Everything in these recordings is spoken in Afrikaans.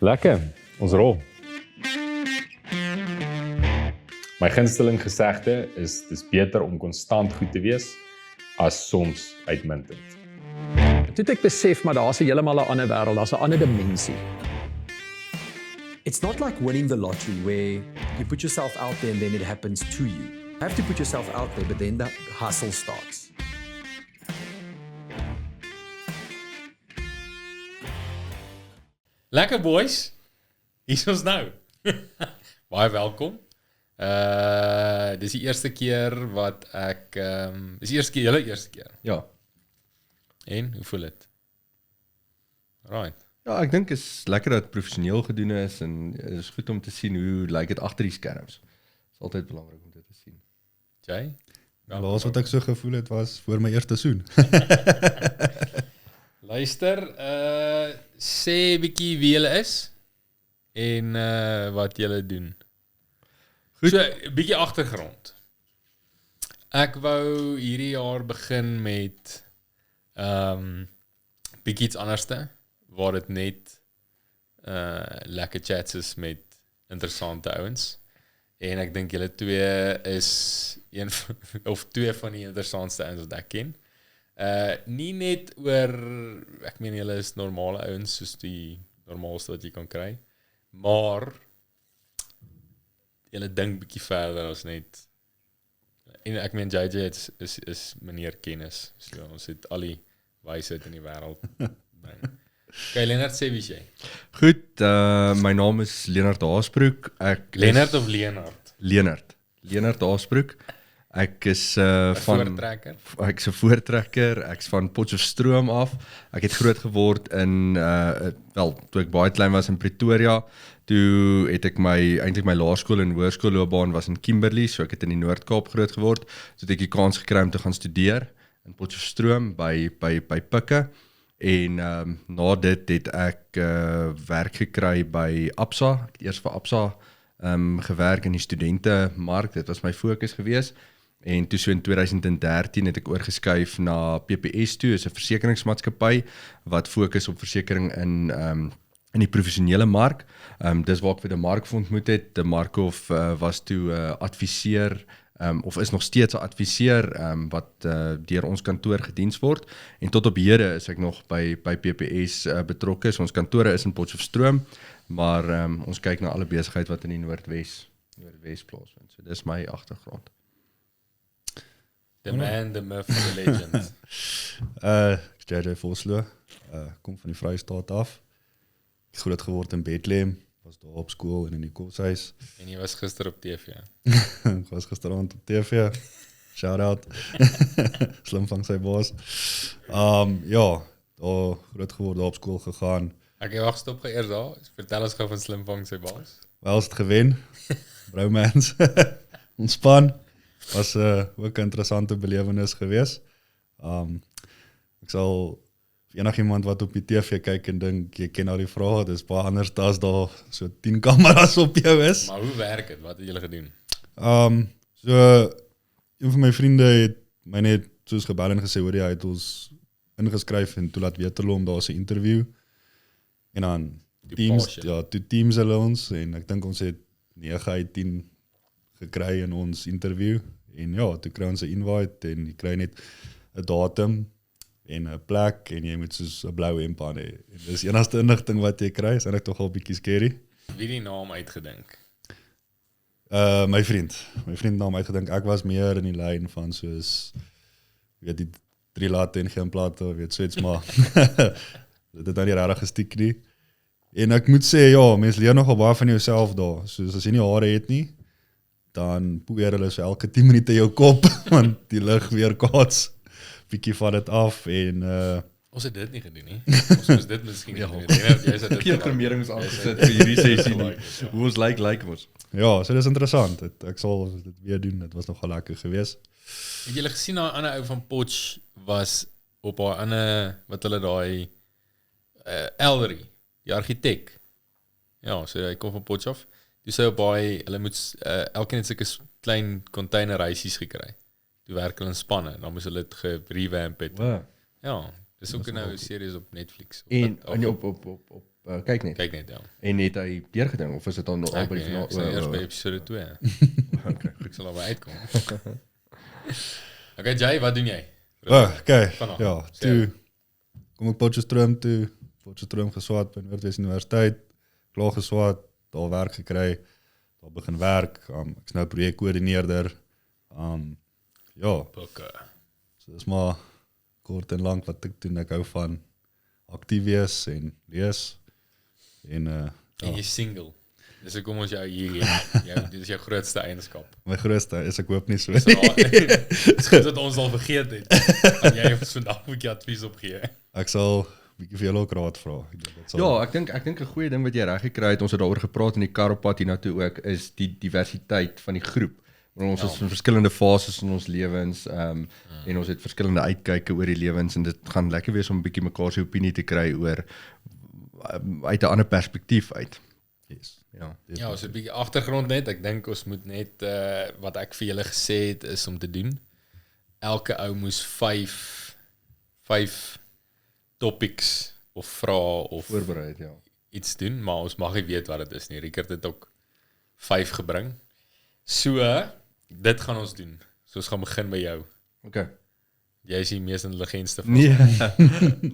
Lekker, ons rol. My gunsteling gesegde is dis beter om konstant goed te wees as soms uitmuntend. Toe het ek besef, maar daar's heeltemal 'n ander wêreld, daar's 'n ander dimensie. It's not like winning the lottery where you put yourself out there and then it happens to you. You have to put yourself out there, but then the hustle starts. Lekker boys, hier is ons nou. Baie welkom. Dis die eerste keer wat ek, dis die eerste keer. Ja. En, hoe voel het? Right. Ja, ek dink is lekker dat het professioneel gedoen is en het is goed om te sien hoe lyk het agter die skerms. Is altyd belangrik om dit te sien. Jay? Laas wat ek so gevoel het was voor my eerste soen. Luister, sê bietjie wie julle is en wat julle doen. Goed. So, bietjie agtergrond. Ek wou hierdie jaar begin met bietjie iets anderste, waar dit net lekker chats is met interessante ouens. En ek dink julle twee is of twee van die interessantste ouens wat ek ken. Nie net oor, ek meen julle is normale ouens, soos die normaalste wat jy kan kry, maar julle dink bietjie verder as net, en ek meen JJ is meneer kennis, so ons het al die wysheid in die wêreld bring. Okay, Lennart, sê wie jy? Goed, my naam is Leonard Haasbroek. Lennart of Leonard? Leonard Haasbroek. Ek is Voortrekker? Ek is 'n voortrekker, ek is van Potchefstroom af. Ek het groot geword in, toe ek baie klein was in Pretoria, toe het ek eintlik my laerskool en hoërskoolloopbaan was in Kimberley, so ek het in die Noord-Kaap groot geword, so het ek die kans gekry om te gaan studeer in Potchefstroom by Pikke, en na dit het ek werk gekry by Absa, ek het eers vir Absa gewerk in die studentemark, dit was my fokus gewees. En toe so in 2013 het ek oorgeskuif na PPS toe, is 'n versekeringsmaatskappy wat fokus op versekering in die professionele mark. Dis waar ek vir die Markhof ontmoet het. De Markhof was toe adviseur, of is nog steeds 'n adviseur wat deur ons kantoor gediens word. En tot op hede is ek nog by PPS betrokke. So ons kantore is in Potchefstroom, maar ons kyk na alle besigheid wat in die Noordwes plaasvind. So dis my agtergrond. The man, the myth, the legend. Ek is JJ Vosloo, kom van die Vrystaat af. Ek groot geword in Bethlehem, was daar op skool en in die koshuis. En jy was gister op TV. Ek was gisterand op TV. Shout out. Slim van sy boss. Ja, daar groot geword, daar op skool gegaan. Okay, wacht, stop eers daar. Vertel ons gou van Slimvang sy baas. Wel is het gewen. Bromance. Ontspan. Was ook 'n interessante belewenis gewees. Ek sal enigiemand wat op die TV kyk en dink jy ken al die vrae, dis baie anders as daar so 10 kameras op jou is. Maar hoe werk dit? Wat het julle gedoen? So een van my vriende het my net soos gebel en gesê, hoor jy, hy het ons ingeskryf en toe laat weet hulle om daar 'n interview. En dan Teams hulle ons en ek dink ons het 9 uit 10 gekry in ons interview. En ja, toe kry ons 'n invite en jy kry net 'n datum en 'n plek en jy moet soos 'n blou hemp aan hê. En dis die enigste inligting wat jy kry, is eintlik tog al 'n bietjie scary. Wie die naam uitgedink? My vriend naam uitgedink. Ek was meer in die lyn van soos weet die 3 latte en geen plate, weet soets maar. Dit het dan nie regtig gestiek nie. En ek moet sê ja, mens leer nogal baie van jouself daar. Soos as jy nie hare het nie, dan poeier hulle so elke 10 minute jou kop, want die lig weer kaats, bietjie van dit af, en Ons het dit nie gedoen nie. Ons moes dit miskien gedoen het. Jy sê dit Geen vermeerings aangesit vir hierdie sessie nie. Hoe ons lyk ons. ja, so dis interessant. Ek sal dit weer doen, dit was nogal lekker gewees. Het julle gesien daai ander ou van Potch was op haar ander, wat hulle daai Ellery, die argitek. Ja, so hy kom van Potch af. Toe sê op baie, hulle moet elkeen het sulke klein containerreisies gekry. Toe werk hulle in spanne, dan moes hulle dit gerevamp het. Wow. Ja, dis ook nou 'n series op Netflix. En op kyk net. Kyk net, ja. En het hy deurgeding of is dit dan nog al by die Ek sal eers by episode 2. Ek sal albei uitkom. Okay, Jay, wat doen jy? Okay, Vanaf. ja, toe kom ek Potchefstroom geswaat by Noordwes Universiteit, klaar geswaat, daar werk gekry, daar begin werk, ek is nou projekkoördineerder, ja, Bokke. so dis maar kort en lank wat ek doen, ek hou van aktief wees en lees, en En jy single. Dis hoekom ons jou hier dit is jou grootste eienskap. my grootste is ek hoop nie so. Dis goed dat ons al vergeet het. En jy het vandag moet jy advies opgee. Ek sal bietjie vir julle ook raad vra. Ek dink dit sal Ja, ek dink 'n goeie ding wat jy reg gekry het, ons het daaroor gepraat in die kar op pad hiernatoe ook, is die diversiteit van die groep. Want ons is in verskillende fases in ons lewens, en ons het verskillende uitkyke oor die lewens en dit gaan lekker wees om 'n bietjie mekaar se opinie te kry oor uit 'n ander perspektief uit. yes. Ja. Ja, so 'n bietjie agtergrond net. Ek dink ons moet net wat ek vir julle gesê het is om te doen. Elke ou moes 5 topics of vrae of Voorberei, ja. iets doen, maar ons mag nie weet wat dit is nie. Rickert het ook 5 gebring. So, dit gaan ons doen. So ons gaan begin by jou. Okay. Jy is die mees intelligentste van Nee.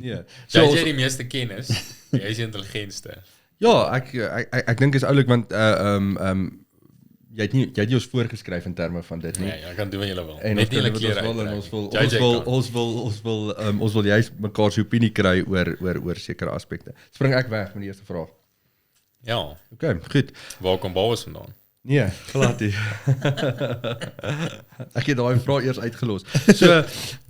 Nee. So, ons- jy die meeste kennis. Jy is die intelligentste. Ja, ek dink is oulik want jy het nie ons voorgeskryf in terme van dit nie. Nee, jy kan doen wat jy wil. En Net nie hulle ons klere wil en uittrek. ons wil juist mekaar se opinie kry oor sekere aspekte. Spring ek weg met die eerste vraag. Ja, Okay, goed. waar kom Bouwers vandaan? Nee, glad nie. Ek het daai vraag eers uitgelos. So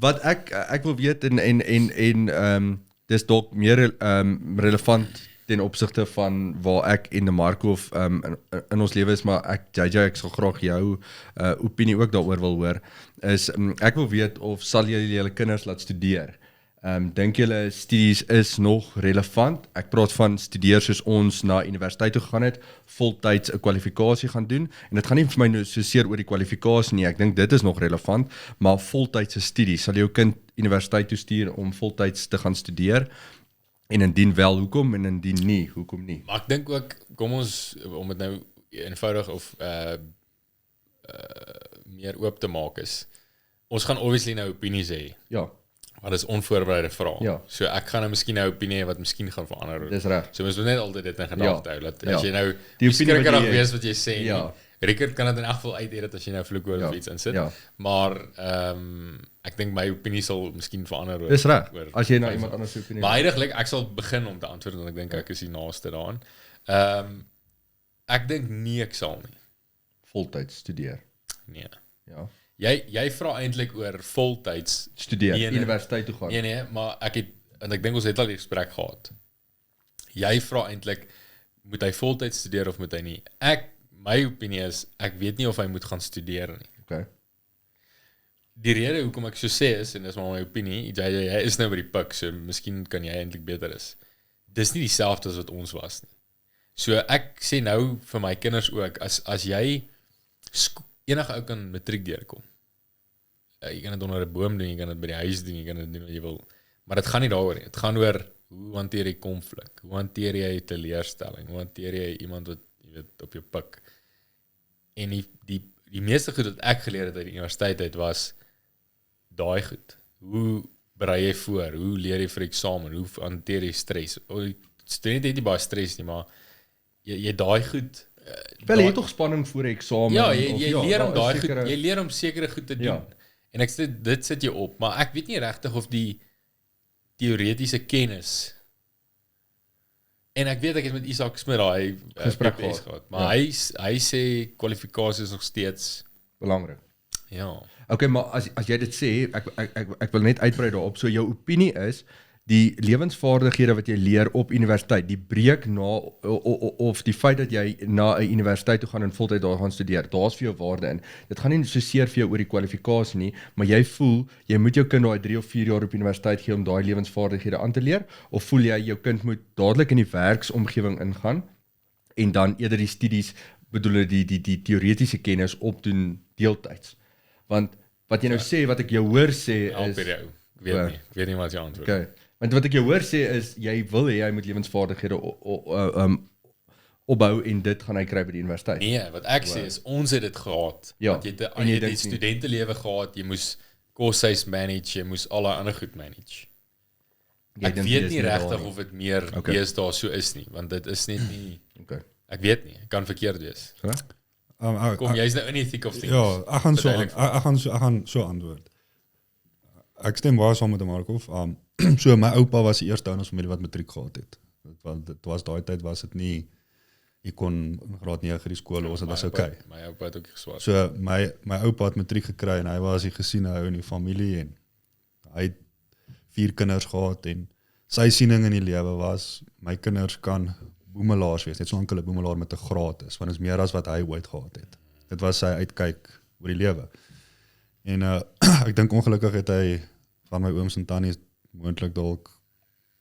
wat ek wil weet en dis dalk meer relevant ten opsigte van waar ek en Marco in ons lewe is, maar JJ, ek sal graag jou opinie ook daaroor wil hoor, is ek wil weet of sal julle julle kinders laat studeer? Dink julle studies is nog relevant? Ek praat van studeer soos ons na universiteit toe gegaan het, voltyds 'n kwalifikasie gaan doen, en dit gaan nie vir my nou so seer oor die kwalifikasie nie, ek dink dit is nog relevant, maar voltydse studies, sal jou kind universiteit toe stuur om voltyds te gaan studeer? En indien wel, hoekom? En indien nie, hoekom nie? Maar ek dink ook, kom ons, om dit nou eenvoudig of meer oop te maak is, ons gaan obviously nou opinies hê, Ja, maar dis onvoorbereide vrae. Ja. So ek gaan nou miskien nou 'n opinie hê wat miskien gaan verander. dis reg. So ons moet net altyd dit in gedagte hou, dat as Ja. jy nou Die die opinie wat skrikkerig jy- wees wat jy sê, Ja. Rickert kan dit in elk geval uitedit as jy nou vloekwoord Ja. of iets insit, Ja. maar ek dink my opinie sal miskien verander. Dis reg. oor As jy na 5 iemand jaar. anders se opinie. Maar heidaglik, ek sal begin om te antwoord, want ek dink ek is die naaste daaraan. Ek dink nie ek sal nie. voltyds studeer. Nee. Ja. Jy vra eintlik oor voltyds Studeer, Nee, nee. universiteit toe gaan. Nee, maar ek dink ons het al die gesprek gehad. Jy vra eintlik, moet hy voltyds studeer of moet hy nie? My opinie is, ek weet nie of hy moet gaan studeer nie. Okay. Die rede hoekom ek so sê is, en dis maar my opinie, jy is nou by die pik, so miskien kan jy eintlik beter is. Dis nie dieselfde as wat ons was nie. So ek sê nou vir my kinders ook, as jy enige ou kan matriek deurkom. Jy kan dit onder 'n boom doen, jy kan dit by die huis doen, jy kan dit doen wat jy wil. Maar dit gaan nie daaroor nie. Dit gaan oor hoe hanteer jy konflik? Hoe hanteer jy teleurstelling? Hoe hanteer jy iemand wat jy weet op jou pik? En die meeste goed wat ek geleer het uit die universiteit uit was daai goed. Hoe berei jy voor? Hoe leer jy vir eksamen? Hoe hanteer jy stres? Studente het nie baie stres nie, maar jy daai goed Wel, jy het tog spanning voor 'n eksamen. ja, of- jy leer om daar daai is goed, sekere- jy leer om sekere goed te doen. Ja. En dit sit jou op, maar ek weet nie regtig of die teoretiese kennis. En ek weet ek het met Isak Smit daai Gesprek PPS gehad. maar Ja. hy sê kwalifikasies nog steeds belangrik. ja. Okay, maar as jy dit sê, ek wil net uitbrei daarop. So jou opinie is die lewensvaardighede wat jy leer op universiteit, die breek na of die feit dat jy na 'n universiteit toe gaan en voltyd daar gaan studeer, daar's vir jou waarde in. Dit gaan nie so seer vir jou oor die kwalifikasie nie, maar jy voel jy moet jou kind daai 3 of 4 jaar op universiteit gee om daai lewensvaardighede aan te leer, of voel jy jou kind moet dadelik in die werksomgewing ingaan en dan eerder die studies, bedoel die teoretiese kennis opdoen deeltyds. Want wat jy nou sê, wat ek jou hoor sê Help is vir jou. Ek weet nie wat jy antwoord. okay. Want wat ek jou hoor sê is, jy wil hê hy moet lewensvaardighede opbou en dit gaan hy kry by die universiteit. Nee, wat ek sê is, ons het dit gehad. Ja, Want jy het en jy die dink nie. studentelewe gehad, jy moes koshuis manage, jy moes alle ander goed manage. Jy Ek dink weet jy is nie daar regtig nie. of dit meer Okay. deesdae so is nie, want dit is net nie, Okay. ek weet nie, kan verkeerd wees. So? Kom, jy's nou in die thick of things. Ja, ek gaan so antwoord. Ek stem baie saam met Markov. So my oupa was die eerste in ons familie wat matriek gehad het. Dit was daai tyd was dit nie jy kon in graad 9 die skool los, dit was okay. My oupa het ook geswaar. So my oupa het matriek gekry en hy was die gesiene ou in die familie en hy het 4 kinders gehad en sy siening in die lewe was my kinders kan boemelaars wees, net solank hulle boemelaar met 'n graad is, want dit is meer as wat hy ooit gehad het. Dit was sy uitkyk oor die lewe. En ek dink ongelukkig het hy van my ooms en tannies moontlik dalk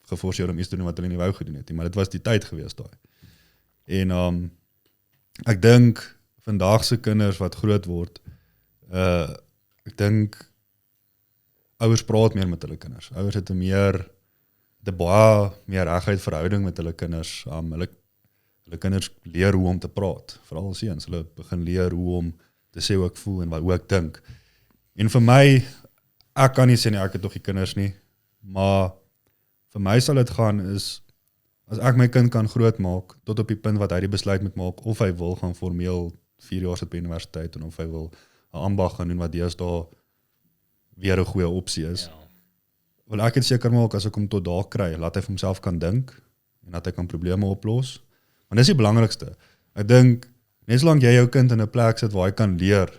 geforseer om iets te doen wat hulle nie wou gedoen het nie, maar dit was die tyd gewees daai. En ek dink vandag se kinders wat groot word, ek dink ouers praat meer met hulle kinders. Ouers het 'n baie meer reguit verhouding met hulle kinders. Hulle kinders leer hoe om te praat, veral seuns. Hulle begin leer hoe om te sê hoe ek voel en hoe ek dink. En vir my, ek kan nie sê nie, ek het nog nie kinders nie, maar vir my sal dit gaan is, as ek my kind kan grootmaak, tot op die punt wat hy die besluit moet maak, of hy wil gaan formeel 4 jaar sit by universiteit, en of hy wil 'n ambag gaan doen, wat deesdae weer 'n goeie opsie is. Ja. Wil ek het seker maak, as ek hom tot daar kry, laat hy vir homself kan dink, en dat hy kan probleme oplos. Want dis die belangrikste. Ek dink, net solank jy jou kind in 'n plek sit waar hy kan leer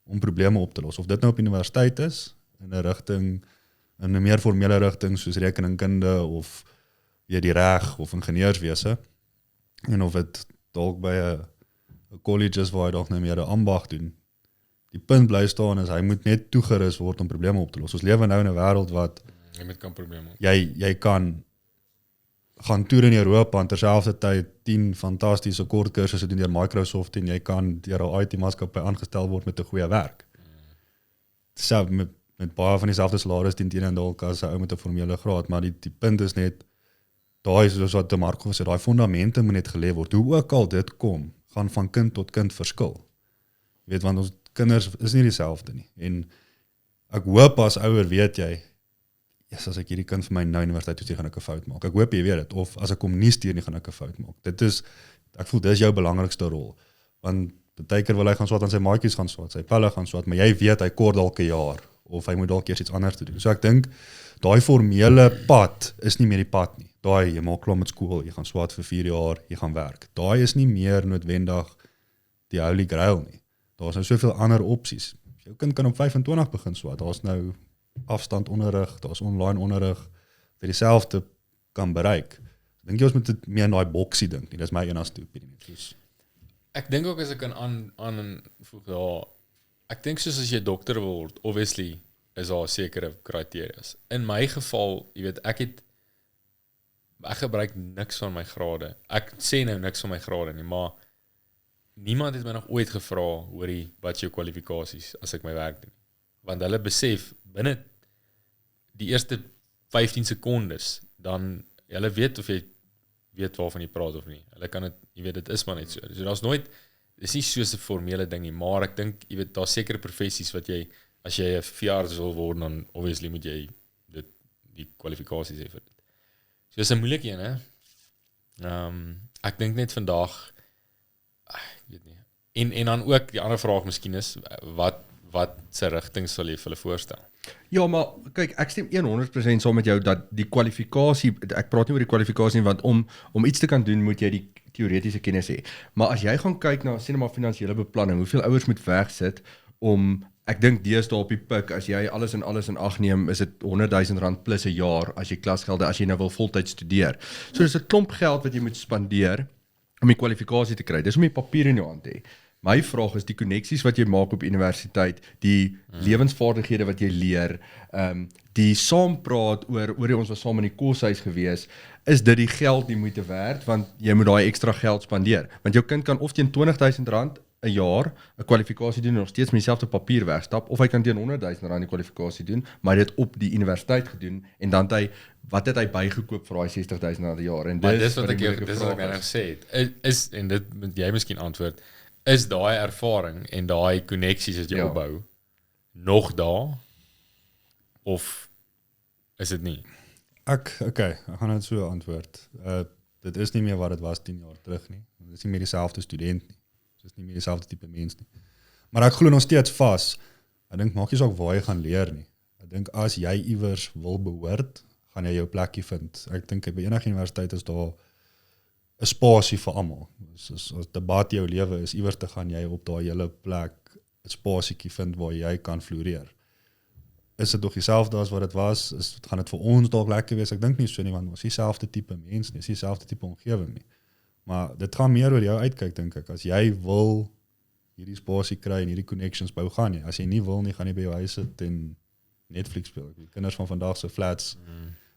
om probleme op te los, of dit nou op universiteit is, in 'n rigting, in 'n meer formele rigting, soos rekeningkunde, of die reg, of ingenieurswese, en of dit dalk by 'n college is waar hy dalk nou meer 'n ambag doen. Die punt bly staan is, hy moet net toegerus word om probleme op te los. Ons lewe nou in 'n wêreld wat Jy met kan probleme. jy kan gaan toer in Europa en terselfdertyd 10 fantastiese kort kursusse doen deur Microsoft en jy kan deur 'n IT-maatskappy aangestel word met 'n goeie werk. Self met baie van dieselfde salaris teen dalk as 'n ou met 'n formele graad, maar die punt is net, daai is soos wat Marco gesê, daai fondamente moet net gelê word. Hoe ook al dit kom, gaan van kind tot kind verskil. Jy weet, want ons kinders is nie dieselfde nie. En ek hoop as ouer weet jy, as ek hierdie kind vir my nou universiteit toe stuur, gaan ek 'n fout maak. Ek hoop jy weet dit, of as ek hom nie stuur nie, gaan ek 'n fout maak. Ek voel dis jou belangrikste rol. Want partykeer wil hy gaan swat aan sy maatjies gaan swat, sy pelle gaan swat, maar jy weet hy kort dalk 'n jaar, of hy moet dalk eers iets anders te doen. So ek dink, daai formele pad is nie meer die pad nie. Daai, jy maak klaar met skool, jy gaan swat vir 4 jaar, jy gaan werk. Daai is nie meer noodwendig die holy grail nie. Daar's nou soveel ander opsies. Jou kind kan op 25 begin swat. Daar's nou afstand onderrig, daar's online onderrig, wat dieselfde kan bereik. Dink jy ons moet dit meer in daai boksie dink nie. Dis my enigste opinie. Ek dink ook as ek aan voeg daar, ek dink soos as jy dokter wil word, obviously is daar sekere kriteria's. In my geval, jy weet, ek gebruik niks van my grade. Ek sê nou niks van my grade nie, maar niemand het my nog ooit gevra, hoorie, wat jou kwalifikasies as ek my werk doen. Want hulle besef, binne die eerste 15 sekondes, dan, hulle weet of jy weet waarvan jy praat of nie. Hulle kan het, jy weet, dit is maar net so. So daar's nooit, dit is nie soos 'n formele ding nie, maar ek dink, jy weet, daar's sekere professies wat jy, as jy 'n veearts wil word, dan obviously moet jy die kwalifikasies hê vir dit. So dis 'n moeilike een, hè? Ek dink net vandag, ek weet nie. En dan ook, die ander vraag miskien is, wat se rigting sal jy vir hulle voorstel? Ja, maar kyk, ek stem 100% saam met jou dat die kwalifikasie, ek praat nie oor die kwalifikasie nie, want om iets te kan doen, moet jy die teoretiese kennis hê. Maar as jy gaan kyk na, sê net maar finansiële beplanning, hoeveel ouers moet wegsit om, ek dink deesdae op die pik, as jy alles in ag neem, is dit R100,000 plus 'n jaar, as jy klasgelde, as jy nou wil voltyd studeer. So dis 'n klomp geld wat jy moet spandeer, om die kwalifikasie te kry. Dis om die papier in jou hand te hê. My vraag is die koneksies wat jy maak op universiteit, die lewensvaardighede wat jy leer, die saampraat oor ons was saam in die koshuis gewees, is dit die geld die moeite werd, want jy moet daai ekstra geld spandeer. Want jou kind kan of teen R20,000 'n jaar 'n kwalifikasie doen en nog steeds met dieselfde papier wegstap, of hy kan teen R100,000 die kwalifikasie doen, maar hy het dit op die universiteit gedoen en dan wat het hy bygekoop vir daai R60,000 die jaar? En Maar dis wat die ek moeilike vraag nou gesê het. Is en dit moet jy miskien antwoord. Is daai ervaring en daai koneksies wat jy Ja. opbou nog daar of is dit nie? Ek gaan dit so antwoord. Dit is nie meer wat dit was 10 jaar terug nie. Dit is nie meer dieselfde student nie. Dit is nie meer dieselfde tipe mens nie. Maar ek glo nog steeds vas. Ek dink maak nie saak waar jy gaan leer nie. Ek dink as jy iewers wil behoort, gaan jy jou plekkie vind. Ek dink by enige universiteit is daar 'n spasie vir almal. As debat jou lewe is, iewers te gaan jy op daai hele plek 'n spasietjie vind waar jy kan floreer. Is dit nog dieselfde as wat dit was? Gaan dit vir ons dalk lekker wees? Ek dink nie so nie, want ons is dieselfde tipe mens nie, is dieselfde tipe omgewing nie. Maar dit gaan meer oor jou uitkyk, dink ek. As jy wil hierdie spasie kry en hierdie connections bou, gaan jy. As jy nie wil nie, gaan jy by jou huis sit en Netflix speel. Die kinders van vandag se flats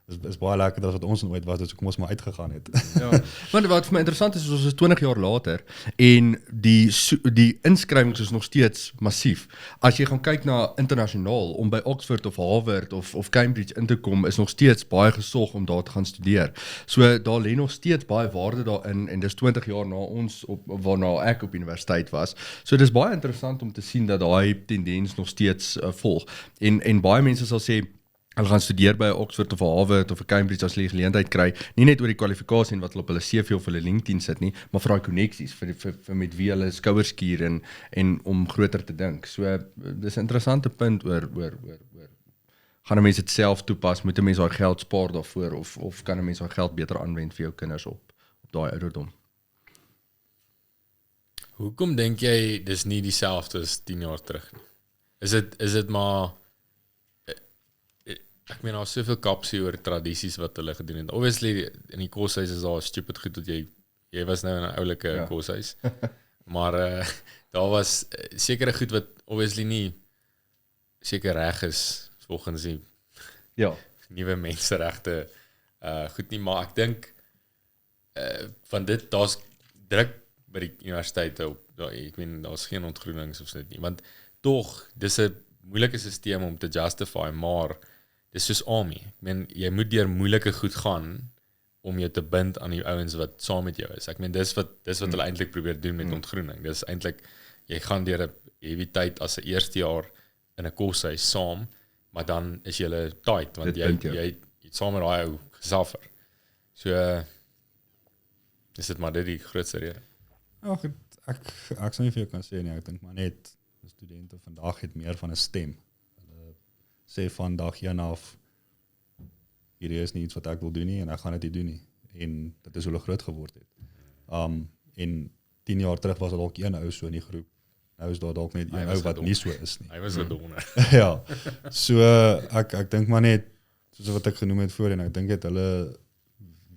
is baie lekkerder as wat ons nooit was, dus kom ons maar uitgegaan het. Ja, want wat vir my interessant is, ons is 20 jaar later en die inskrywings is nog steeds massief. As jy gaan kyk na internasionaal, om by Oxford of Harvard of Cambridge in te kom, is nog steeds baie gesog om daar te gaan studeer. So daar lê nog steeds baie waarde daarin en dis 20 jaar na ons, waarna ek op universiteit was. So dis baie interessant om te sien dat daai tendens nog steeds volg. En baie mense sal sê, hulle gaan studeer by Oxford of Harvard of Cambridge as hulle die geleentheid kry, nie net oor die kwalifikasie en wat hulle op hulle CV of hulle LinkedIn sit nie, maar vir daai koneksies, vir met wie hulle skouers skuur en om groter te dink. So dis 'n interessante punt oor gaan 'n mens dit self toepas, moet 'n mens daai geld spaar daarvoor of kan 'n mens daai geld beter aanwend vir jou kinders op daai ouderdom? Hoekom dink jy dis nie dieselfde as 10 jaar terug nie? Is dit maar ek meen daar soveel kapsie oor tradisies wat hulle gedoen het. Obviously in die koshuis is daar stupid goed dat jy was nou in 'n oulike koshuis. Maar daar was sekere goed wat obviously nie seker reg is volgens die nuwe menseregte goed nie, maar ek dink van dit daar's druk by die universiteite op. Ek meen daar's geen ontgroenings of so nie, want tog dis 'n moeilike stelsel om te justify, maar dis soos army. Ek meen, jy moet deur moeilike goed gaan om jou te bind aan die ouens wat saam met jou is. Ek meen, dis wat hulle eintlik probeer doen met ontgroening. Dis eintlik, jy gaan deur 'n heavy tyd as 'n eerste jaar in 'n koshuis saam, maar dan is jy tight, want jy saam met daai ou gesuffer. So, is dit maar die grootste rede. Ja, ek sal nie vir jou kan sê nie, ek dink maar net, studente vandag het meer van 'n stem. Sê van dag 1 af, hierdie is nie iets wat ek wil doen nie, en ek gaan dit nie doen nie. En dit is hoe hulle groot geword het. En 10 jaar terug was daar dalk een ou so in die groep. Nou is daar dalk net een ou wat nie so is nie. Hy was 'n donder. Ja, so ek dink maar net, soos wat ek genoem het voorheen, ek dink hulle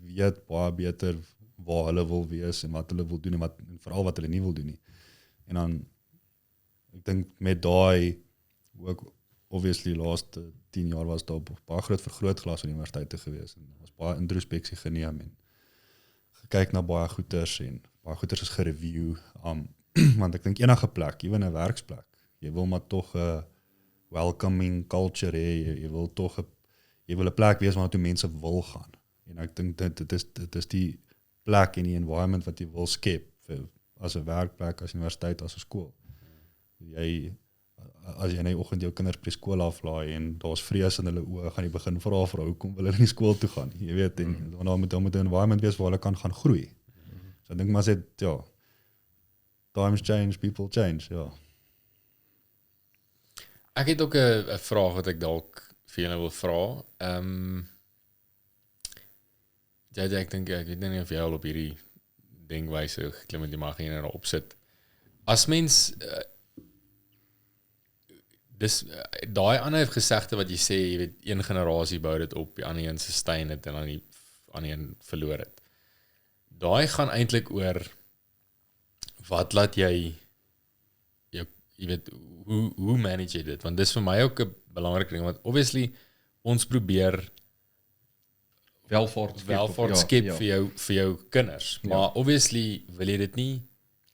weet baie beter waar hulle wil wees en wat hulle wil doen en veral wat hulle nie wil doen nie. En dan, ek dink met daai, ook obviously laaste 10 jaar was daar baie groot vergrootglas aan universiteite gewees en was baie introspeksie geneem en gekyk na baie goeters en baie goeters is gereview, want ek dink enige plek, ewen 'n werksplek, jy wil maar tog 'n welcoming culture hê, jy wil tog 'n plek wees waar toe mense wil gaan, en ek dink dit is die plek en die environment wat jy wil skep, as 'n werkplek, as universiteit, as 'n skool. As jy in die oggend jou kinders by die skool aflaai en daar's vrees in hulle oë, gaan jy begin vra hoekom wil hulle nie skool toe gaan, jy weet, en dan moet 'n environment wees waar hulle kan gaan groei. So ek dink maar sê, ja, times change, people change, ja. Ek het ook 'n vraag wat ek dalk vir julle wil vra. Ek dink, ek weet nie of jy al op hierdie denkwyse geklim het, jy mag hier nou opsit. As mens dis daai ander gesegde wat jy sê, jy weet, een generasie bou dit op, die ander een sustain dit en dan die ander een verloor dit. Daai gaan eintlik oor wat laat jy weet, hoe manage jy dit? Want dis vir my ook 'n belangrike ding, want obviously ons probeer welvaart skep vir jou kinders, maar obviously wil jy dit nie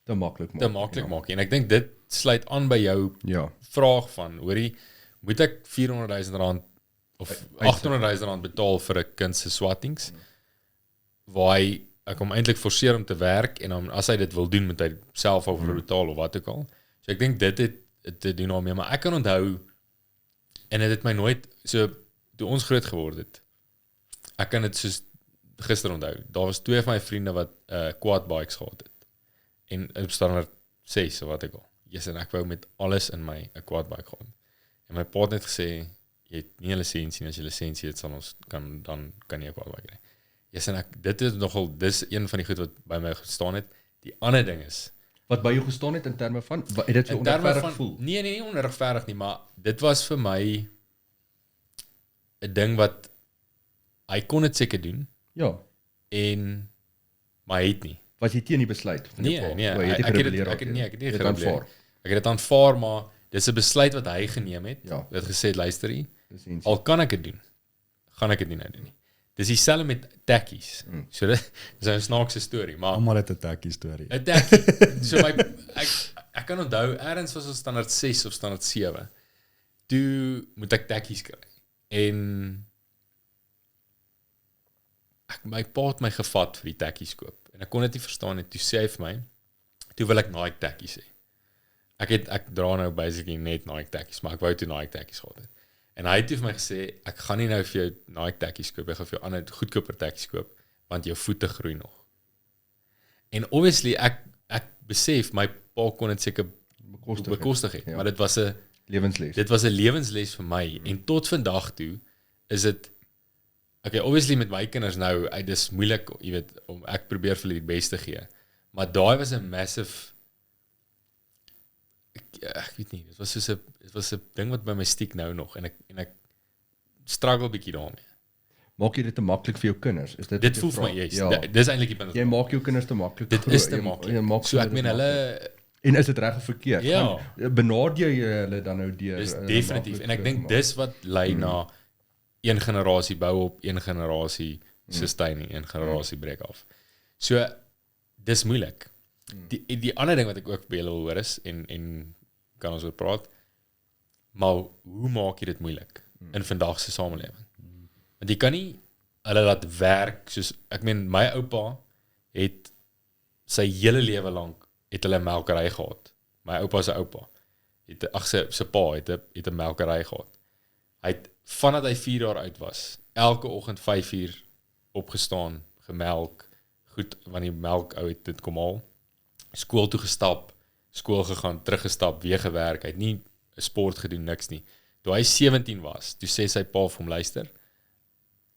te maklik maak. te maklik maak. En ek dink dit sluit aan by jou Ja. vraag van, hoorie, moet ek R400,000 of R800,000 betaal vir 'n kind se swattings, waar ek hom eintlik forceer om te werk, en dan, as hy dit wil doen, moet hy self over betaal of wat ook al. So ek dink dit het te doen daarmee, maar ek kan onthou, en dit het my nooit, so, toe ons groot geword het, ek kan dit soos gister onthou, daar was 2 van my vriende wat quad bikes gehad het, en op standaard 6 of wat ek al, yes, en ek wou met alles in my 'n quad bike gehad, en my pa het net gesê, jy het nie 'n lisensie nie, as jy lisensie het, dan kan jy 'n quad bike ry. Yes, en dis een van die goed wat by my gestaan het. Die ander ding is, Wat by jou gestaan het in terme van, het dit so in terme onregverdig van, voel? nee, nie onregverdig nie, maar dit was vir my 'n ding wat, hy kon dit seker doen, Ja. maar hy het nie. Was jy teen die besluit van jou pa? Nee, O, jy het nie ek het gerebelleer dit daarteen. nie Jy het gerebelleer. aanvaar. Ek het dit aanvaar, maar dis 'n besluit wat hy geneem het. Ja. Hy het gesê, luister hier, Lisensie. al kan ek dit doen, gaan ek dit nie nou doen nie. Dis dieselfde met tekkies. So dit is 'n snaakse storie, maar Almal het 'n tekkie storie. 'n tekkie. So ek kan onthou, ergens was ons standaard 6 of standaard 7. Toe moet ek tekkies kry. En my pa het my gevat vir die tekkies koop. En ek kon dit nie verstaan nie. Toe sê hy vir my, toe wil ek Nike tekkies hê. Ek dra nou basically net Nike tekkies, maar ek wou toe Nike tekkies gehad het. En hy het vir my gesê, ek gaan nie nou vir jou Nike tekkies koop, ek gaan vir jou ander goedkoper tekkies koop, want jou voete groei nog. En obviously, ek besef, my pa kon dit seker bekostig het, Ja. maar dit was 'n lewensles vir my, en tot vandag toe, is dit, okay, obviously met my kinders nou, dis moeilik, jy weet, ek probeer vir hulle die beste gee, maar daai was 'n massive, ek weet nie, dit was 'n ding wat by my stiek nou nog, en ek struggle bietjie daarmee. Maak jy dit te maklik vir jou kinders? Is dit Dit wat jy voel vir my vra? juist, Ja. dis eintlik die punt. Jy maak jou kinders te maklik. Dit is te maklik. Jy maak So ek dit meen maklik. hulle, En is dit reg of verkeerd? Ja. Benader jy hulle dan nou deur? dis hulle definitief, maklik en ek te dink maak? dis wat lei na een generasie bou op, een generasie sustaining, een generasie breek af. So, dis moeilik. Die ander ding wat ek ook by julle wil hoor is, en kan ons oor praat, maar hoe maak jy dit moeilik in vandag se samelewing? Want jy kan nie hulle laat werk, soos, ek meen, my oupa het sy hele lewe lank het hulle 'n melkery gehad. My oupa se oupa, sy pa het 'n melkery gehad. Hy het, vandat hy 4 jaar oud was, elke oggend 5 uur opgestaan, gemelk, goed, want die melk ou het dit kom haal, skool toe gestap, skool gegaan, teruggestap, weer gewerk, hy het nie 'n sport gedoen, niks nie. Toe hy 17 was, toe sê sy pa vir hom, luister,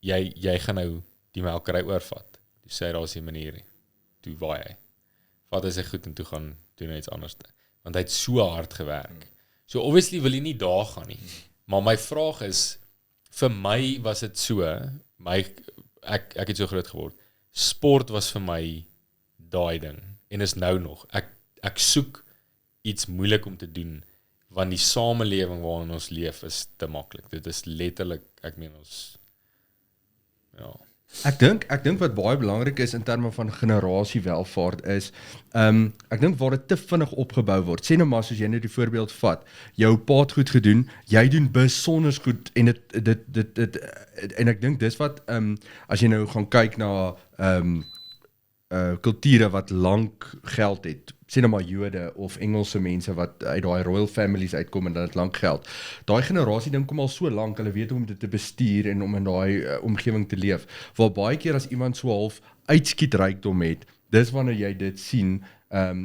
jy gaan nou die melkery oorvat. Toe sê hy, daar is die manier nie. Toe waai hy. Vat hy sy goed en toe gaan doen hy iets anders. Want hy het so hard gewerk. So obviously wil hy nie daar gaan nie. Maar my vraag is, vir my was dit so, ek het so groot geword, sport was vir my daai ding, en is nou nog, ek soek iets moeilik om te doen, want die samelewing waarin ons leef is te maklik, dit is letterlik, ek meen ons, ja. Ek dink wat baie belangrik is in terme van generasie welvaart is, ek dink waar dit te vinnig opgebou word. Sê nou maar, soos jy net die voorbeeld vat, jou pa het goed gedoen, jy doen besonder goed, en en ek dink dis wat, as jy nou gaan kyk na kulture wat lank geld het, sê nou maar Jode of Engelse mense wat uit daai royal families uitkom en dat dit lank geld. Daai generasie ding kom al so lank, hulle weet hoe om dit te bestuur en om in daai omgewing te leef. Waar baie keer as iemand so half uitskiet rykdom het, dis wanneer jy dit sien, en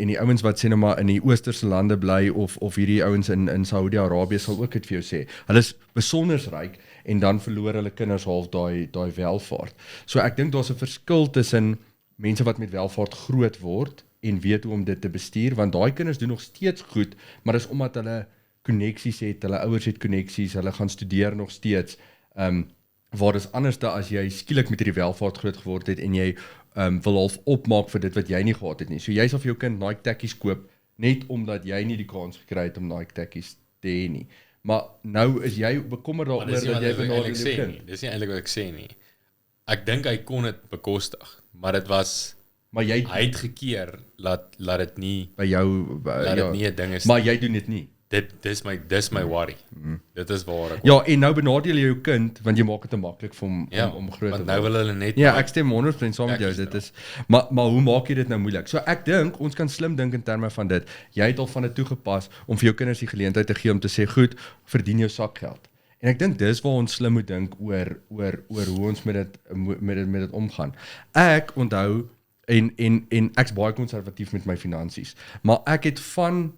die ouens wat sê nou maar in die oosterse lande bly of hierdie ouens in Saudi-Arabië sal ook dit vir jou sê. Hulle is besonder ryk en dan verloor hulle kinders half daai welvaart. So ek dink daar's 'n verskil tussen mense wat met welvaart groot word en weet hoe om dit te bestuur, want daai kinders doen nog steeds goed, maar dis omdat hulle koneksies het, hulle ouers het koneksies, hulle gaan studeer nog steeds, waar dis anders as jy skielik met hierdie welvaart groot geword het en jy wil half opmaak vir dit wat jy nie gehad het nie. So jy sal vir jou kind Nike tekkies koop, net omdat jy nie die kans gekry het om Nike tekkies te hê nie. Maar nou is jy bekommerd daaroor dat jy benader jou kind. Dis nie eintlik wat ek sê nie. Ek dink hy kon dit bekostig, maar dit was Maar jy Hy het gekeer, laat dit nie, by jou laat dit nie 'n ding is. maar jy doen dit nie. Dis my worry. Dit is waar ek Ja, en nou benadeel jy jou kind want jy maak dit te maklik vir hom om groot te want nou wil hulle net Ja, ek stem 100% saam met jou. Ek Dit is maar hoe maak jy dit nou moeilik? So ek dink ons kan slim dink in terme van dit. Jy het al van dit toegepas om vir jou kinders die geleentheid te gee om te sê, goed, verdien jou sakgeld. En ek dink dis waar ons slim moet dink oor hoe ons met dit omgaan. Ek onthou en ek's baie konservatief met my finansies, maar ek het van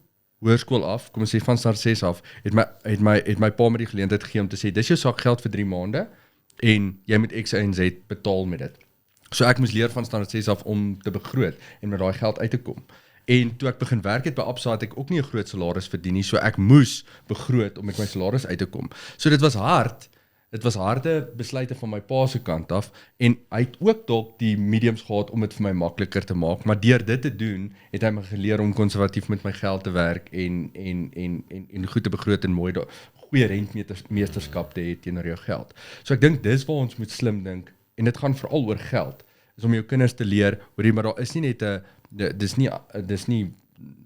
hoërskool af, kom ons sê van start 6 af, het my pa met die geleentheid gegee om te sê, dis jou sakgeld vir 3 maande en jy moet X, Y en Z betaal met dit. So ek moes leer van standaard 6 af om te begroot en met daai geld uit te kom. En toe ek begin werk het by Absa, het ek ook nie 'n groot salaris verdien nie, so ek moes begroot om met my salaris uit te kom. So dit was hard. Dit was harde besluite van my pa se kant af en hy het ook dalk die mediums gehad om dit vir my makliker te maak, maar deur dit te doen, het hy my geleer om konservatief met my geld te werk en goed te begroot en mooi goeie rentmeesterskap te hê teenoor jou geld. So ek dink dis waar ons moet slim dink en dit gaan veral oor geld. Is om jou kinders te leer, hoorie, maar daar is nie net dis nie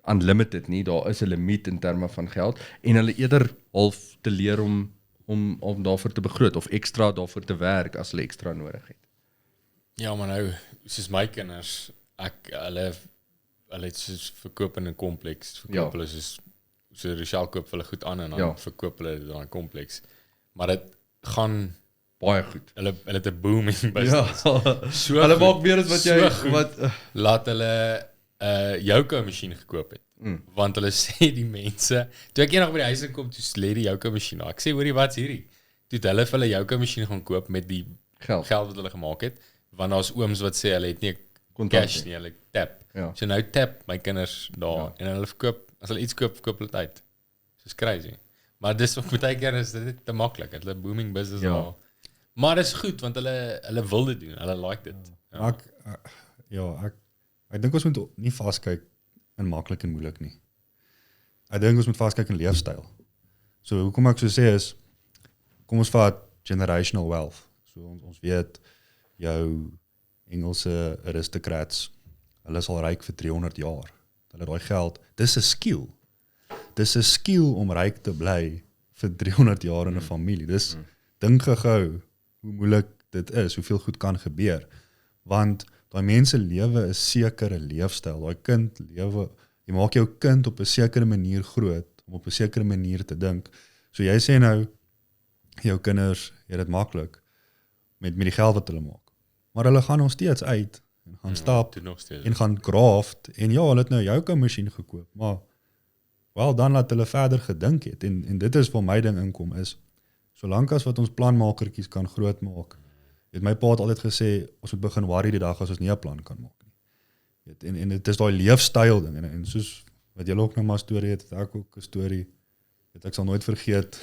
unlimited nie, daar is 'n limiet in terme van geld en hulle eerder half te leer om daarvoor te begroot of ekstra daarvoor te werk as hulle ekstra nodig het. Ja, maar nou, soos my kinders, hulle het soos verkoop in 'n kompleks, verkoop hulle so Rochelle koop hulle goed aan en dan verkoop hulle dit in 'n kompleks. Maar dit gaan baie goed. Hulle het 'n booming business. So hulle maak meer as wat jy laat hulle Yoco masjien gekoop het. Want hulle sê die mense, toe ek eendag by die huis kom, toe lê die Yoco masjien daar. Ek sê, hoorie, wat's hierdie? Toe het hulle vir hulle Yoco masjien gaan koop met die geld wat hulle gemaak het, want daar's ooms wat sê hulle het nie cash nie, hulle tap. Ja. So nou tap my kinders daar en hulle verkoop, as hulle iets koop, verkoop hulle dit uit. Soos crazy. Maar dis ook baie keer is dit te maklik. Hulle booming business daar. Maar dis goed want hulle wil dit doen. Hulle like dit. Ek dink ons moet nie vaskyk in maklik en moeilik nie. Ek dink ons moet vaskyk in leefstyl. So hoekom ek so sê is, kom ons vat generational wealth. So ons weet jou Engelse aristocrats, hulle is al ryk vir 300 jaar. Hulle daai geld, dis 'n skill. Dis 'n skill om ryk te bly vir 300 jaar in 'n familie. Dis dink gou hoe moeilik dit is, hoeveel goed kan gebeur. Want daai mense lewe 'n sekere leefstyl. Daai kind lewe, jy maak jou kind op 'n sekere manier groot, om op 'n sekere manier te dink. So jy sê nou, jou kinders, jy het dit maklik met die geld wat hulle maak. Maar hulle gaan nog steeds uit en gaan stap en gaan graft en ja, hulle het nou jou masjien gekoop, maar wel dan laat hulle verder gedink het en dit is waar my ding inkom is, solank as wat ons planmakertjies kan groot maak. Het my pa het altyd gesê, ons moet begin worry die dag as ons nie 'n plan kan maak nie. En dit is daai leefstyl ding en soos wat julle ook nou maar storie het ek ook 'n storie. Ek sal nooit vergeet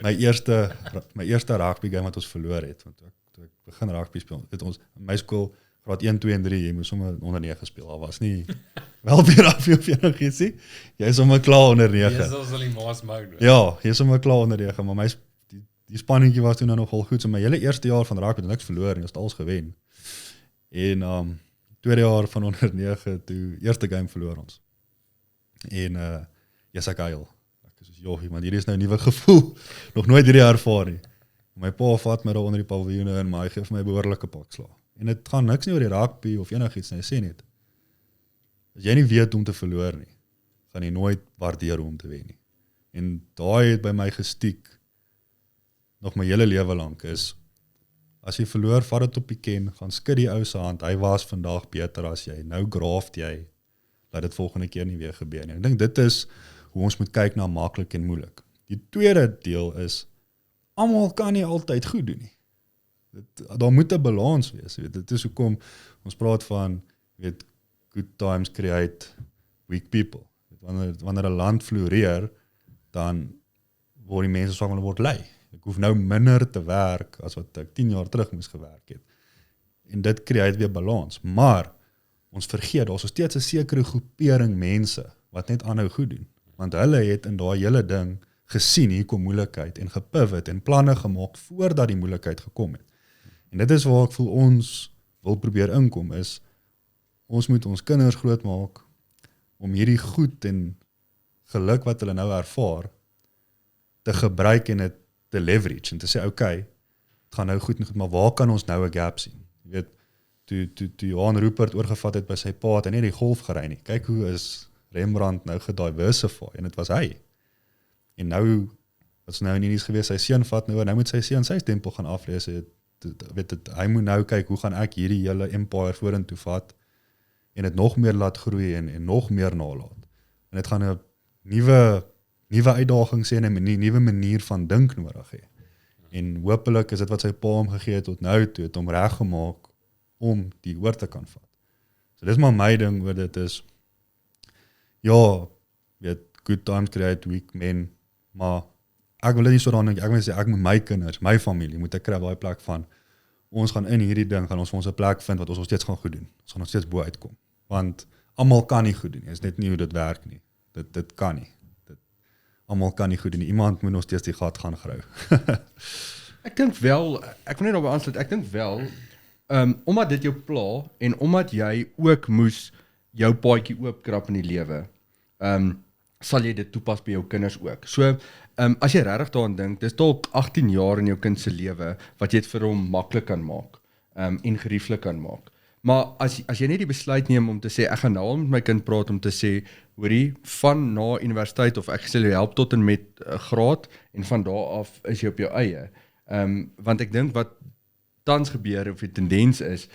my eerste rugby game wat ons verloor het, want toe ek begin rugby speel, het ons in my skool graad 1, 2 en 3, jy moes sommer onder 9 speel. Al was nie wel weer rugby of enigiets nie. Jy is sommer klaar onder 9. Jy is al die maas mode. Ja, jy is sommer klaar onder 9, maar die spanningkie was toen nou nogal goed. So my hele eerste jaar van rugby het niks verloor en ons het alles gewen. En tweede jaar van onder 9, toe eerste game verloor ons. En yes, ek huil. Joh, man, hierdie is nou 'n nuwe gevoel. Nog nooit hierdie ervaar nie. My pa vat my daar onder die paviljoene en hy gee vir my behoorlike pak slaag. En dit gaan niks nie oor die rugby of enigiets nie, sê net. As jy nie weet om te verloor nie, gaan jy nooit waardeer om te wen nie. En daai het by my gestiek nog my hele lewe lank is, as jy verloor, vat dit op die ken, gaan skud die ou se hand, hy was vandag beter as jy, nou graft jy, laat dit volgende keer nie weer gebeur nie. Ek dink dit is hoe ons moet kyk na maklik en moeilik. Die tweede deel is, almal kan nie altyd goed doen nie. Daar moet 'n balans wees. Dit is hoekom ons praat van, good times create weak people. Wanneer 'n land floreer, dan word die mense swak, hulle word lui. Ek hoef nou minder te werk as wat ek 10 jaar terug moes gewerk het. En dit create weer balans. Maar ons vergeet, daar is steeds 'n sekere groepering mense wat net aanhou goed doen. Want hulle het in daai hele ding gesien, hier kom moeilikheid en gepivot en planne gemaak voordat die moeilikheid gekom het. En dit is waar ek voel ons wil probeer inkom is, ons moet ons kinders grootmaak om hierdie goed en geluk wat hulle nou ervaar te gebruik en dit te leverage en te sê okay, het gaan nou goed en goed, maar waar kan ons nou 'n gap sien? Jy weet, toe Johan Rupert oorgevat het by sy pa, het hy nie die golf gery nie. Kyk hoe is Rembrandt nou gediversify en dit was hy. En nou wat's nou in die nuus gewees, sy seun vat nou moet sy seun sy stempel gaan aflees. Hy moet nou kyk hoe gaan ek hierdie hele empire vorentoe vat en dit nog meer laat groei en nog meer nalaat. En dit gaan 'n nuwe uitdaging sê en 'n nuwe manier van dink nodig hê. En hopelik is dit wat sy pa hom gegee het tot nou toe, het hom reggemaak om die oor te kan vat. So dis maar my ding oor dit is, ja, weet, good times create weak men, maar ek wil dit nie so dan dink, ek wil sê, ek moet my kinders, my familie, moet ek kry daai plek van, ons gaan in hierdie ding, gaan ons vir ons 'n plek vind, wat ons nog steeds gaan goed doen. Ons gaan nog steeds bo uitkom. Want almal kan nie goed doen nie, is net nie hoe dit werk nie. Dit kan nie. Almal kan nie goed doen nie. Iemand moet nog steeds die gat gaan grou. Ek dink wel, ek wil net daarby aansluit, ek dink wel, omdat dit jou pla, en omdat jy ook moes jou paadjie oopkrap in die lewe, sal jy dit toepas by jou kinders ook. So, as jy regtig daaraan dink, dis dalk 18 jaar in jou kind se lewe, wat jy dit vir hom maklik kan maak, en gerieflik kan maak. Maar as jy net die besluit neem om te sê, ek gaan nou al met my kind praat om te sê, hoorie, van na universiteit, of ek sal jou help tot en met graad, en van daar af is jy op jou eie. Want ek dink wat tans gebeur, of die tendens is,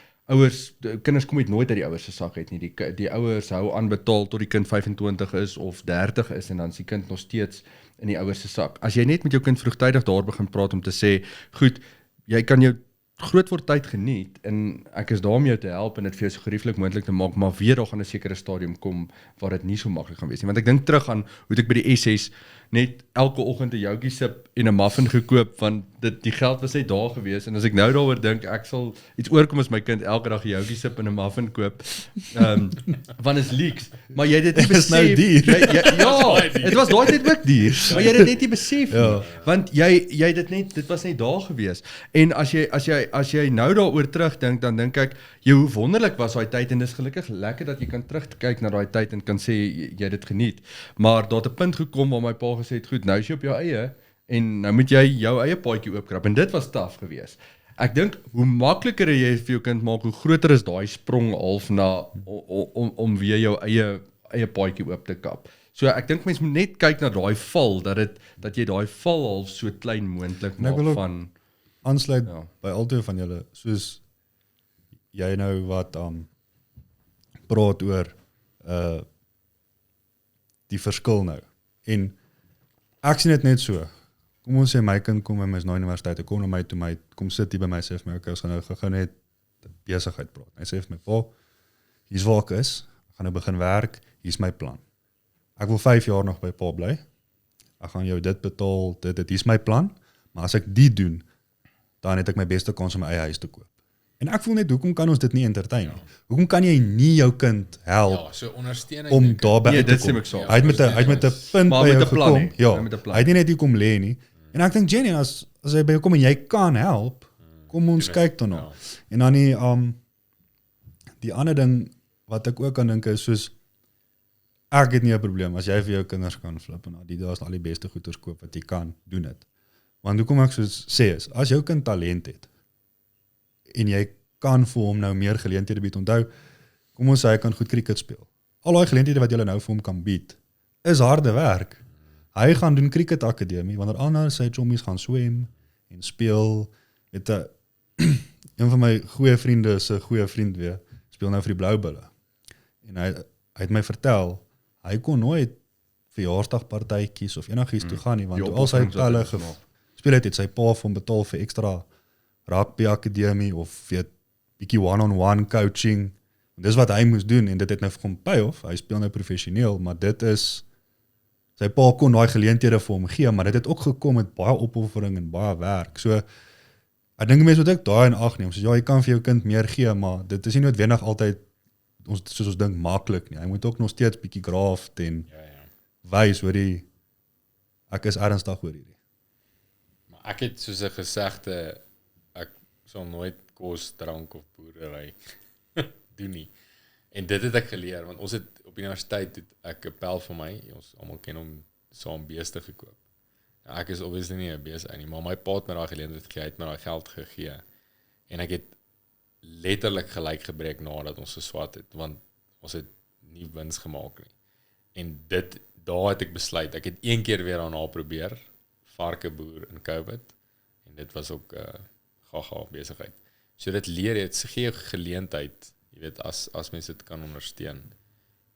kinders kom nooit uit die ouers se sak uit nie, die ouers hou aan betaal tot die kind 25 is, of 30 is, en dan is die kind nog steeds in die ouers se sak. As jy net met jou kind vroegtydig daar begin praat om te sê, goed, jy kan jou grootword tyd geniet, en ek is daar om jou te help, en dit vir jou so gerieflik moontlik te maak, maar weer daar gaan 'n sekere stadium kom, waar dit nie so maklik gaan wees nie, want ek dink terug aan, hoe ek by die SS, net elke oggend 'n joutjie sip en 'n muffin gekoop, want die geld was net daar gewees, en as ek nou daaroor dink, ek sal iets oorkom as my kind elke dag 'n joutjie sip en 'n muffin koop, want is leaks, maar jy het dit nie besef, nou duur. dit was daai tyd ook duur, maar jy het dit net nie besef nie, want jy dit was net daar gewees, en as jy nou daaroor terugdink, dan dink ek, hoe wonderlik was daai tyd, en dis gelukkig lekker dat jy kan terugkyk na daai tyd, en kan sê, jy het dit geniet, maar daar het 'n punt gekom, waar my pa gesê het, goed, nou is jy op jou eie, en nou moet jy jou eie paadjie oopkrap, en dit was taaf gewees. Ek dink, hoe makliker jy vir jou kind maak, hoe groter is daai sprong half na, om weer jou eie paadjie oop te kap. So ek dink mens moet net kyk na daai val, dat jy daai val half so klein moontlik maak van, aansluit by altyd van julle, soos jy nou wat praat oor die verskil nou, en ek sien dit net so, kom ons sê my kind kom by my na universiteit, kom na my toe, kom sit hier by my, sê vir my, okay, ons gaan nou gou net besigheid praat, hy sê vir my, pa, hier's waar ek is, ek gaan nou begin werk, hier's my plan, ek wil 5 jaar nog by pa bly, ek gaan jou dit betaal, hier's my plan, maar as ek dit doen, dan het ek my beste kans om my eie huis te koop. En ek voel net, hoekom kan ons dit nie entertain nie? Hoekom kan jy nie jou kind help so ondersteuning om daarby uit te kom? Hy het met 'n punt by jou gekom. Hy het nie net hier kom lê nie. En ek dink Jenny, as hy by jou kom en jy kan help, kom ons kyk daarna. En dan die ander ding wat ek ook aan dink is soos, ek het nie 'n probleem as jy vir jou kinders kan flip en Adidas al die beste goeders koop wat jy kan, doen dit. Want hoekom ek soos sê is, as jou kind talent het en jy kan vir hom nou meer geleenthede bied, onthou, kom ons sê hy kan goed cricket speel. Al die geleenthede wat jy nou vir hom kan bied, is harde werk. Hy gaan doen cricket akademie, wanneer ander sy chommies gaan swem en speel, een van my goeie vriende se goeie vriend weer, speel nou vir die Blou Bulle. En hy het my vertel, hy kon nooit verjaarsdagpartytjies of enigiets toe gaan nie, want toe al sy pelle gespeel het sy pa vir hom betaal vir ekstra rugby akademie of bietjie one-on-one coaching. En dis wat hy moes doen en dit het nou vir hom payoff. Hy speel nou professioneel, maar dit is sy pa kon daai geleenthede vir hom gee, maar dit het ook gekom met baie opoffering en baie werk. So ek dink mense moet ook daai in ag neem. So ja, jy kan vir jou kind meer gee, maar dit is nie noodwendig altyd soos ons dink maklik nie. Hy moet ook nog steeds bietjie graft en wys hoor ek is ernstig oor hierdie. Maar ek het soos 'n gesegde, ek sal nooit kos, drank of boerdery doen nie. En dit het ek geleer, want ons het op universiteit het ek 'n pel van my, ons almal ken hom, saam beeste gekoop. Nou, ek is obviously nie 'n beeste nie, maar my pa het my daai geleentheid gegee, hy het my daai geld gegee. En ek het letterlik gelyk gebreek nadat ons geswat het, want ons het nie wins gemaak nie. En daar het ek besluit, ek het een keer weer daarna probeer, varkeboer in COVID, en dit was ook gaga besigheid. So dit leer jy, dit gee jou geleentheid, jy weet, as mense dit kan ondersteun,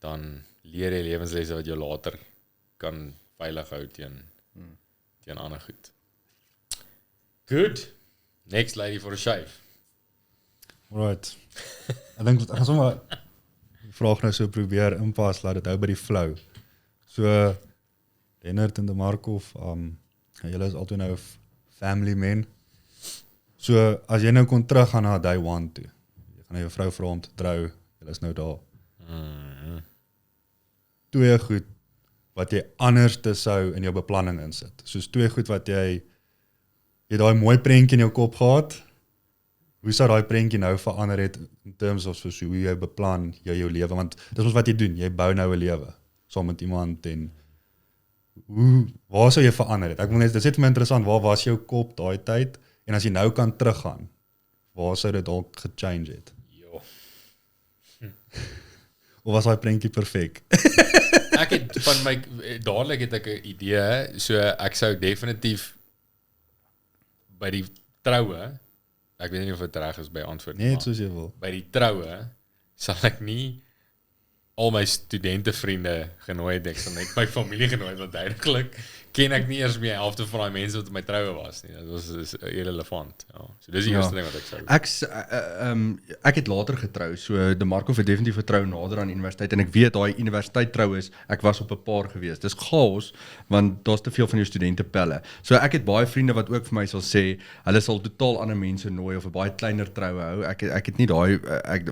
dan leer jy lewenslesse wat jou later kan veilig hou teen ander goed. Good. Next lady for a shave. Alright. Ek dink ek gaan sommer die vraag nou so probeer inpas, laat dit hou by die flow. So Lennard en De Markov, julle is altyd nou family men. So as jy nou kon teruggaan na day one toe, jy gaan nou jou vrou vra om te trou, julle is nou daar. Twee goed wat jy anders te sou in jou beplanning insit. Soos twee goed wat jy daai mooi prentjie in jou kop gehad. Hoe sou daai prentjie nou verander het in terms of so hoe jy beplan jou lewe, want dis ons wat jy doen, jy bou nou 'n lewe saam met iemand en waar sou jy verander het? Ek wil net, dit is vir my interessant, waar was jou kop daai tyd en as jy nou kan teruggaan, waar sou dit dalk gechange het? Jo. Of was daai prentjie perfek? Ek het van my, dadelik het ek 'n idee, so ek sou definitief by die troue, ek weet nie of dit reg is by antwoord, Net soos jy wil. by die troue sal ek nie al my studentevriende genooi het, ek sal net my familie genooi het, want duidelik ken ek nie eers meer helfte van daai mense wat op my troue was nie. Dit was irrelevant. Ja. So dis die eerste ding wat ek sou. Ek het later getrou, so De Markov het definitief getrou nader aan universiteit en ek weet daai universiteit troues, ek was op 'n paar gewees. Dis chaos want daar's te veel van jou studente pelle. So ek het baie vriende wat ook vir my sal sê hulle sal totaal ander mense nooi of 'n baie kleiner troue hou. Ek het nie daai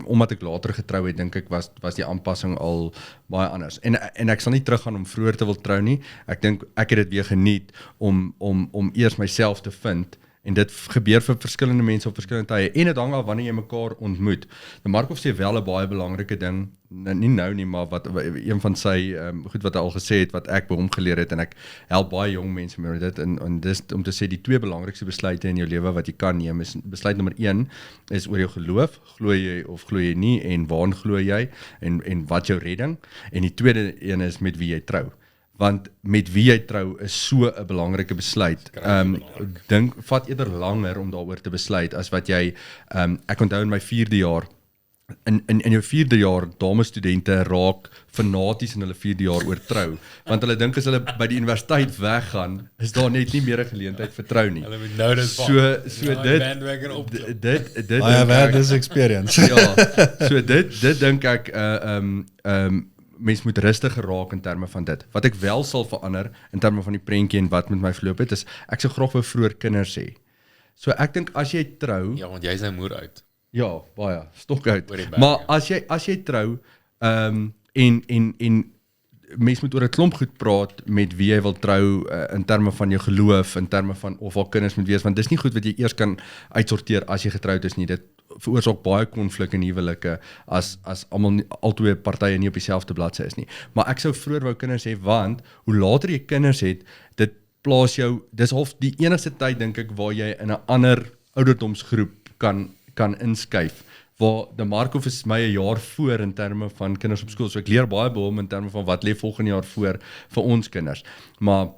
omdat ek later getrou het, dink ek was die aanpassing al baie anders. En ek sal nie teruggaan om vroeër te wil trou nie. Ek dink ek het dit weer geniet om eers myself te vind en dit gebeur vir verskillende mense op verskillende tye en dit hang af wanneer jy mekaar ontmoet. De Markov sê wel 'n baie belangrike ding, nie nou nie, maar wat een van sy goed wat hy al gesê het wat ek by hom geleer het en ek help baie jong mense met dit en dis om te sê die twee belangrikste besluite in jou lewe wat jy kan neem is besluit nommer 1 is oor jou geloof, glo jy of glo jy nie en waarin glo jy en wat jou redding en die tweede een is met wie jy trou. Want met wie jy trou is so 'n belangrike besluit. Vat eerder langer om daaroor te besluit as wat jy ek onthou in my 4de jaar in jou 4de jaar damestudente raak fanaties in hulle 4de jaar oor trou, want hulle dink as hulle by die universiteit weggaan, is daar net nie meer 'n geleentheid vir trou nie. Hulle moet nou dit dit I have had this experience. ja, so dit dink ek mens moet rustiger raak in terme van dit. Wat ek wel sal verander in terme van die prentjie en wat met my verloop het, is ek sou graag wou vroeër kinders hê. So ek dink as jy trou, Ja, want jy is nou moer uit. ja, baie stok uit. Oor die berg, Maar ja. as jy trou en mens moet oor 'n klomp goed praat met wie jy wil trou in terme van jou geloof, in terme van of al kinders moet wees, want dis nie goed wat jy eers kan uitsorteer as jy getroud is nie. Dit veroorsaak baie konflik in huwelike as albei partye nie op dieselfde bladsy is nie. Maar ek sou vroeër wou kinders hê, want hoe later jy kinders het, dit plaas jou, dis half die enigste tyd dink ek waar jy in 'n ander ouderdomsgroep kan inskuif. Waar De Markov is my 'n jaar voor in terme van kinders op skool, so ek leer baie by hom in terme van wat lê volgende jaar voor vir ons kinders. Maar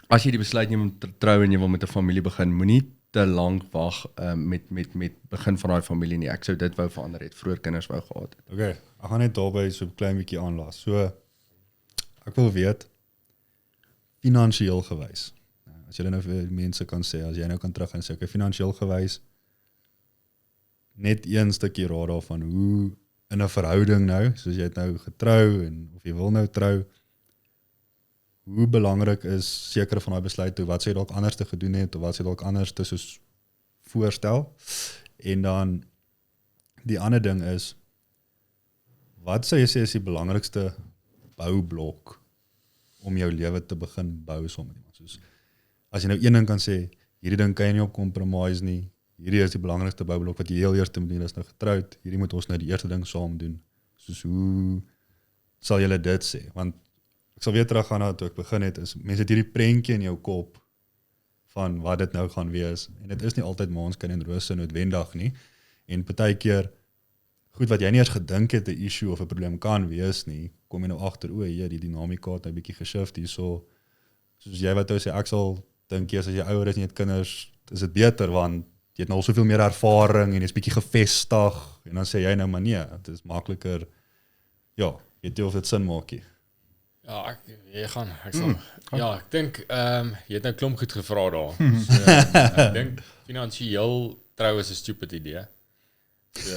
as jy die besluit neem om te trou en jy wil met 'n familie begin, moenie te lank wag met begin van daai familie nie. Ek sou dit wou verander het, vroeër kinders wou gehad het. Okay, ek gaan net daarby so 'n klein bietjie aanlaas. So ek wil weet finansiëel gewys. As jy nou vir mense kan sê, as jy nou kan terug en sê, okay, finansiëel gewys, net een stukkie raad daarvan hoe in 'n verhouding nou, soos jy het nou getrou en of jy wil nou trou, hoe belangrik is sekere van daai besluite, wat sê dalk anders te gedoen het of wat sê dalk anders te soos voorstel. En dan die ander ding is, wat sê jy sê is die belangrikste boublok om jou lewe te begin bou saam met iemand? Soos as jy nou een ding kan sê, hierdie ding kan jy nie op compromise nie. Hierdie is die belangrikste boublok wat jy heel eerste moet doen, is nou getroud. Hierdie moet ons nou die eerste ding saam doen. soos hoe sal julle dit sê? Want ek sal weer teruggaan na toe ek begin het, is mense het hierdie prentjie in jou kop van wat dit nou gaan wees, en dit is nie altyd maanskin en rose noodwendig nie, en partykeer goed wat jy nie eers gedink het 'n issue of 'n probleem kan wees nie, kom jy nou agter, die dinamika het nou 'n bietjie geshift hierso, soos jy wat jy sê, ek sal dink as jy ouer is en jy het kinders, is dit beter, want jy het nou al soveel meer ervaring en jy's bietjie gevestig, en dan sê jy nou maar nee, dit is makliker, ja, weet jy of dit sin maak nie. Ja, ek dink, jy het nou klomp goed gevra daar. So, ek dink, finansiëel trou is 'n stupid idee. So,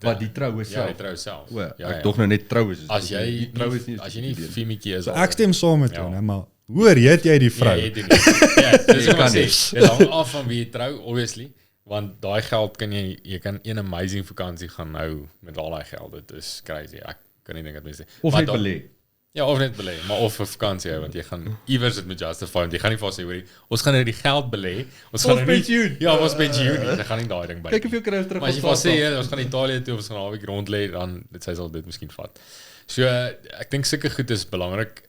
Wat die troue Ja, self. die trou self. Ek dog nou net troue is. As jy die troue is nie as jy nie femmetjie is, So ek stem saam met jou, Ja. né, maar hoor, jy die vrou. Ja, dis Jy wat kan ek sê. Dit hang af van wie jy trou, obviously, want daai geld kan jy kan een amazing vakansie gaan nou met al daai geld. Dit is crazy. Ek kan nie dink dat mense Of Maar net dan- belê. Ja, of net belê, maar of vir vakansie hou, want jy gaan iewers dit moet justify, want jy gaan nie vir ons sê, hoorie, ons gaan nou die geld belê. Ons gaan nou nie pensioen. Ja, ons pensioen nie. Jy gaan nie daai ding by. Kyk hoeveel kry ons terug. Maar as jy van van sê, Sasa. ons gaan Italië toe of ons gaan 'n week rond lê, dan dit sy sal dit miskien vat. So ek dink sulke goed is belangrik.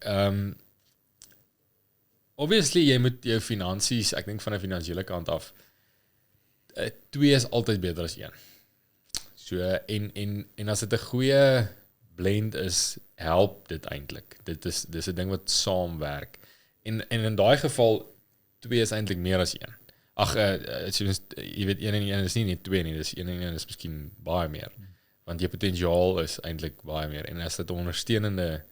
Obviously jy moet jou finansies, ek dink van 'n finansiële kant af, 2 is altyd beter as 1. So en as dit 'n goeie blend is, help dit eintlik. Dis 'n ding wat saamwerk. En in daai geval 2 is eintlik meer as 1. Ag jy weet 1 en 1 is nie net 2 nie, dis 1 en 1 is miskien baie meer. Want jou potensiaal is eintlik baie meer, en as dit ondersteunende,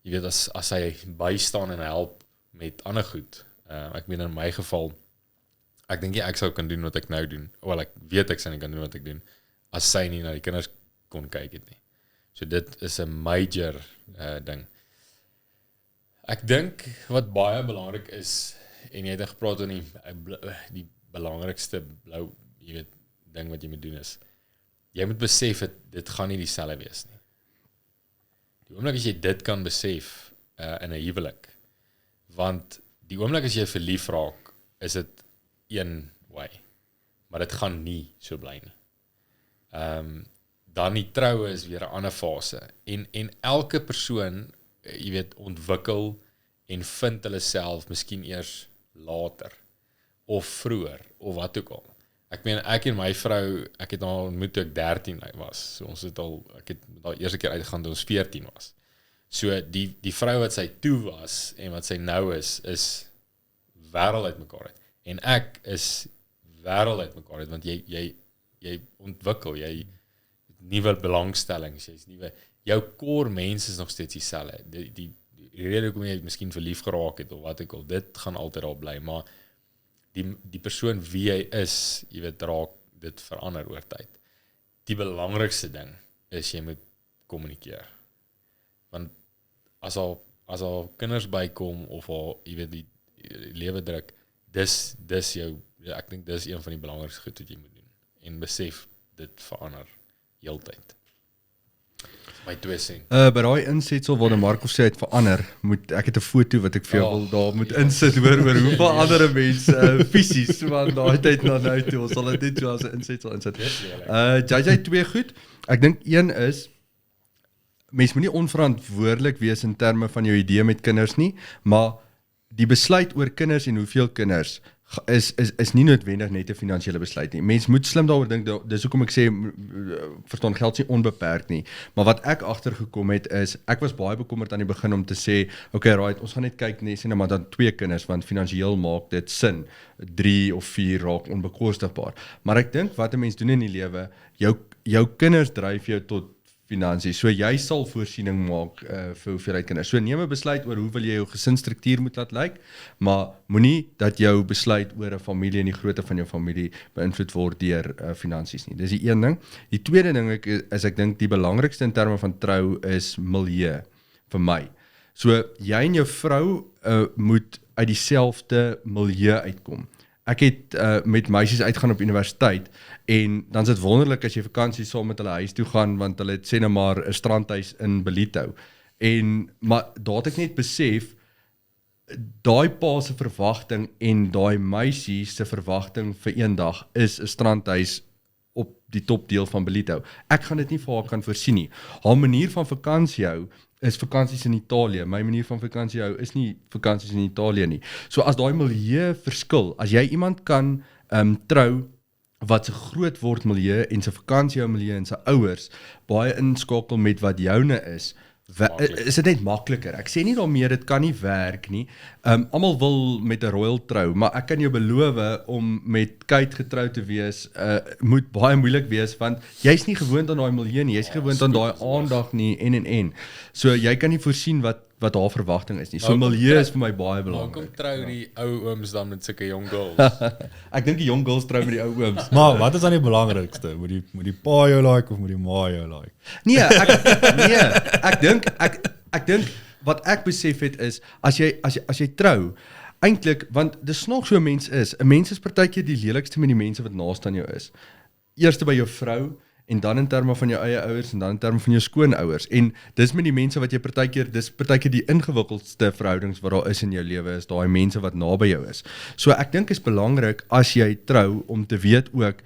jy weet as hy bystaan en help met ander goed. Ek meen in my geval, ek dink ek sou kan doen wat ek nou doen. Wel, ek weet ek sou nie kan doen wat ek doen as sy nie na die kinders kon kyk het nie. So dit is 'n major ding. Ek dink wat baie belangrik is, en jy het gepraat oor die belangrikste blou, jy weet, ding wat jy moet doen is, jy moet besef dit gaan nie dieselfde wees nie. Die oomblik as jy dit kan besef in 'n huwelik, want die oomblik as jy verlief raak, is dit een way, maar dit gaan nie so bly nie. Dan die troue is weer 'n ander fase, en elke persoon, jy weet, ontwikkel en vind hulle self miskien eers later, of vroeër, of wat ook al. Ek meen, ek en my vrou, ek het al ontmoet toe ek 13 was, so ek het al eerste keer uitgegaan toe ons 14 was. So die vrou wat sy toe was, en wat sy nou is wêreld uit mekaar uit. En ek is wêreld uit mekaar uit, want jy ontwikkel, jy nuwe belangstellings, jy's nuwe, jou core mens is nog steeds dieselfde. Die rede hoekom jy miskien verlief geraak het, of wat ek al, dit gaan altyd al bly, maar die persoon wie hy is, jy weet, raak dit verander oor tyd. Die belangrikste ding is jy moet kommunikeer. Want as al kinders bykom, of al, jy weet, die lewe druk, dis jou, ek dink dis een van die belangrikste goed wat jy moet doen. En besef, dit verander heeltyd. My 2 cent. By daai insetsel waar Marco sê het verander, ek het 'n foto wat ek vir jou wil daar moet insit oor hoeveel ander mense fisies, want daai tyd na nou toe, ons sal dit net so as 'n insetsel insit. JJ 2 goed. Ek dink een is, mens moet nie onverantwoordelik wees in terme van jou idee met kinders nie, maar die besluit oor kinders en hoeveel kinders is nie noodwendig net 'n finansiële besluit nie. Mens moet slim daaroor dink, dis hoekom ek sê, verstaan, geld is nie onbeperk nie. Maar wat ek agtergekom het is, ek was baie bekommerd aan die begin om te sê, okay, right, ons gaan net kyk, nee, sê nou maar dan 2 kinders, want finansiëel maak dit sin. 3 of 4 raak onbekostigbaar. Maar ek dink wat 'n mens doen in die lewe, jou kinders dryf jou tot finansies. So jy sal voorsiening maak vir hoeveelheid kinders. So neem 'n besluit oor hoe wil jy jou gesinstruktuur moet laat lyk, maar moenie dat jou besluit oor 'n familie en die grootte van jou familie beïnvloed word deur finansies nie. Dis die een ding. Die tweede ding ek dink die belangrikste in terme van trou is milieu vir my. So jy en jou vrou moet uit dieselfde milieu uitkom. Ek het met meisies uitgaan op universiteit, en dan is dit wonderlik as jy vakansie saam met hulle huis toe gaan, want hulle het sê nou maar 'n strandhuis in Bellito. Maar daar het ek net besef, daai pa se verwagting en daai meisie se verwagting vir eendag is 'n strandhuis op die top deel van Bellito. Ek gaan dit nie vir haar kan voorsien nie. Haar manier van vakansie hou is vakansies in Italië. My manier van vakansie hou is nie vakansies in Italië nie. So as daai milieu verskil, as jy iemand kan trou wat se groot word milieu en sy vakansie hou milieu en sy ouers baie inskakel met wat joune is dit net makliker. Ek sê nie daarmee dit kan nie werk nie. Almal wil met 'n royal trou, maar ek kan jou beloof om met Kate getrou te wees, moet baie moeilik wees want jy's nie gewoond aan daai milieu nie, jy's gewoond aan daai aandag nie en. So jy kan nie voorsien wat haar verwagting is nie. So milieu is vir my baie belangrik. Hoekom trou die ou ooms dan met sulke jong girls? Ek dink die jong girls trou met die ou ooms. Maar wat is dan die belangrikste? Moet die pa jou like of moet die ma jou like? Nee, ek dink wat ek besef het is as jy trou, eintlik want dis nog so 'n mens is. 'n Mens is partykeer die lelikste met die mense wat naaste aan jou is. Eerste by jou vrou en dan in terme van jou eie ouers en dan in terme van jou skoonouers. En dis met die mense wat jy partykeer die ingewikkeldste verhoudings wat daar is in jou lewe is, daai mense wat naby jou is. So ek dink is belangrik as jy trou om te weet ook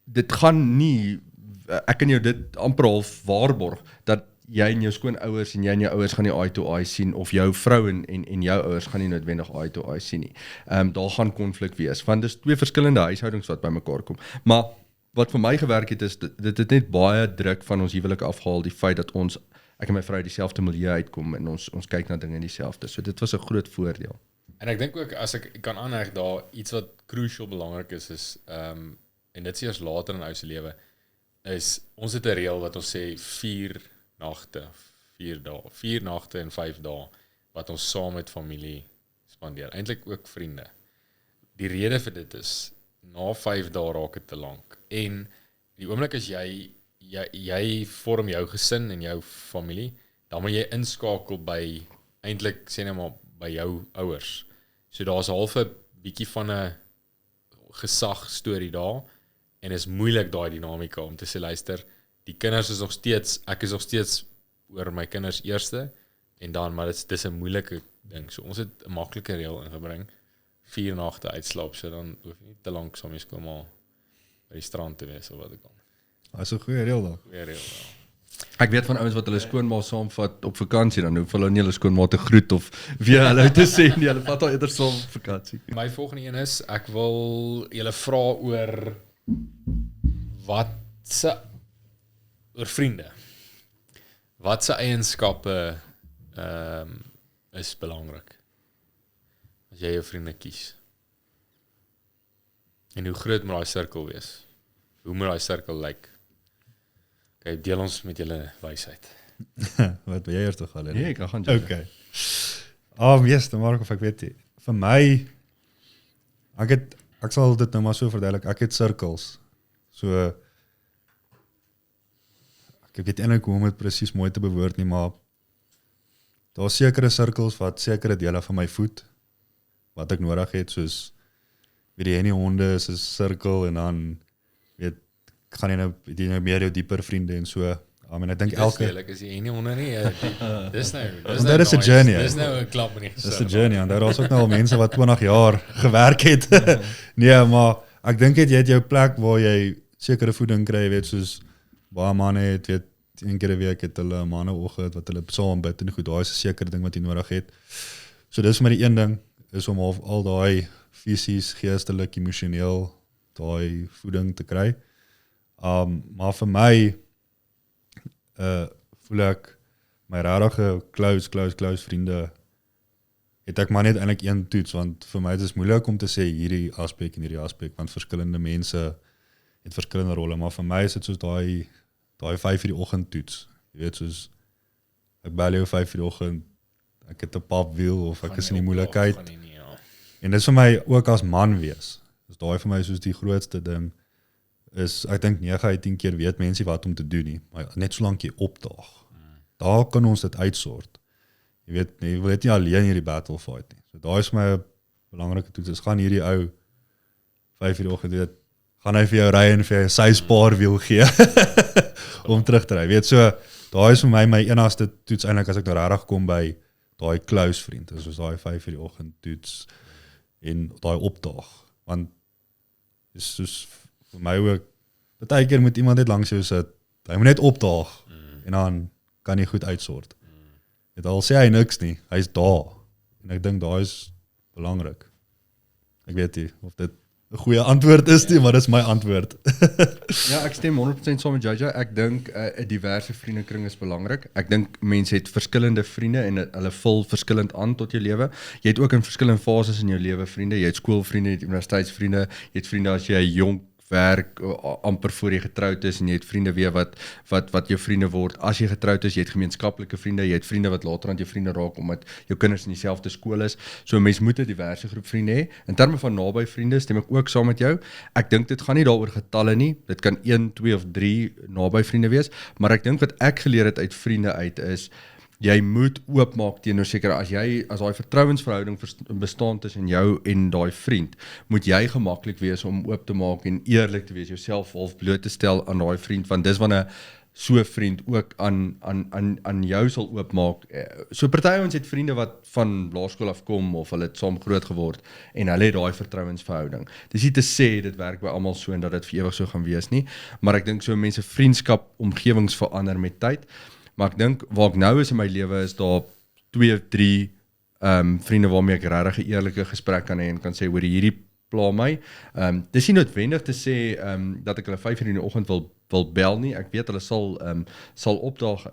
dit gaan nie ek kan jou dit amper half waarborg dat jy en jou skoonouers en jy en jou ouers gaan nie eye to eye sien of jou vrou en jou ouers gaan nie noodwendig eye to eye sien nie. Daar gaan konflik wees want dis twee verskillende huishoudings wat bymekaar kom. Maar wat vir my gewerk het is dit het net baie druk van ons huwelik afgehaal, die feit dat ek en my vrou dieselfde milieu uitkom en ons kyk na dinge dieselfde. So dit was 'n groot voordeel. En ek dink ook as ek kan aanheg daar iets wat crucial belangrik is en dit is eers later in ou se lewe is ons het 'n reël wat ons sê 4 nagte en 5 dae wat ons saam met familie spandeer. Eintlik ook vriende. Die rede vir dit is na 5 dae raak dit te lank. En die oomblik as jy vorm jou gesin en jou familie, dan moet jy inskakel by eintlik sê net maar by jou ouers. So daar's half 'n bietjie van 'n gesag storie daar en is moeilik daai dinamika om te sê luister, die kinders is nog steeds, ek is nog steeds oor my kinders eerste en dan maar dis 'n moeilike ding. So ons het 'n maklike reël ingebring. 4 nagte uitslaap, so dan hoef jy nie te lank saam met skoonma by die strand te wees of wat ek al. Dis 'n goeie reël daar. Goeie reël, ja. Ek weet van ouens wat hulle skoonma saamvat op vakansie, dan hoef hulle nie hulle skoonma te groet of weer hallo te sê nie, hulle vat al eerder saam op vakansie. My volgende een is, ek wil julle vra oor oor vriende. Wat se eienskappe is belangrik as jy jou vriende kies? En hoe groot moet daai sirkel wees? Hoe moet daai sirkel lyk? Okay, deel ons met julle wysheid. Wat wil jy eers gaan lê? Nee, ek gaan jy. Okay. Yes, dan Mark of ek weet nie. Vir my ek sal dit nou maar so verduidelik. Ek het sirkels. So ek weet eintlik hoe om dit presies mooi te bewoord nie, maar daar's sekere sirkels wat sekere dele van my voed wat ek nodig het, soos weet jy nie honde is 'n sirkel en dan weet gaan jy nou meer jou dieper vriende en so. Ek dink elke is jy nie onder nie. Dis nou. Dit is 'n journey. Dis nou 'n klap in die gesig. Dis 'n journey en daar is ook nou al mense wat 20 jaar gewerk het. Nee, maar ek dink jy het jou plek waar jy sekere voeding kry, weet soos baie manne het, weet 1 keer 'n week het hulle manneoggend wat hulle saam bid en goed, daai is 'n sekere ding wat jy nodig het. So dis vir my die een ding is om al daai fisies, geestelik, emosioneel daai voeding te kry. Maar vir my voel ek my regtig close vriende het ek maar net eintlik een toets, want vir my is dit moeilik om te sê hierdie aspek en hierdie aspek, want verskillende mense het verskillende rolle, maar vir my is dit soos daai 5 uur die oggend toets. Jy weet soos ek bel jou 5 uur die oggend, ek het 'n pap wiel of ek is in die moeilikheid. En dis vir my ook as man wees. Dis daai vir my soos die grootste ding is ek dink 9 uit 10 keer weet mense wat om te doen nie, maar net solank jy opdaag. Daar kan ons dit uitsort. Jy weet, jy wil nie alleen hierdie battle fight nie. So daai is my 'n belangrike toets. Is gaan hierdie ou 5 uur die oggend weet, gaan hy vir jou ry en vir jou sy spaarwiel gee om terug te ry. Weet so, daai is vir my enigste toets eintlik as ek nou regtig kom by daai close vriend. Dis soos daai 5 uur die oggend toets en daai opdaag. Want is soos vir my ook Partykeer moet iemand net langs jou sit. Hy moet net opdaag en dan kan hy goed uitsort. Dit al sê hy niks nie, hy's daar. En ek dink daai is belangrik. Ek weet nie of dit 'n goeie antwoord is nie, maar dis my antwoord. Ja, ek stem 100% saam met JJ. Ek dink 'n diverse vriendekring is belangrik. Ek dink mense het verskillende vriende en hulle vul verskillend aan tot jou lewe. Jy het ook in verskillende fases in jou lewe vriende. Jy het skoolvriende, jy het universiteitsvriende, jy het vriende as jy jonk werk amper voor jy getroud is en jy het vriende weer wat jou vriende word as jy getroud is, jy het gemeenskaplike vriende, jy het vriende wat later aan jou vriende raak omdat jou kinders in dieselfde skool is. So 'n mens moet 'n diverse groep vriende hê. In terme van naby vriende stem ek ook saam met jou. Ek dink dit gaan nie daaroor getalle nie. Dit kan 1, 2 of 3 naby vriende wees, maar ek dink wat ek geleer het uit vriende uit is jy moet oopmaak teenoor seker as daai vertrouensverhouding bestaan tussen jou en daai vriend, moet jy gemaklik wees om oop te maak en eerlik te wees, jouself half bloot te stel aan daai vriend, want dis wanneer so 'n vriend ook aan jou sal oopmaak. So party ons het vriende wat van laerskool af kom of hulle het saam groot geword en hulle het daai vertrouensverhouding. Dis nie te sê dit werk by almal so en dat dit vir ewig so gaan wees nie, maar ek dink so mense vriendskap omgewings verander met tyd. Maar ek dink waar ek nou is in my lewe is daar 2 of 3 vriende waarmee ek regtig 'n eerlike gesprek kan hê en kan sê hoor hierdie pla my. Dis nie noodwendig te sê dat ek hulle 5 uur in die oggend wil bel nie. Ek weet hulle sal opdaag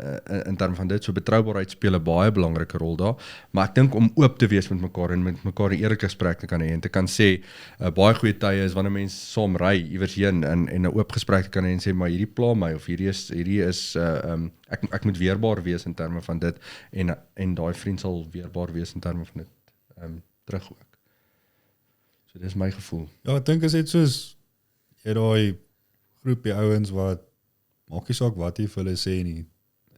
in terme van dit. So betroubaarheid speel 'n baie belangrike rol daar. Maar ek dink om oop te wees met mekaar en met mekaar 'n eerlike gesprek te kan hê en te kan sê baie goeie tye is wanneer mense saam ry iewers heen en 'n oop gesprek te kan hê en sê maar hierdie pla my of hierdie is ek moet weerbaar wees in terme van dit en daai vriend sal weerbaar wees in terme van dit terug ook. So dis my gevoel. Ja, ek dink is net soos jy daai groepie ouens wat maak nie saak wat jy vir hulle sê nie.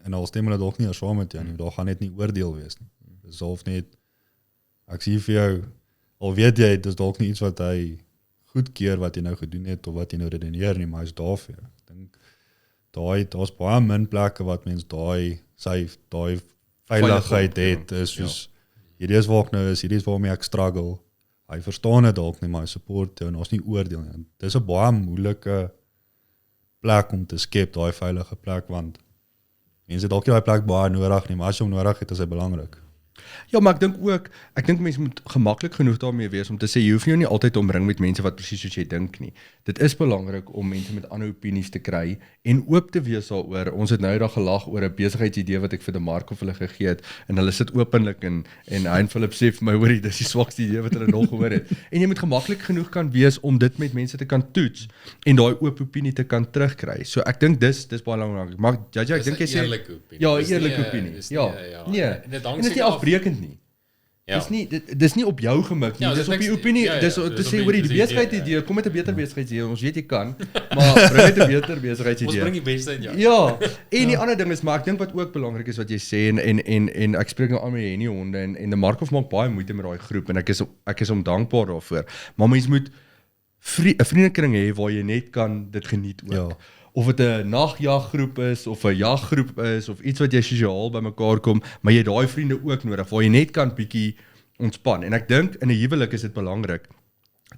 En al stem hulle dalk nie saam met jou nie, daar gaan net nie oordeel wees nie. Dis half net ek sê vir jou al weet jy dis dalk nie iets wat hy goedkeur wat jy nou gedoen het of wat jy nou redeneer nie, maar hy's daar vir jou. Ek dink daar's baie min plekke wat mens daai veiligheid het. Is soos hierdie is waar ek nou is, hierdie is waarmee ek struggle. Hy verstaan dit dalk nie, maar hy support jou en ons nie oordeel nie. Dis 'n baie moeilike plek om te skep, daai veilige plek, want mense het dalk nie daai plek baie nodig nie, maar as jy hom nodig het, is hy belangrik. Ja, maar ek dink mense moet gemaklik genoeg daarmee wees om te sê jy hoef nie altyd te omring met mense wat presies soos jy dink nie. Dit is belangrik om mense met ander opinies te kry en oop te wees daaroor. Ons het nou eendag gelag oor 'n besigheidsidee wat ek vir DeMarco vir hulle gegee het en hulle sit openlik en hy en Philip sê vir my hoorie dis die swakste idee wat hulle nog gehoor het. En jy moet gemaklik genoeg kan wees om dit met mense te kan toets en daai oop opinie te kan terugkry. So ek dink dis baie belangrik. Maar JJ, ek dink jy sê eerlike opinie. ja, Dis eerlike nie, opinie. dis Ja. nie, Nee. en dit hang En dit is nie seker af- afbreekend nie. Ja. Dis nie op jou gemik nie. Ja, Dis dis op die niks- opinie. ja, ja, Dis dis te op sê die- oor die dis die besigheidsidee, kom met 'n beter besigheidsidee. Ons weet jy kan, maar bring net 'n beter Ons besigheidsidee. bring die beste in jou. Ja, en die ander ding is, maar ek dink wat ook belangrik is wat jy sê en ek spreek nou aan met Henny honde en die Markov maak baie moeite met daai groep en ek is hom dankbaar daarvoor. Maar mens moet 'n vriendekring hê waar jy net kan dit geniet ook. Ja. Of dit 'n nagjaggroep is of 'n jaggroep is of iets wat jy sosiaal bymekaar kom, maar jy het daai vriende ook nodig waar jy net kan bietjie ontspan. En ek dink in 'n huwelik is dit belangrik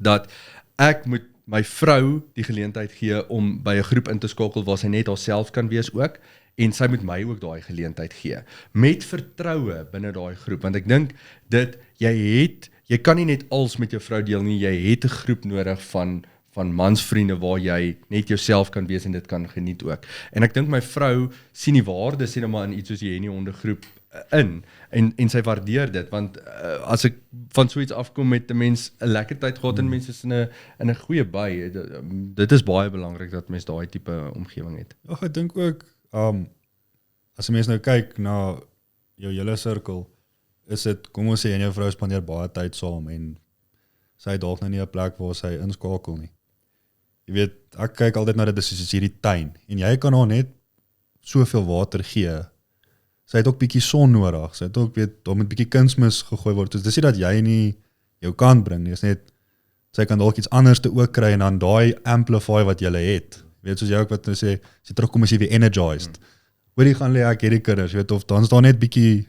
dat ek moet my vrou die geleentheid gee om by 'n groep in te skakel waar sy net haarself kan wees ook en sy moet my ook daai geleentheid gee met vertroue binne daai groep, want ek dink dit jy kan nie net als met jou vrou deel nie, jy het 'n groep nodig van mansvriende waar jy net jouself kan wees en dit kan geniet ook. En ek dink my vrou sien die waarde sien nou maar in iets soos die Henny honde groep in en sy waardeer dit, want as ek van so iets afkom met 'n mens 'n lekker tyd gehad en mense is in 'n goeie by, dit is baie belangrik dat mens daai tipe omgewing het. Ja, ek dink ook as 'n mens nou kyk na jou hele sirkel, is dit kom ons sê en jou vrou spandeer baie tyd saam en sy het dalk nou nie 'n plek waar sy inskakel nie. Jy weet, ek kyk altyd na dit soos hierdie tuin en jy kan haar net soveel water gee. Sy het ook bietjie son nodig. Sy het ook daar moet bietjie kunsmis gegooi word. Dus dis nie dat jy nie jou kan bring nie. Dis net sy kan dalk iets anders te ook kry en dan daai amplify wat jy het. Jy weet soos jy ook wat nou sê, as jy terugkom as jy weer energized. Hoorie gaan lê ek hierdie kinders, jy weet of dan's daar net bietjie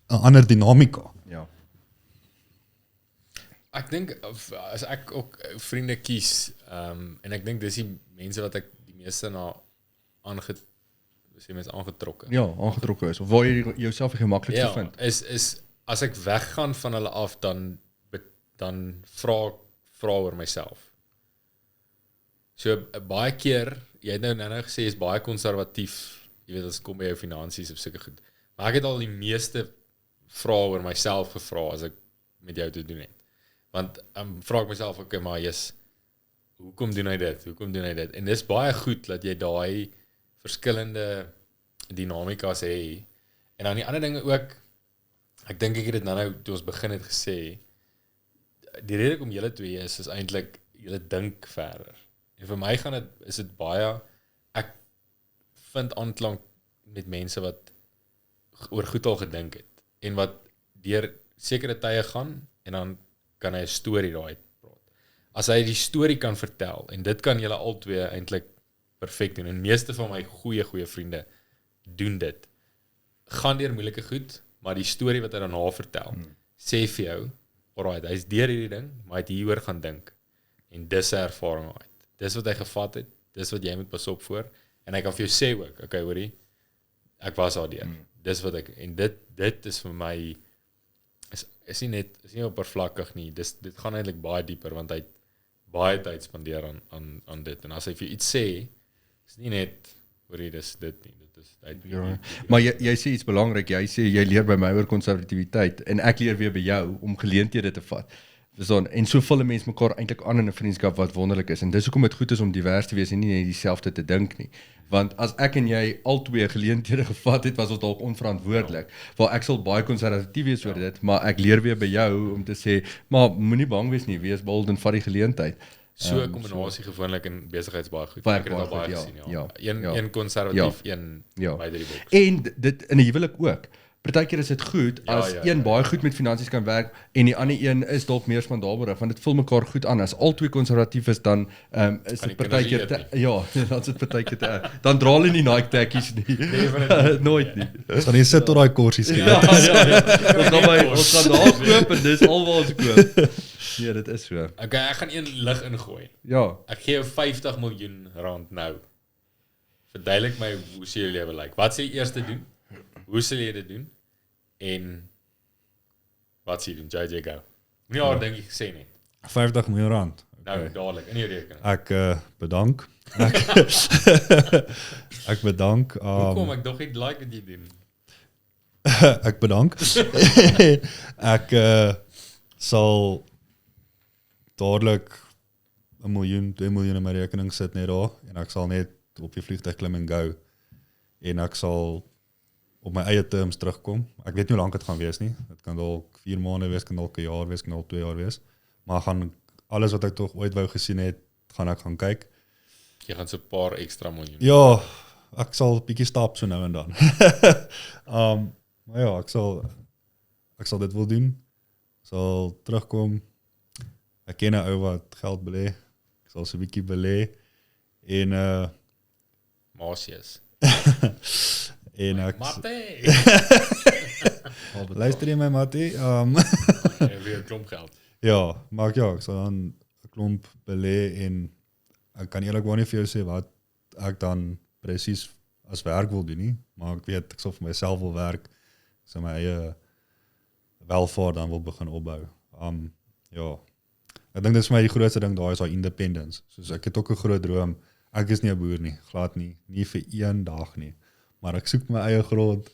'n ander dinamika. Ja. Ek dink as ek ook vriende kies, en ek dink dis die mense wat ek meeste na aangetrokke. Ja, aangetrokke is of waar jy jouself gemaklik Ja, vind. is as ek weggaan van hulle af dan vra oor myself. So baie keer, jy het nou gesê is baie konservatief, jy weet as kom by jou finansies of sulke goed. Maar ek het al die meeste vrae oor myself gevra as ek met jou te doen het. Want vra ek myself okay, maar hoekom doen hy dit? Hoekom doen hy dit? En dis baie goed dat jy daai verskillende dinamikas hê. En dan die ander dinge ook, ek dink ek het dit nou toe ons begin het gesê, die rede om julle twee is eintlik julle dink verder. En vir my is dit baie, ek vind aanklank met mense wat oor goed al gedink het en wat deur sekere tye gaan en dan kan hy 'n storie daai praat. As hy die storie kan vertel en dit kan julle albei eintlik perfek doen en meeste van my goeie vriende doen dit. Gaan deur moeilike goed, maar die storie wat hy daarna vertel, sê vir jou, alright, hy is deur hierdie ding, maar hy het hieroor gaan dink en dis 'n ervaring uit. Dis wat hy gevat het, dis wat jy moet pas op voor en hy kan vir jou sê ook, okay, hoorie, ek was daar deur. Dis wat ek en dit is vir my is nie oppervlakkig nie. Dit gaan eintlik baie dieper want hy het baie tyd spandeer aan dit en as hy vir iets sê, is nie net hoorie dis dit nie. Dit is Ja. Maar jy sê iets belangrik, jy sê jy leer by my oor konservatiwiteit en ek leer weer by jou om geleenthede te vat. En so vul 'n mens mekaar eintlik aan in 'n vriendskap wat wonderlik is en dis hoekom dit goed is om divers te wees en nie net dieselfde te dink nie. Want as ek en jy al twee geleenthede gevat het, was ons dalk onverantwoordelik. Waar ek sal baie konservatief wees oor dit, maar ek leer weer by jou om te sê, maar moenie bang wees nie, wees bold en vat die geleentheid. So 'n kombinasie gewoonlik in besigheids baie goed. Werk Ek het dit al baie baie goed, gesien, ja. Een konservatief, een Ja. buite die boks. En dit in 'n huwelik ook. Partykeer is dit goed as een baie goed met finansies kan werk en die ander een is dalk meer spandabelrig want dit vul mekaar goed aan. As albei konservatief is dan is dit partykeer dan sit partykeer te dan dra hulle nie Nike tekkies nie. Nooit nie. Ons gaan nie sit tot daai korsies gee. Ja. Ons gaan daar koop en dis alwaar ons koop. Nee, dit is so. Okay, ek gaan een lig ingooi. Ja. Ek gee jou 50 miljoen rand nou. Verduidelik my hoe sê jou lewe lyk. Wat sê jy eers doen? Hoe sal jy dit doen? En wat sê jy doen? JJ go. Nie al dink ek gesê net. 50 miljoen rand. Nou dadelik in die rekening. Ek bedank. Ek bedank. Hoekom ek dog nie like wat jy doen? Ek bedank. Ek sal dadelik 1 miljoen, 2 miljoen in my rekening sit net daar en ek sal net op die vliegtuig klim en go en ek sal op my eie terms terugkom. Ek weet nie hoe lank dit gaan wees nie. Dit kan dalk 4 maande wees, kan dalk 'n jaar wees, kan dalk 2 jaar wees. Maar gaan alles wat ek tog ooit wou gesien het, gaan ek gaan kyk. Jy gaan so 'n paar ekstra miljoen. Ja, ek sal 'n bietjie stap so nou en dan. Maar ja, ek sal dit wil doen. Sal terugkom. Ek ken 'n ou wat geld belê. Ek sal so 'n bietjie belê en Masies. en ek Mate. luister jy my Mati? Jy weer 'n klomp geld. Ja, maar ja, ek sal dan 'n klomp belê en ek kan eerlikwaar nie vir jou sê wat ek dan presies as werk wil doen nie, maar ek weet ek sal vir myself wil werk, so my eie welvaart dan wil begin opbou. Ja. Ek dink dit is vir my die grootste ding daar is daai independence. Soos ek het ook 'n groot droom. Ek is nie 'n boer nie, glad nie vir een dag nie. Maar ek soek my eie grond.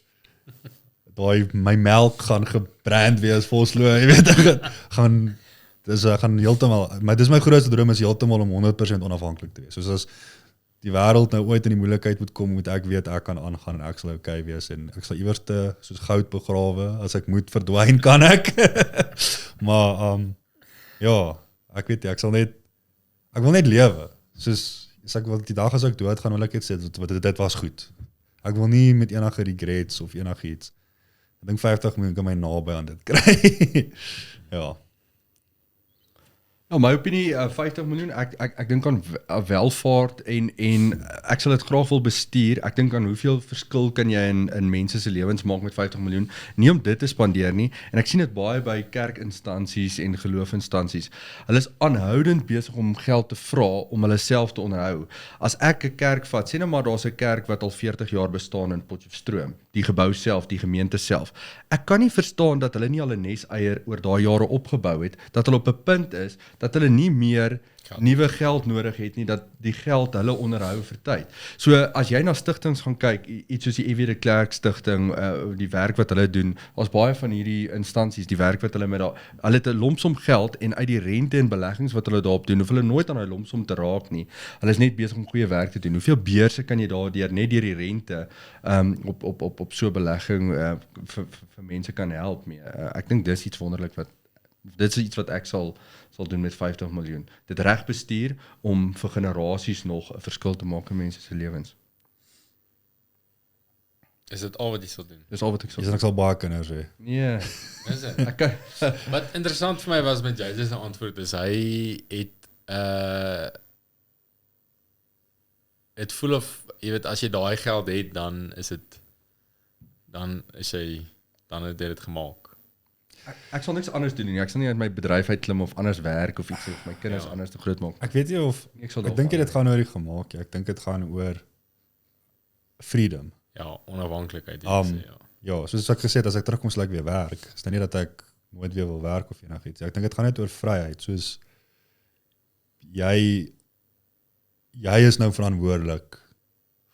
My melk gaan gebrand wees Vosloo, jy weet ek gaan heeltemal, maar dis my grootste droom is heeltemal om 100% onafhanklik te wees. Soos as die wêreld nou ooit in die moeilikheid moet kom, moet ek weet ek kan aangaan en ek sal okay wees en ek sal iewers te soos goud begrawe as ek moet verdwyn kan ek. Maar ja, ek weet nie, ek wil net lewe. Soos ek wil die dag as ek dood gaan wil ek net sê dit was goed. Ek wil nie met enige regrets of enigiets. Ek dink 50 miljoen kan my naby aan dit kry. Ja. Nou, my opinie, 50 miljoen, ek dink aan welvaart en ek sal dit graag wil bestuur. Ek dink aan hoeveel verskil kan jy in mense se lewens maak met 50 miljoen. Nie om dit te spandeer nie. En ek sien dit baie by kerkinstansies en geloofinstansies. Hulle is aanhoudend besig om geld te vra om hulle self te onderhou. As ek 'n kerk vat, sê nou maar daar's 'n kerk wat al 40 jaar bestaan in Potchefstroom, die gebou self, die gemeente self. Ek kan nie verstaan dat hulle nie al 'n neseier oor daai jare opgebou het, dat hulle op 'n punt is dat hulle nie meer nuwe geld nodig het nie, dat die geld hulle onderhou vir tyd. So as jy na stigtings gaan kyk, iets soos die F.W. de Klerk stigting, die werk wat hulle doen, as baie van hierdie instansies, die werk wat hulle met hulle het 'n lompsom geld en uit die rente en beleggings wat hulle daarop doen, hoef hulle nooit aan daai lompsom te raak nie. Hulle is net besig om goeie werk te doen. Hoeveel beurse kan jy daardeur net deur die rente op so belegging vir mense kan help mee? Ek dink dis iets wonderlik dit is iets wat ek sal doen met 50 miljoen. Dit reg bestuur om vir generasies nog 'n verskil te maak in mense se lewens. Is dit al wat jy sal doen? Dis al wat ek sal Ek sal baie kinders hê. Nee. Is dit? Ek kan Wat interessant vir my was met Jesus se antwoord is hy het voel of jy weet as jy daai geld het dan is hy dan het dit gemaak. ek sal niks anders doen nie. Ek sal nie uit my bedryf uitklim of anders werk of iets of my kinders anders te groot maak. Ek weet nie of ek dink dit gaan oor die gemaak. Ek dink dit gaan oor freedom. Ja, onafhanklikheid. Ja, soos ek gesê het, as ek terugkom sal ek weer werk. Is nie dat ek nooit weer wil werk of enigiets. Ek dink dit gaan net oor vryheid. Soos jy is nou verantwoordelik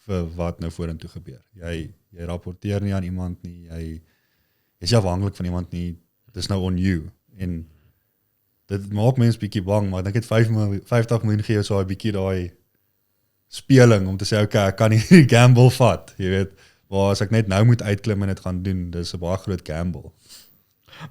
vir wat nou vorentoe gebeur. Jy rapporteer nie aan iemand nie. Jy is afhanklik van iemand nie. Dis nou on you. En dit maak mense bietjie bang, maar ek dink dit 50 miljoen gee jou so 'n bietjie daai speling om te sê okay, ek kan nie gamble vat, jy weet. Maar as ek net nou moet uitklim en dit gaan doen, dis 'n baie groot gamble.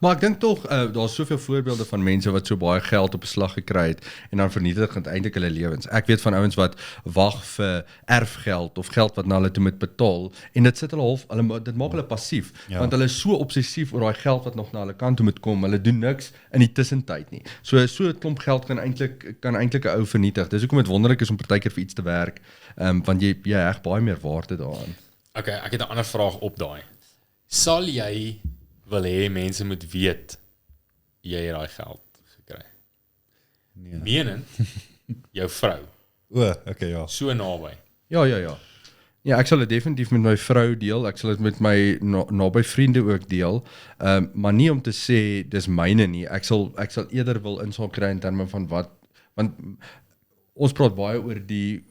Maar ek dink tog daar's soveel voorbeelde van mense wat so baie geld op 'n slag gekry het en dan vernietig dit eintlik hulle lewens. Ek weet van ouens wat wag vir erfgeld of geld wat na hulle toe moet betaal en dit sit hulle dit maak hulle passief want hulle is so obsessief oor daai geld wat nog na hulle kant toe moet kom. Hulle doen niks in die tussentyd nie. So 'n klomp geld kan eintlik 'n ou vernietig. Dis hoekom dit wonderlik is om partykeer vir iets te werk, want jy heg baie meer waarde daaraan. Okay, ek het 'n ander vraag op daai. Sal jy wil hê mense moet weet jy het daai geld gekry? Nee. Menend jou vrou. Okay, ja. So naby. Ja. Ja, ek sal dit definitief met my vrou deel. Ek sal dit met my naby vriende ook deel. Maar nie om te sê dis myne nie. Ek sal eerder wil insaak kry in terme van want ons praat baie oor die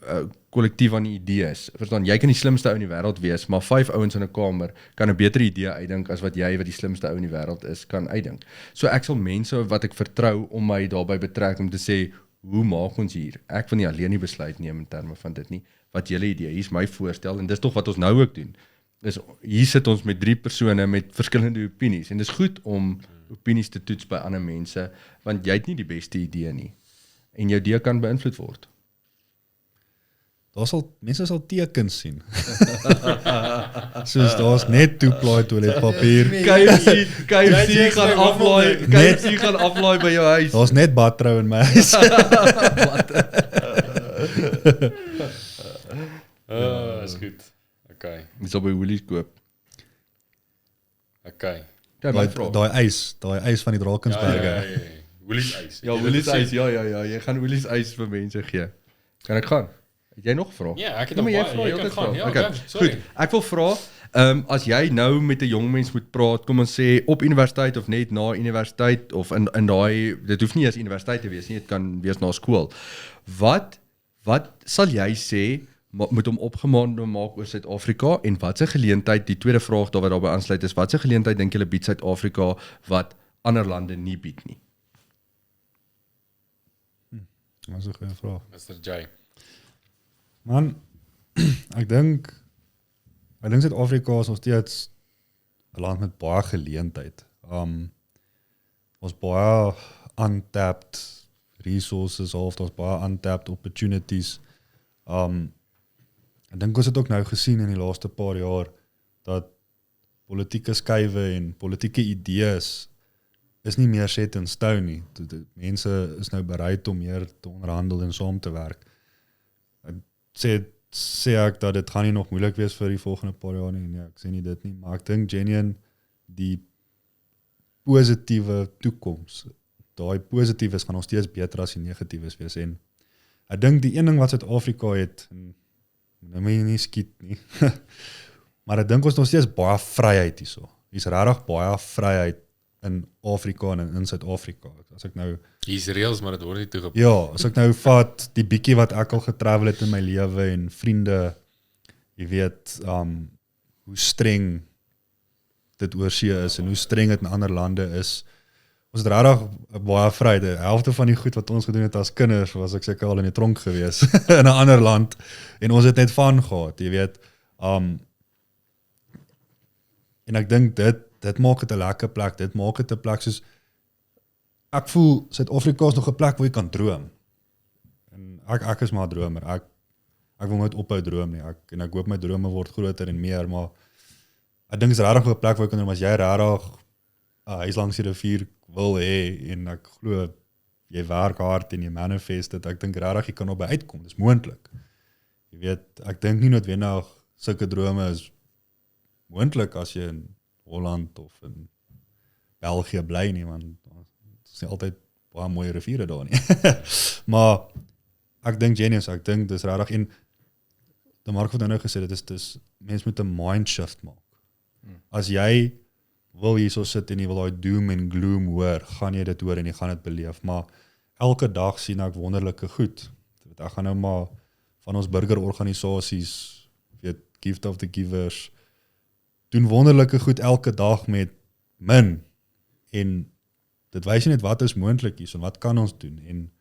kollektief van idees. Verstaan, jy kan die slimste ou in die wêreld wees, maar 5 ouens in 'n kamer kan 'n beter idee uitdink as wat jy wat die slimste ou in die wêreld is kan uitdink. So ek sal mense wat ek vertrou om my daarbey betrek om te sê, hoe maak ons hier? Ek wil nie alleen die besluit neem in terme van dit nie. Wat julle idee, hier is my voorstel en dis tog wat ons nou ook doen. Dis hier sit ons met 3 persone met verskillende opinies en dis goed om opinies te toets by ander mense want jy het nie die beste idee nie. En jou idee kan beïnvloed word. Mense sal tekens sien. Soos daar's net two-ply toiletpapier. KFC gaan aflaai by jou huis. Daar's net badtrou in my huis. Is goed. Okay. Jy sal by Woolies koop. Okay. Daai ys van die Drakensberge. Woolies ys. Ja, Woolies ys. Ja. Jy gaan Woolies ys vir mense gee. Kan ek gaan? Het jy nog vrae? Ja, ek het nog baie. Jy Gaan. Ja, okay. sorry. Goed. Ek wil vra, as jy nou met 'n jong mens moet praat, kom ons sê op universiteit of net na universiteit of in daai dit hoef nie eens universiteit te wees nie, dit kan wees na skool. Wat sal jy sê moet hom opgemaak maak oor Suid-Afrika en wat 'n geleentheid, die tweede vraag wat daarbey aansluit is, wat 'n geleentheid dink julle bied Suid-Afrika wat ander lande nie bied nie? Dis 'n goeie vraag. Mr. J. Man, ek dink Suid-Afrika is nog steeds 'n land met baie geleentheid. Ons baie untapped resources of ons baie untapped opportunities. Ek dink ons het ook nou gesien in die laaste paar jaar dat politieke skuwe en politieke idees is nie meer set in stone nie. Mense is nou bereid om meer te onderhandel en saam te werk. Sê ek dat dit gaan nie nog moeilik wees vir die volgende paar jaar nie. Nee, ek sê nie dit nie, maar ek dink genuine die positiewe toekoms, daai positiefes gaan nog steeds beter as die negatiefes wees en ek dink die een ding wat Suid-Afrika het, en nou moet jy nie skiet nie, maar ek dink ons nog steeds baie vryheid hierso. Hier's regtig baie vryheid in Afrika en in Suid-Afrika. As ek nou Hier's reëls, maar dit word nie toegepas. ja, as ek nou vat die bietjie wat ek al getravel het in my lewe en vriende, jy weet, hoe streng dit oor see is en hoe streng dit in ander lande is. Ons het regtig baie vryheid. Die helfte van die goed wat ons gedoen het as kinders, was ek seker al in die tronk gewees in 'n ander land en ons het net van gehad, jy weet. En ek dink dit maak dit 'n lekker plek. Dit maak dit 'n plek soos ek voel Suid-Afrika is nog 'n plek waar jy kan droom. En ek is maar 'n dromer. Ek wil nooit ophou droom nie. Ek hoop my drome word groter en meer, maar ek dink is regtig 'n plek waar jy kan droom as jy regtig huis langs die rivier wil hê en ek glo jy werk hard en jy manifest dit. Ek dink regtig jy kan op by uitkom. Dis moontlik. Jy weet, ek dink nie noodwendig sulke drome is moontlik as jy in Holland of in België bly nie, want dit is nie altyd baie mooi riviere daar nie. Maar ek dink genius, ek dink dis regtig en die Mark het nou gesê dit is mens moet 'n mind shift maak. As jy wil hierso sit en jy wil daai doom en gloom hoor, gaan jy dit hoor en jy gaan dit beleef, maar elke dag sien ek wonderlike goed. Ek gaan nou maar van ons burgerorganisasies, weet Gift of the Givers, doen wonderlike goed elke dag met min en dit wys net wat is moontlik hier en wat kan ons doen en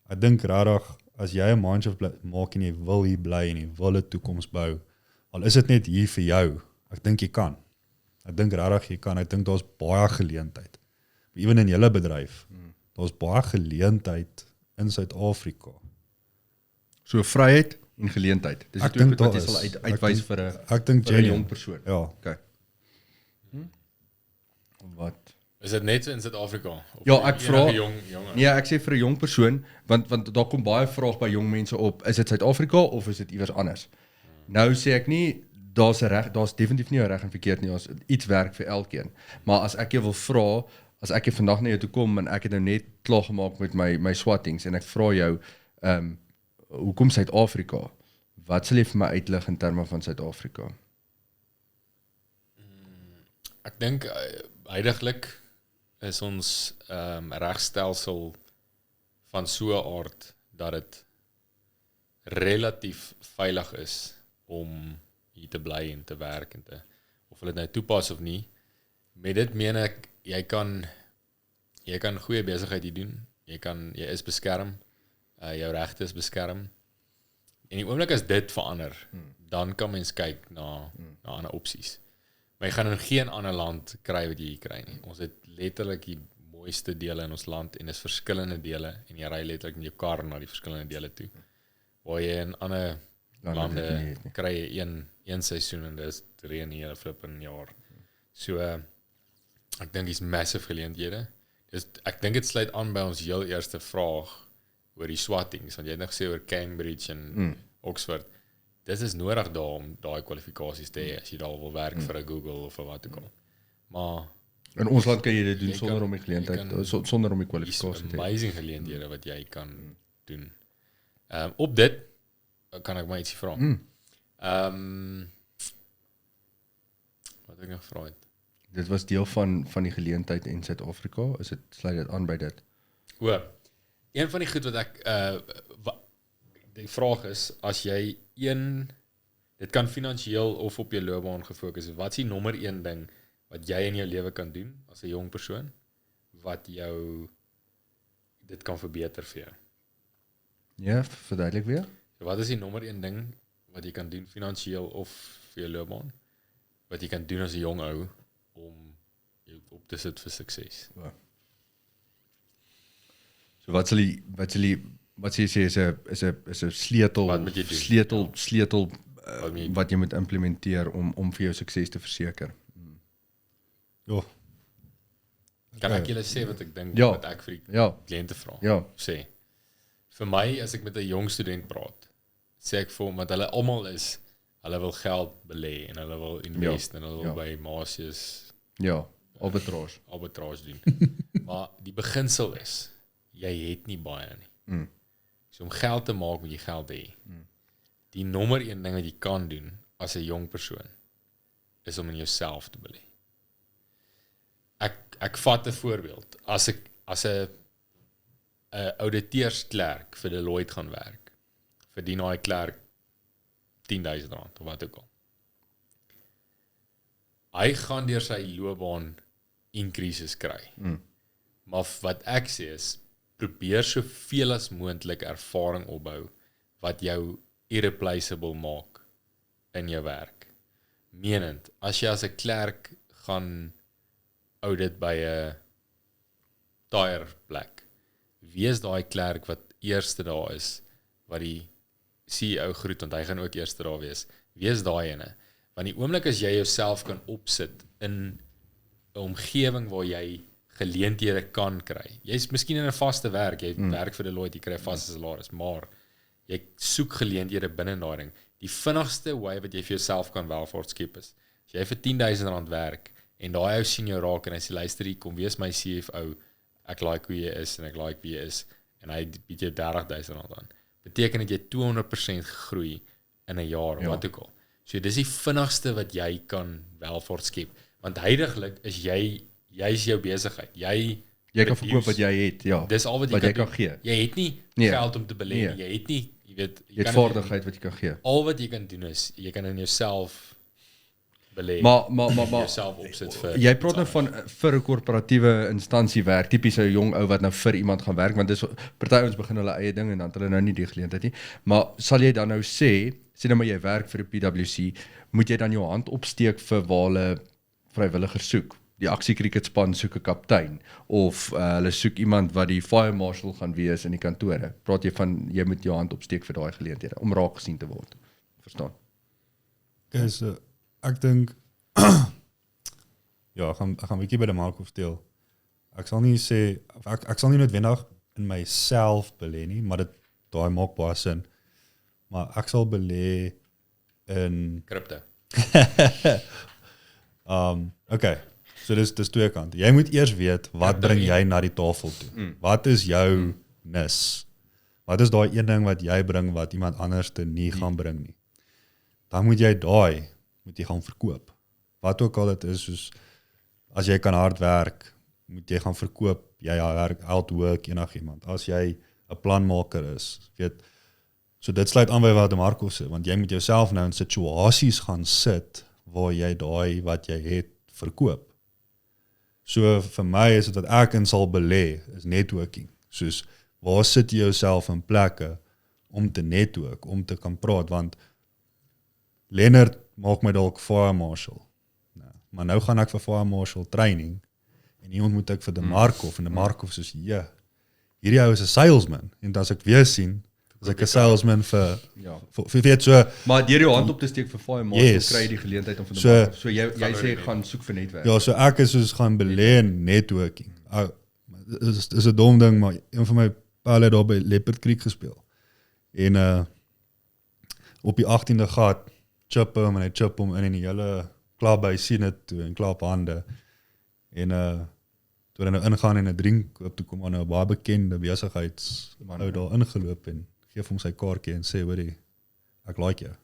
ek dink regtig as jy 'n mindshift maak en jy wil hier bly en jy wil 'n toekoms bou, al is dit net hier vir jou, ek dink jy kan. Ek dink regtig jy kan. Ek dink daar's baie geleentheid. Ewen in julle bedryf. Daar's baie geleentheid in Suid-Afrika. So vryheid en geleentheid. Dis Ek die twee dink goed wat jy daar sal is. uitwys Ek vir 'n Ek dink vir 'n genuine. jong persoon. Ja. Okay. Wat? Is dit net so in Suid-Afrika? Of Ja, ek enige vra- jong Nee, ek sê vir 'n jong persoon, want daar kom baie vrae by jong mense op, is dit Suid-Afrika of is dit iewers anders? Nou sê ek nie daar's definitief nie 'n reg en verkeerd nie, ons iets werk vir elkeen. Maar as ek jou wil vra, as ek vandag na jou toe kom en ek het nou net klaar gemaak met my swattings en ek vra jou, hoekom Suid-Afrika? Wat sal jy vir my uitlig in terme van Suid-Afrika? Ek dink huidiglik is ons regstelsel van so 'n aard dat dit relatief veilig is om hier te bly en te werk en of hulle dit nou toepas of nie. Met dit meen ek jy kan goeie besigheid hier doen. Jy is beskerm. Jou regte is beskerm. En die oomblik as dit verander, dan kan mens kyk na ander opsies. Maar jy gaan in geen ander land kry wat jy hier kry nie. Ons het letterlik die mooiste dele in ons land en is verskillende dele en jy ry letterlik met jou kar na die verskillende dele toe. Waar jy in ander lande kry jy een seisoen en dis reën die hele flippende jaar. So ek dink dis massive geleenthede. Dus ek dink dit sluit aan by ons heel eerste vraag oor die swattings, want jy het nog gesê oor Cambridge en Oxford. Dit is nodig daar om daai kwalifikasies te hê as jy daar wil werk vir 'n Google of vir wat ook al. Maar In ons land kan jy dit doen Jy sonder kan- om die geleentheid, jy kan- sonder om die dis kwalifikasie te hê. amazing geleenthede wat jy kan doen. Op dit kan ek maar ietsie vra. Wat ek nog gevra het. Dit was deel van die geleentheid in Suid-Afrika. Sluit dit aan by dit? Een van die goed wat ek die vraag is, as jy dit kan finansiëel of op jou loopbaan gefokus is, wat is die nommer 1 ding wat jy in jou lewe kan doen as 'n jong persoon wat jou dit kan verbeter vir jou? Ja, verduidelik weer. So wat is die nommer 1 ding wat jy kan doen finansiëel of vir jou loopbaan wat jy kan doen as 'n jong ou om jou op te sit vir sukses? So wat sal jy sê is 'n sleutel Wat moet jy doen? sleutel Wat moet jy wat jy moet implementeer om vir jou sukses te verseker? Ja. Kan ek julle sê wat ek dink Ja. wat ek vir die Ja, kliënte vra? ja. Sê. Vir my as ek met 'n jong student praat, sê ek vir hom want hulle almal hulle wil geld belê en hulle wil invest en hulle wil by Masius Ja, arbitrage doen. Maar die beginsel is jy het nie baie nie. So om geld te maak moet jy geld hê. Die nommer 1 ding wat jy kan doen as 'n jong persoon is om in jouself te belê. Ek vat 'n voorbeeld. As 'n ouditeursklerk vir Deloitte gaan werk, verdien daai klerk R10,000 of wat ook al. Hy gaan deur sy loopbaan increases kry. Maar wat ek sê is, probeer soveel as moontlik ervaring opbou wat jou irreplaceable maak in jou werk. Menend, as jy as 'n klerk gaan audit by 'n tire plek, wees daai klerk wat eerste daar is, wat die CEO groet, want hy gaan ook eerste daar wees daai ene. Want die oomblik as jy jouself kan opsit in 'n omgewing waar jy geleenthede kan kry. Jy's miskien in 'n vaste werk, jy werk vir Deloitte, jy kry 'n vaste salaris, maar jy soek geleenthede binne daai ding. Die vinnigste way wat jy vir jouself kan welvaart skep is, as jy vir R10,000 werk en daai ou sien jou raak en hy sê luister hier, kom wees my CFO, ek like hoe jy is en ek like wie jy is en hy bied jou R30,000 aan. Beteken dat jy 200% gegroei in 'n jaar of wat ook al. So dis die vinnigste wat jy kan welvaart skep, want huidigelik is jy's jou besigheid. Jy kan verkoop wat jy het, ja. Dis al wat jy kan gee. Jy het nie geld om te belê nie. Jy het nie, jy weet, jy het vaardigheid wat jy kan gee. Al wat jy kan doen is jy kan in jouself belê. Maar jouself opsit vir jy praat nou van vir 'n korporatiewe instansie werk, tipies 'n jong ou wat nou vir iemand gaan werk, want dis party ouens begin hulle eie ding en dan het hulle nou nie die geleentheid nie. Maar sal jy dan nou sê nou maar jy werk vir 'n PwC, moet jy dan jou hand opsteek vir waar hulle vrywilligers soek? Die aksie cricketspan soek 'n kaptein of hulle soek iemand wat die fire marshal gaan wees in die kantore. Praat jy van jy moet jou hand opsteek vir daai geleenthede om raak gesien te word. Verstaan? Okay, so ek dink ja, ek gaan 'n bietjie by die Marco vertel. Ek sal nie sê ek sal nie noodwendig in myself belê nie, maar daai maak baie sin. Maar ek sal belê in kripto. Okay. So dis twee kante. Jy moet eers weet wat bring jy na die tafel toe. Wat is jou nis? Wat is daai een ding wat jy bring wat iemand anders te nie gaan bring nie? Dan moet jy gaan verkoop. Wat ook al dit is, soos as jy kan hard werk, moet jy gaan verkoop. Jy werk outwork enigiemand. As jy 'n planmaker is, weet, so dit sluit aan by wat Marco sê, want jy moet jouself nou in situasies gaan sit waar jy daai wat jy het verkoop. So vir my is dit wat ek in sal belê, is networking. Soos, waar sit jy jouself in plekke om te network, om te kan praat, want Lennard maak my dalk fire marshal. Nou, maar nou gaan ek vir fire marshal training, en hier ontmoet ek vir de Markov, en de Markov soos, hierdie ou is 'n salesman, en as ek weer sien, is ek 'n salesman vir weet so. Maar deur jou hand op te steek vir fire marshal kry jy die geleentheid om vir so jy sê gaan soek vir netwerk. Ja, so ek is soos gaan belê in networking. Is 'n dom ding, maar een van my pelle daar by Leopard Creek gespeel. En op die 18de gat chip hom en hy chip hom in die hele klap by sien dit toe en klap hande. En toe hy nou ingaan en 'n drink koop, toe kom aan 'n baie bekende besigheidsman nou daar ingeloop en gee hom sy kaartjie en sê, hoorie, ek like jou.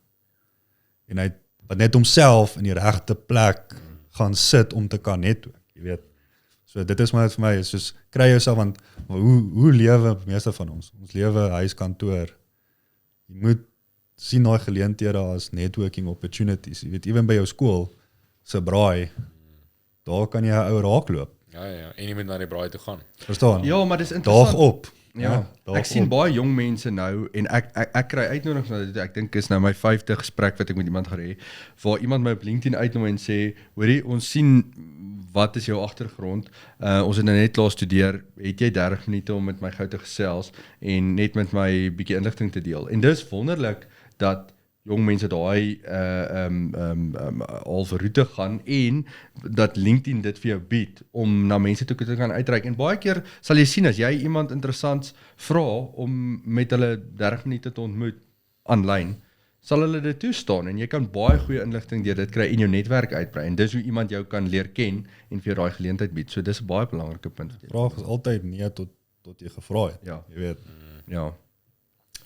En hy het net homself in die regte plek gaan sit om te kan netwerk, jy weet. So dit is maar vir my, is soos, kry jouself, want hoe lewe meeste van ons? Ons lewe huiskantoor. Jy moet sien daai geleenthede as networking opportunities. Jy weet, ewen by jou skool, se braai, daar kan jy 'n ou raakloop. Ja, en jy moet na die braai toe gaan. Verstaan? Ja, maar dis interessant. Daag op. Ja, ek sien baie jong mense nou en ek kry uitnodigings na dit. Ek dink is nou my 5de gesprek wat ek met iemand gaan hê waar iemand my op LinkedIn uitnooi en sê, hoorie, ons sien wat is jou agtergrond? Ons het nou net klaar studeer. Het jy 30 minute om met my gou te gesels en net met my bietjie inligting te deel? En dis wonderlik dat jong mense daai halve roete gaan en dat LinkedIn dit vir jou bied om na mense toe te kan uitreik. En baie keer sal jy sien as jy iemand interessants vra om met hulle 30 minute te ontmoet aanlyn, sal hulle dit toestaan en jy kan baie goeie inligting deur dit kry en jou netwerk uitbrei. En dis hoe iemand jou kan leer ken en vir jou daai geleentheid bied. So dis 'n baie belangrike punt. Vraag is altyd nee tot jy gevra het. Ja. Jy weet. Ja.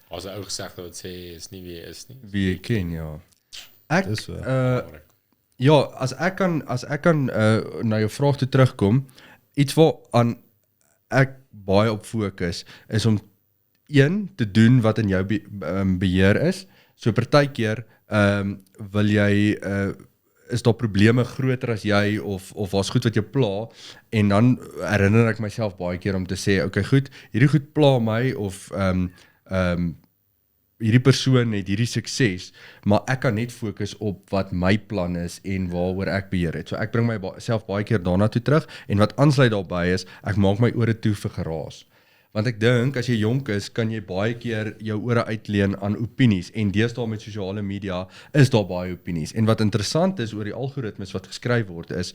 As 'n ou gesegde wat sê is nie wie jy is nie. Wie jy ken, ja. Ek Dis so. ja, as ek kan na jou vraag toe terugkom, iets waaraan ek baie op fokus is om een te doen wat in jou beheer is. So partykeer wil jy is daar probleme groter as jy of was goed wat jou pla en dan herinner ek myself baie keer om te sê okay goed, hierdie goed pla my of hierdie persoon het hierdie sukses, maar ek kan net fokus op wat my plan is en waaroor ek beheer het. So ek bring myself baie keer daarna toe terug en wat aansluit daarbey is, ek maak my ore toe vir geraas. Want ek dink as jy jonk is, kan jy baie keer jou ore uitleen aan opinies en deesdae met sosiale media is daar baie opinies. En wat interessant is oor die algoritmes wat geskryf word is,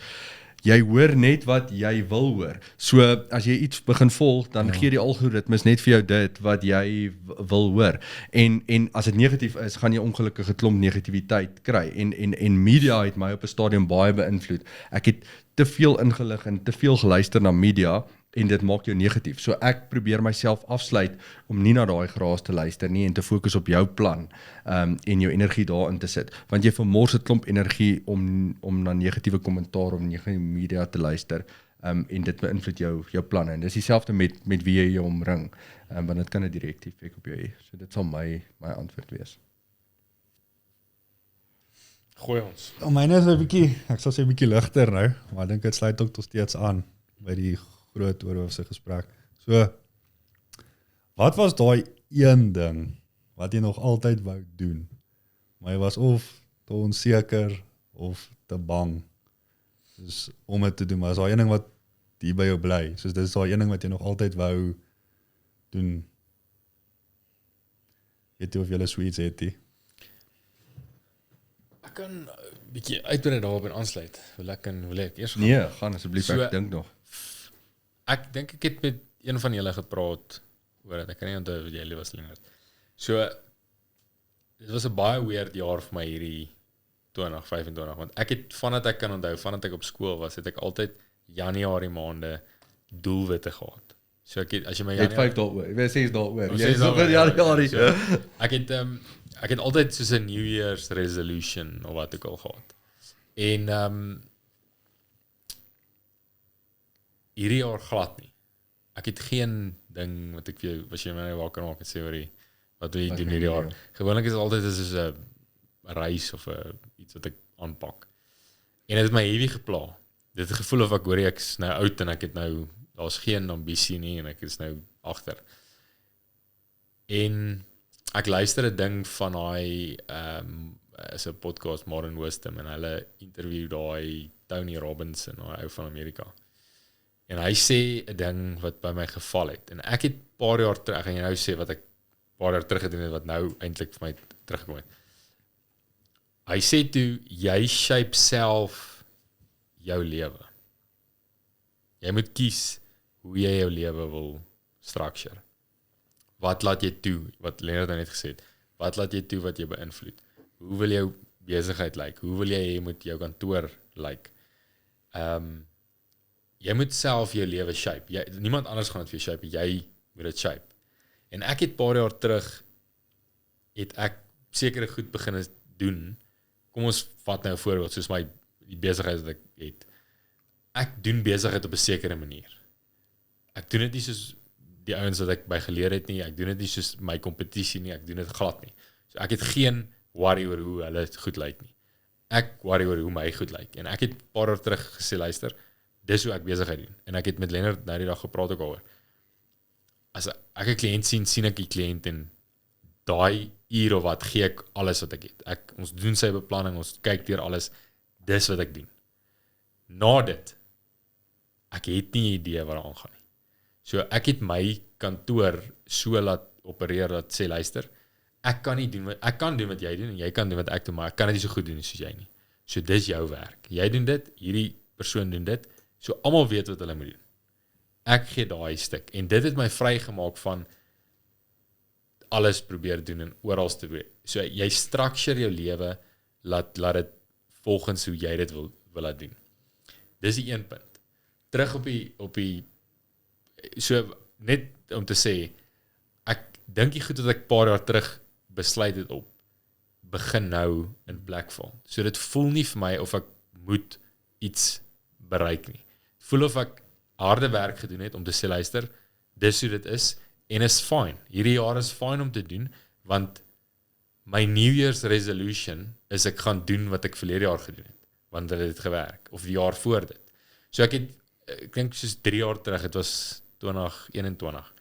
jy hoor net wat jy wil hoor. So as jy iets begin volg, dan gee die algoritmes net vir jou dit wat jy wil hoor. En as dit negatief is, gaan jy ongelukkig 'n klomp negativiteit kry. En media het my op 'n stadium baie beïnvloed. Ek het te veel ingelig en te veel geluister na media en dit maak jou negatief. So ek probeer myself afsluit om nie na daai geraas te luister nie en te fokus op jou plan en jou energie daarin te sit. Want jy vermors 'n klomp energie om na negatiewe kommentaar of negatiewe media te luister en dit beïnvloed jou planne. En dis dieselfde met wie jy jou omring, want dit kan 'n direkte effek op jou hê. So dit sal my antwoord wees. Gooi ons. Myne is 'n bietjie, ek sal sê 'n bietjie ligter nou, maar ek dink dit sluit ook tot steeds aan by die groot oorhoofse gesprek. So, wat was daai een ding wat jy nog altyd wou doen, maar jy was of te onseker of te bang dus om dit te doen, maar is daai een ding wat hier by jou bly, soos dit is daai een ding wat jy nog altyd wou doen. Weet jy of jy sweets het die? Ek kan 'n bietjie uitbrei daarop en aansluit. Wil ek eers gaan? Nee, gaan asseblief, So, ek dink nog. Ek dink ek het met een van julle gepraat oor dit. Ek kan nie onthou wat julle was langer. So dit was 'n baie weird jaar vir my hierdie 2025 want ek het vandat ek kan onthou, vandat ek op skool was, het ek altyd Januarie maande doelwitte gehad. So ek het as jy my Jy het 5 daaroor. Jy weet 6 daaroor. Oh, Jy 6 is nog daaroor, in Januarie. So, ek het altyd soos 'n New Year's resolution of wat ook al gehad. En hierdie jaar glad nie. Ek het geen ding wat ek vir jou, as jy my wakker maak en sê oor wat wil jy doen hierdie jaar. Gewoonlik is dit altyd soos 'n reis of iets wat ek aanpak. En dit het my heavy gepla. Dit het gevoel of ek hoor ek's nou oud en ek het nou, daar's geen ambisie nie en ek is nou agter. En ek luister 'n ding van daai is 'n podcast Modern Wisdom en hulle interview daai Tony Robbins, daai ou van Amerika. En hy sê 'n ding wat by my geval het. En ek het paar jaar terug, ek gaan jou nou sê wat ek paar jaar terug gedoen het wat nou eintlik vir my teruggekom het. Hy sê toe jy shape self jou lewe. Jy moet kies hoe jy jou lewe wil structure. Wat laat jy toe? Wat Leonard nou net gesê het. Wat laat jy toe wat jy beïnvloed? Hoe wil jou besigheid lyk? Hoe wil jy moet jou kantoor lyk? Jy moet self jou lewe shape. Niemand anders gaan dit vir jou shape. Jy moet dit shape. En ek het paar jaar terug het ek sekere goed begin doen. Kom ons vat nou 'n voorbeeld soos die besigheid wat ek het. Ek doen besigheid op 'n sekere manier. Ek doen dit nie soos die ouens wat ek by geleer het nie. Ek doen dit nie soos my kompetisie nie. Ek doen dit glad nie. So ek het geen worry oor hoe hulle goed lyk nie. Ek worry oor hoe my goed lyk. En ek het paar jaar terug gesê, luister, dis hoe ek besigheid doen. En ek het met Leonard nou die dag gepraat ook daaroor. As ek 'n kliënt sien ek die kliënt en daai uur of wat gee ek alles wat ek het. Ons doen sy beplanning, ons kyk deur alles. Dis wat ek doen. Na dit, ek het nie 'n idee wat daar aangaan nie. So ek het my kantoor so laat opereer dat sê, luister, ek kan nie doen ek kan doen wat jy doen en jy kan doen wat ek doen, maar ek kan dit nie so goed doen soos jy nie. So dis jou werk. Jy doen dit, hierdie persoon doen dit. So almal weet wat hulle moet doen. Ek gee daai stuk en dit het my vrygemaak van alles probeer doen en oral te wees. So jy structure jou lewe, laat dit volgens hoe jy dit wil laat doen. Dis die een punt. Terug op die so net om te sê, ek dink die goed wat ek paar jaar terug besluit het op, begin nou in plek val. So dit voel nie vir my of ek moet iets bereik nie. Het voel of ek harde werk gedoen het om te sê, luister, dis hoe dit is, en is fine. Hierdie jaar is fine om te doen, want my New Year's resolution is ek gaan doen wat ek verlede jaar gedoen het, want dit het gewerk, of die jaar voor dit. So ek dink soos 3 jaar terug, het was 2021,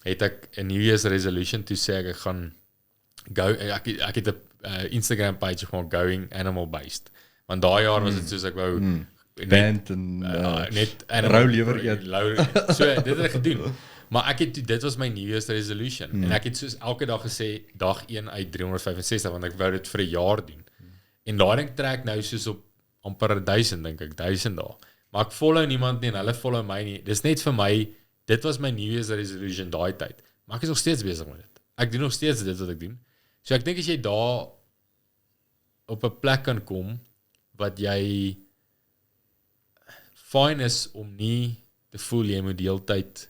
het ek 'n New Year's resolution toe sê ek gaan ek het 'n Instagram page gewoon going animal based. Want daai jaar was dit soos ek wou band en net rou lewer eet. So dit het ek gedoen. Maar dit was my New Year's resolution. En ek het soos elke dag gesê dag 1 uit 365 want ek wou dit vir 'n jaar doen. En daai ding trek nou soos op amper 1000 dink ek, 1000 dae. Maar ek follow niemand nie en hulle follow my nie. Dis net vir my, dit was my New Year's resolution daai tyd. Maar ek is nog steeds besig met dit. Ek doen nog steeds dit wat ek doen. So ek dink as jy daar op 'n plek kan kom wat jy fine is om nie te voel jy moet die hele tyd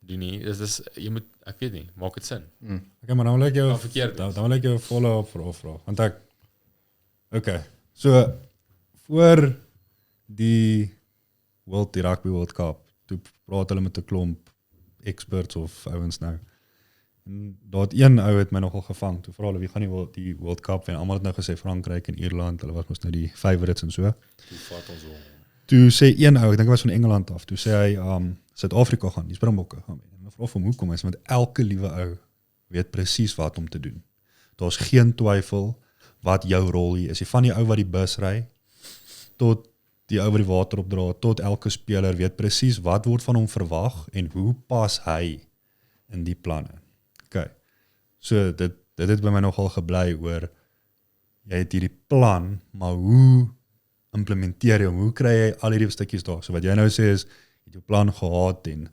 doen nie. Jy moet, ek weet nie, maak dit sin. Okay, maar dan wil ek jou verkeerd dan wil ek jou follow-up vra. Want so voor die Rugby World Cup, toe praat hulle met 'n klomp experts of ouens nou. En daar een ou het my nogal gevang. Toe vra hulle wie gaan die World Cup wen. Almal het nou gesê Frankryk en Ierland, hulle was mos nou die favorites en so. Toe vat ons om. Toe sê een ou, ek dink hy was van Engeland af, toe sê hy Suid-Afrika gaan, die Springbokke gaan wen. En hulle vra hom hoekom, hy sê want elke liewe ou weet presies wat om te doen. Daar's geen twyfel wat jou rol hier is. Van die ou wat die bus ry tot die ou wat die water opdra, tot elke speler weet presies wat word van hom verwag en hoe pas hy in die planne. Okay. So dit het by my nogal gebly oor jy het hierdie plan, maar hoe implementeer jy hom? Hoe kry jy al hierdie stukkies daar? So wat jy nou sê is jy het jou plan gehad en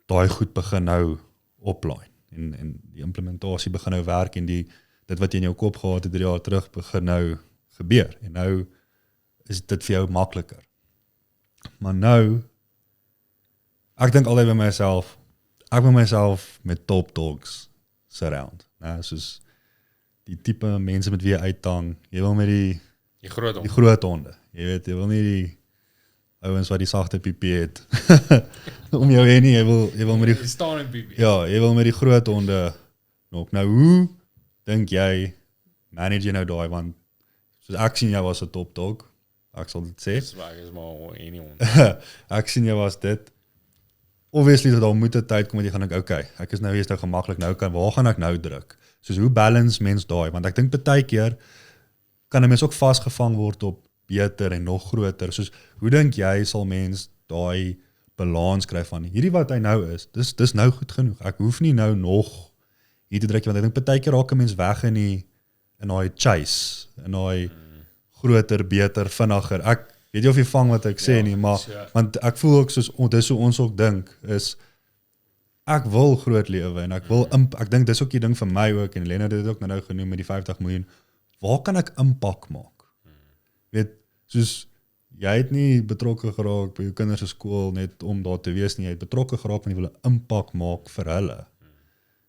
daai goed begin nou oplaai en die implementasie begin nou werk en dit wat jy in jou kop gehad het 3 jaar terug begin nou gebeur en nou is dit vir jou makliker. Maar nou ek dink altyd by myself ek wil myself met top dogs surround. Soos die tipe mense met wie jy uithang. Jy wil met die groot honde. Jy weet, jy wil nie die ouens wat die sagte piepie het om jou heen nie. Jy wil met die staan in piepie. Ja, jy wil met die groot honde nog. Nou hoe dink jy manage jy nou daai, want soos ek sien jy was 'n top dog. Ek sal dit sê. Swag is maar anyone. Ek sien jy was dit. Obviously dat daar moet 'n tyd kom wat jy gaan dink, okay, ek is nou hier nou gemaklik, waar gaan ek nou druk? Soos hoe balance mens daai? Want ek dink baie keer kan 'n mens ook vasgevang word op beter en nog groter. Soos hoe dink jy sal mens daai balans kry van hierdie wat hy nou is? Dis nou goed genoeg. Ek hoef nie nou nog hier te druk want ek dink baie keer raak 'n mens weg in daai chase, in daai groter, beter, vinniger. Ek weet jy of jy vang wat ek sê nie, maar want ek voel ook soos dis hoe ons ook dink is ek wil groot lewe en ek dink dis ook die ding vir my ook en Lena het dit ook nou genoem met die 50 miljoen. Waar kan ek impak maak? Weet, soos jy het nie betrokke geraak by jou kinders se skool net om daar te wees nie, jy het betrokke geraak want jy wil 'n impak maak vir hulle.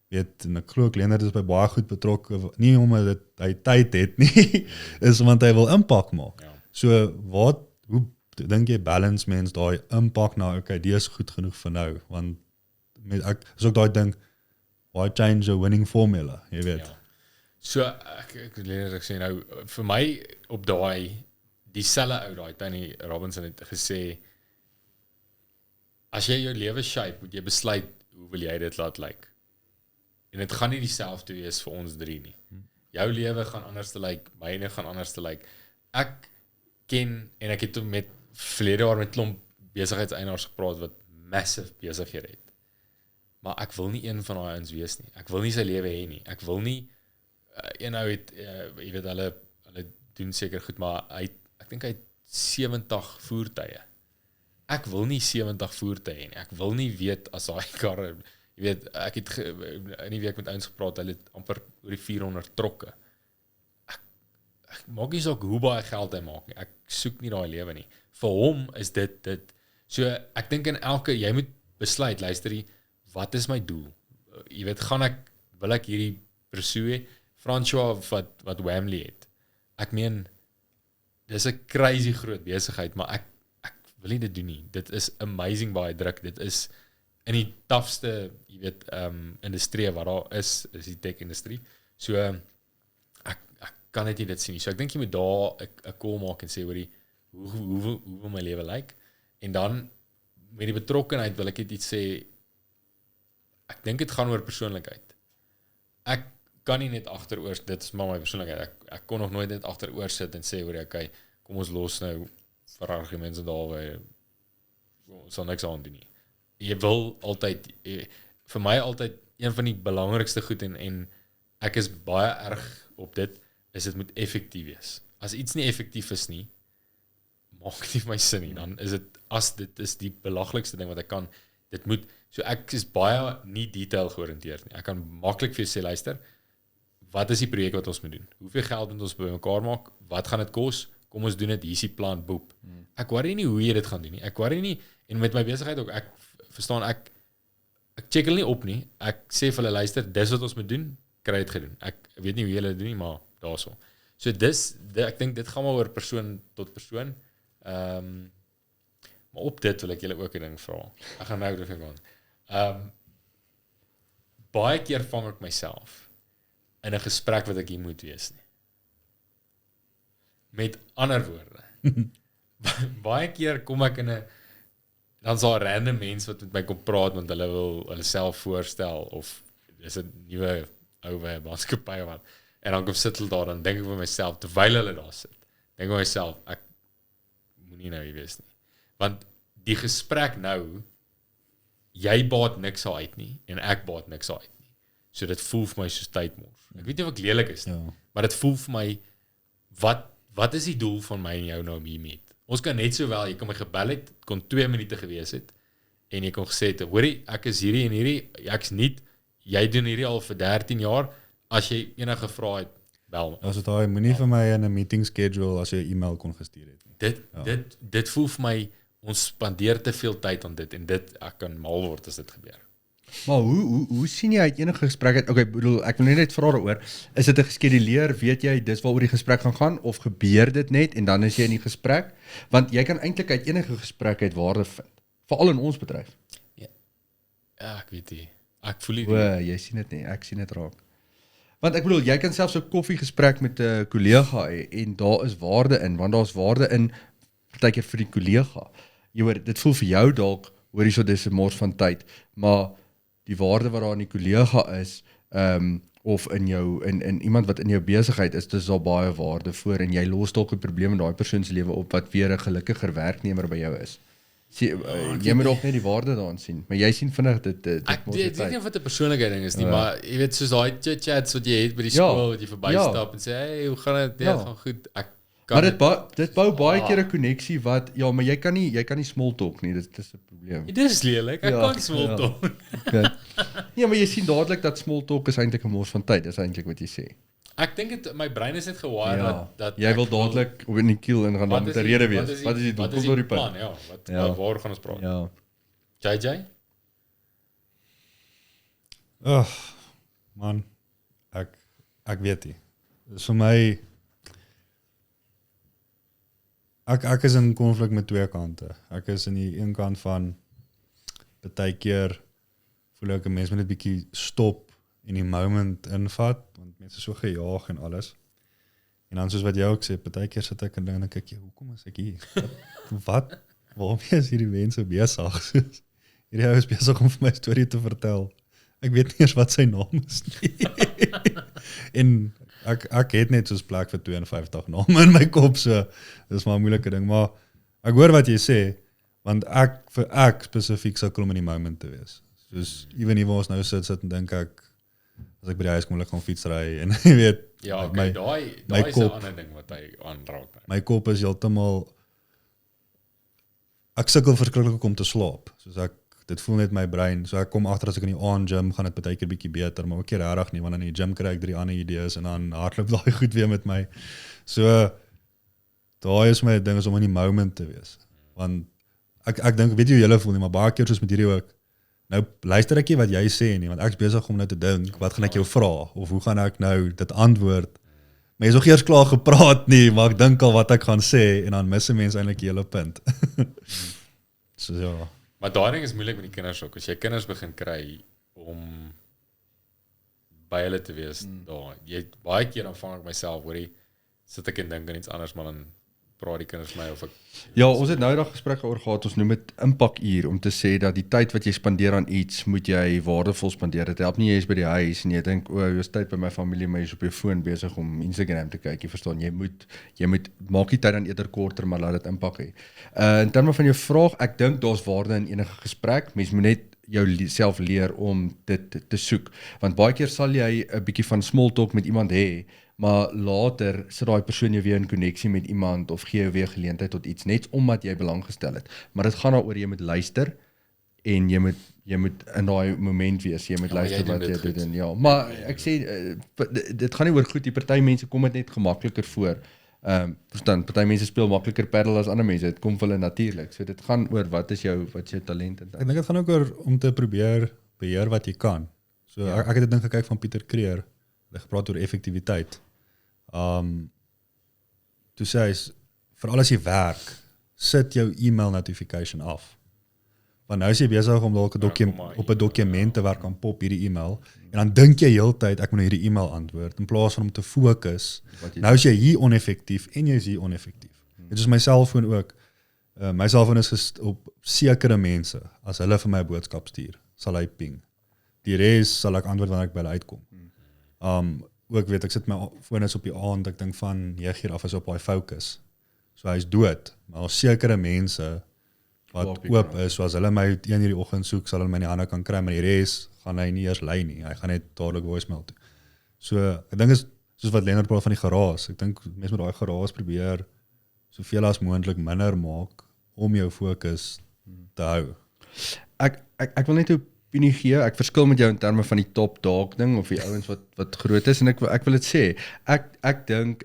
Weet, en ek glo Leonard is by baie goed betrokke, nie omdat hy tyd het nie, is want hy wil impak maak. Ja. So hoe dink jy balance mens daai impak nou, okay, die is goed genoeg vir nou, want ek is ook daai ding, why change a winning formula, jy weet. Ja. So, ek sê nou, vir my op die selle ou daai, Tony Robinson het gesê, as jy jou lewe shape, moet jy besluit, hoe wil jy dit laat lyk? En dit gaan nie dieselfde wees vir ons 3 nie. Jou lewe gaan anders te lyk, myne gaan anders te lyk. Ek ken, en ek het met verlede jaar met klomp besigheidseienaars gepraat, wat massive besighede het. maar ek wil nie een van daai ouens wees nie. Ek wil nie sy lewe hê nie. Ek wil nie een ou het jy weet hulle doen seker goed, maar ek dink hy het 70 voertuie. Ek wil nie 70 voertuie hê nie. Ek wil nie weet as daai karre, jy weet, ek het in die week met ouens gepraat, hulle het amper oor die 400 trokke. Ek maak nie saak hoe baie geld hy maak nie. Ek soek nie daai lewe nie. Vir hom is dit. So ek dink in jy moet besluit, luister jy, wat is my doel? Jy weet, wil ek hierdie pursue? François wat Wembley het. Ek meen, dis 'n crazy groot besigheid, maar ek wil nie dit doen nie. Dit is amazing baie druk. Dit is in die toughste, jy weet, industrie wat daar is die tech-industrie. So, ek kan net nie dit sien nie. So, ek dink jy moet daar 'n call maak en sê, hoe wil my lewe lyk? En dan, met die betrokkenheid wil ek iets sê, ek dink dit gaan oor persoonlikheid. Ek kan nie net agteroor, dit is maar my persoonlikheid, ek kon nog nooit net agteroor sit en sê, okay, kom ons los nou vir argumente daar, ons sal niks aan doen nie. Jy wil altyd, vir my altyd, een van die belangrikste goed, en ek is baie erg op dit moet effektief wees. As iets nie effektief is nie, maak nie vir my sin nie, dan is dit is die belaglikste ding wat ek kan, dit moet, so ek is baie nie detail georiënteerd nie, ek kan maklik vir jou sê, luister, wat is die projek wat ons moet doen? Hoeveel geld moet ons by mekaar maak? Wat gaan dit kos? Kom ons doen dit, hier is die plan, boep. Ek worry nie hoe jy dit gaan doen nie, ek worry nie, en met my besigheid ook, ek verstaan, ek check hulle nie op nie, ek sê vir hulle, luister, dis wat ons moet doen, kry dit gedoen, ek weet nie hoe jy dit doen nie, maar daarso. So ek dink dit gaan maar oor persoon tot persoon, maar op dit wil ek julle ook 'n ding vra. Ek gaan nou daarvan gaan. Baie keer vang ek myself in 'n gesprek wat ek hier moet wees nie. Met ander woorde. Baie keer kom ek in 'n dan sal 'n random mens wat met my kom praat want hulle wil hulle self voorstel of is 'n nuwe ou by 'n maatskappy wat en dan kom sit hulle daar dan dink ek vir myself terwyl hulle daar sit. Dink vir myself ek moenie nou hier wees nie. Want die gesprek nou jy baat niks uit nie en ek baat niks uit nie. So dit voel vir my soos tydmors. Ek weet nie of ek lelik is nie, maar dit voel vir my wat is die doel van my en jou nou om hier met? Ons kan net sowel, jy kan my gebel het, kon 2 minute gewees het en jy kon gesê het, hoorie, ek is hierdie en hierdie, ek's nie, jy doen hierdie al vir 13 jaar, as jy enige vrae het, bel my. As dit daai moenie vir my in 'n meeting schedule as jy 'n e-mail kon gestuur het. Dit voel vir my ons spandeer te veel tyd aan dit en dit ek kan mal word as dit gebeur. Maar hoe sien jy uit enige gesprek uit? Okay, bedoel ek wil net vra daaroor. Is dit 'n geskeduleer? Weet jy dis waaroor die gesprek gaan of gebeur dit net en dan is jy in die gesprek? Want jy kan eintlik uit enige gesprek uit waarde vind, veral in ons bedryf. Ja, ek weet nie. Ek voel nie. Jy sien dit nie, ek sien dit raak. Want ek bedoel, jy kan selfs 'n koffiegesprek met 'n kollega hê en daar is waarde in, want daar's waarde in partykeer vir die kollega. Jy hoor, dit voel vir jou dalk, hoor jy so dis 'n mors van tyd, maar die waarde wat daar in die kollega is, of in jou in iemand wat in jou besigheid is, dis al baie waarde voor en jy los dalk 'n probleem in daai persoon se lewe op wat weer 'n gelukkiger werknemer by jou is. Jy moet ook net die waarde daarin sien, maar jy sien vinnig dit ek weet nie of dit 'n persoonlike ding is nie, maar jy weet soos daai chats wat jy het by die skool wat jy verbystap en sê hey, hoe gaan dit? Ja, gaan goed. Maar dit bou baie keer 'n koneksie wat maar jy kan nie small talk nie, dit is 'n probleem. Dit is lelik. Ek kan nie small talk. Okay. Ja, maar jy sien dadelik dat small talk is eintlik 'n mors van tyd, is eintlik wat jy sê. Ek dink my brein is net gewire dat jy wil dadelik op in die kiel ingaan dan met 'n rede wees. Wat is die doel? Kom door die punt. Ja, waar gaan ons praat? Ja. JJ? Man, ek weet nie. Dis vir my ek is in konflik met twee kante. Ek is in die een kant van partykeer voel ek 'n mens moet net bietjie stop en die moment invat, want mense is so gejaag en alles. En dan soos wat jy ook sê, partykeer sit ek en dink ek, hoekom is ek hier? Waarom is hierdie mense besig? Hierdie ou is besig om vir my storie te vertel. Ek weet nie eens wat sy naam is nie. En ek het net soos plek vir 52 name in my kop, so dis maar 'n moeilike ding, maar ek hoor wat jy sê, want ek spesifiek sukkel om in die moment te wees. Soos even hier waar ons nou sit en dink ek as ek by die huis kom, ek gaan fietsry en jy weet, Ja, like okay, daai is 'n kop- ander ding wat hy aanraak. my kop is heeltemal ek sukkel verskriklik om te slaap. Soos dit voel net my brein. So ek kom agter as ek in die aand gym gaan dit baie keer bietjie beter, maar ook keer regtig nie want in die gym kry ek 3 ander idees en dan hardloop daai goed weer met my. So daai is my ding is om in die moment te wees. Want ek dink weet jy hoe julle voel nie, maar baie keer soos met hierdie ook. Nou luister ek nie wat jy sê nie, want ek's besig om nou te dink, wat gaan ek jou vra of hoe gaan ek nou dit antwoord? Maar jy is nog eers klaar gepraat nie, maar ek dink al wat ek gaan sê en dan mis 'n mens eintlik die hele punt. So ja. Maar daai ding is moeilik met die kinders ook. As jy kinders begin kry om by hulle te wees, baie keer dan vang ek myself, hoorie, sit ek en dink aan iets anders, maar dan praat die kinders my of ek Ja, ons het nou eendag gesprekke oor gehad, ons noem dit impaktuur, om te sê dat die tyd wat jy spandeer aan iets, moet jy waardevol spandeer. Dit help nie jy is by die huis en jy dink, jy is tyd by my familie, maar jy is op jou foon besig om Instagram te kyk, jy verstaan, jy moet maak die tyd dan eerder korter, maar laat dit impak hê. In terme van jou vraag, ek dink daar's waarde in enige gesprek, mens moet net jou self leer om dit te soek, want baie keer sal jy 'n bietjie van small talk met iemand hê, maar later sit daai persoon jou weer in koneksie met iemand of gee jou weer geleentheid tot iets, net omdat jy belang gestel het. Maar dit gaan daaroor jy moet luister en jy moet in daai moment wees, jy moet luister jy doen wat dit jy goed. doen. Ja, maar ek sê dit gaan nie oor goed, die party mense kom dit net gemakliker voor. Verstaan, party mense speel makliker paddle as ander mense, dit kom vir hulle natuurlik. So dit gaan oor wat is jou talent en Ek dink dit gaan ook oor om te probeer beheer wat jy kan. So ek het 'n ding gekyk van Pieter Kreer. Hy gepraat oor effektiwiteit. Toe sê hy, veral as jy werk, sit jou e-mail notification af. Want nou is jy besig om dalk op 'n dokument te werk aan pop hierdie e-mail en dan dink jy heeltyd ek moet nou hierdie e-mail antwoord in plaas van om te fokus. Nou is jy hier oneffektief en jy is hier oneffektief. Dit is my selfoon ook. My selfoon is op sekere mense. As hulle vir my 'n boodskap stuur, sal hy ping. Die res sal ek antwoord wanneer ek by hulle uitkom. Ook weet ek sit my foon is op die aand, ek dink van 9 uur af is op daai fokus. So hy's dood, maar daar's sekere mense wat oop is, so as hulle my 1 uur die oggend soek, sal hulle my in die hande kan kry, maar die res gaan hy nie eers lei nie. Hy gaan net dadelik voicemail toe. So ek dink is soos wat Lennard praat van die geraas. Ek dink mense moet daai geraas probeer soveel as moontlik minder maak om jou fokus te hou. Ek wil net 'n opinie gee. Ek verskil met jou in terme van die top dog ding of die ouens wat groot is en ek wil dit sê. Ek dink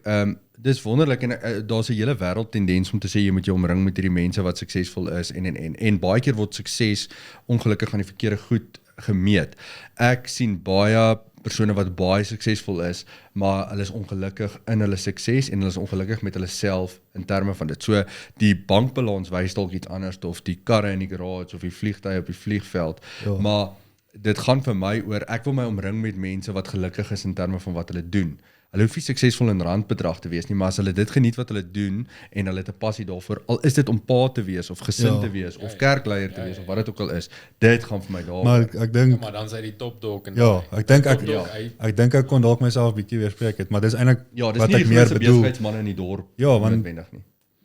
dis wonderlik en daar's 'n hele wêreld tendens om te sê jy moet jou omring met hierdie mense wat suksesvol is en baie keer word sukses ongelukkig aan die verkeerde goed gemeet. Ek sien baie persone wat baie suksesvol is, maar hulle is ongelukkig in hulle sukses en hulle is ongelukkig met hulle self in terme van dit. So die bankbalans wys dalk iets anders of die karre in die garage of die vliegtuie op die vliegveld, maar dit gaan vir my oor ek wil my omring met mense wat gelukkig is in terme van wat hulle doen. Hulle hoef nie suksesvol in randbedrag te wees nie, maar as hulle dit geniet wat hulle doen en hulle het 'n passie daarvoor, al is dit om pa te wees of gesin te wees of kerkleier te wees of wat dit ook al is, dit gaan vir my daar. Maar ek dink maar dan is hy die top dog en ek dink ek kon dalk myself bietjie weerspreek het, maar dis eintlik ja, dis wat nie ek die meer grootste bedoel. besigheidsmanne in die dorp want nie.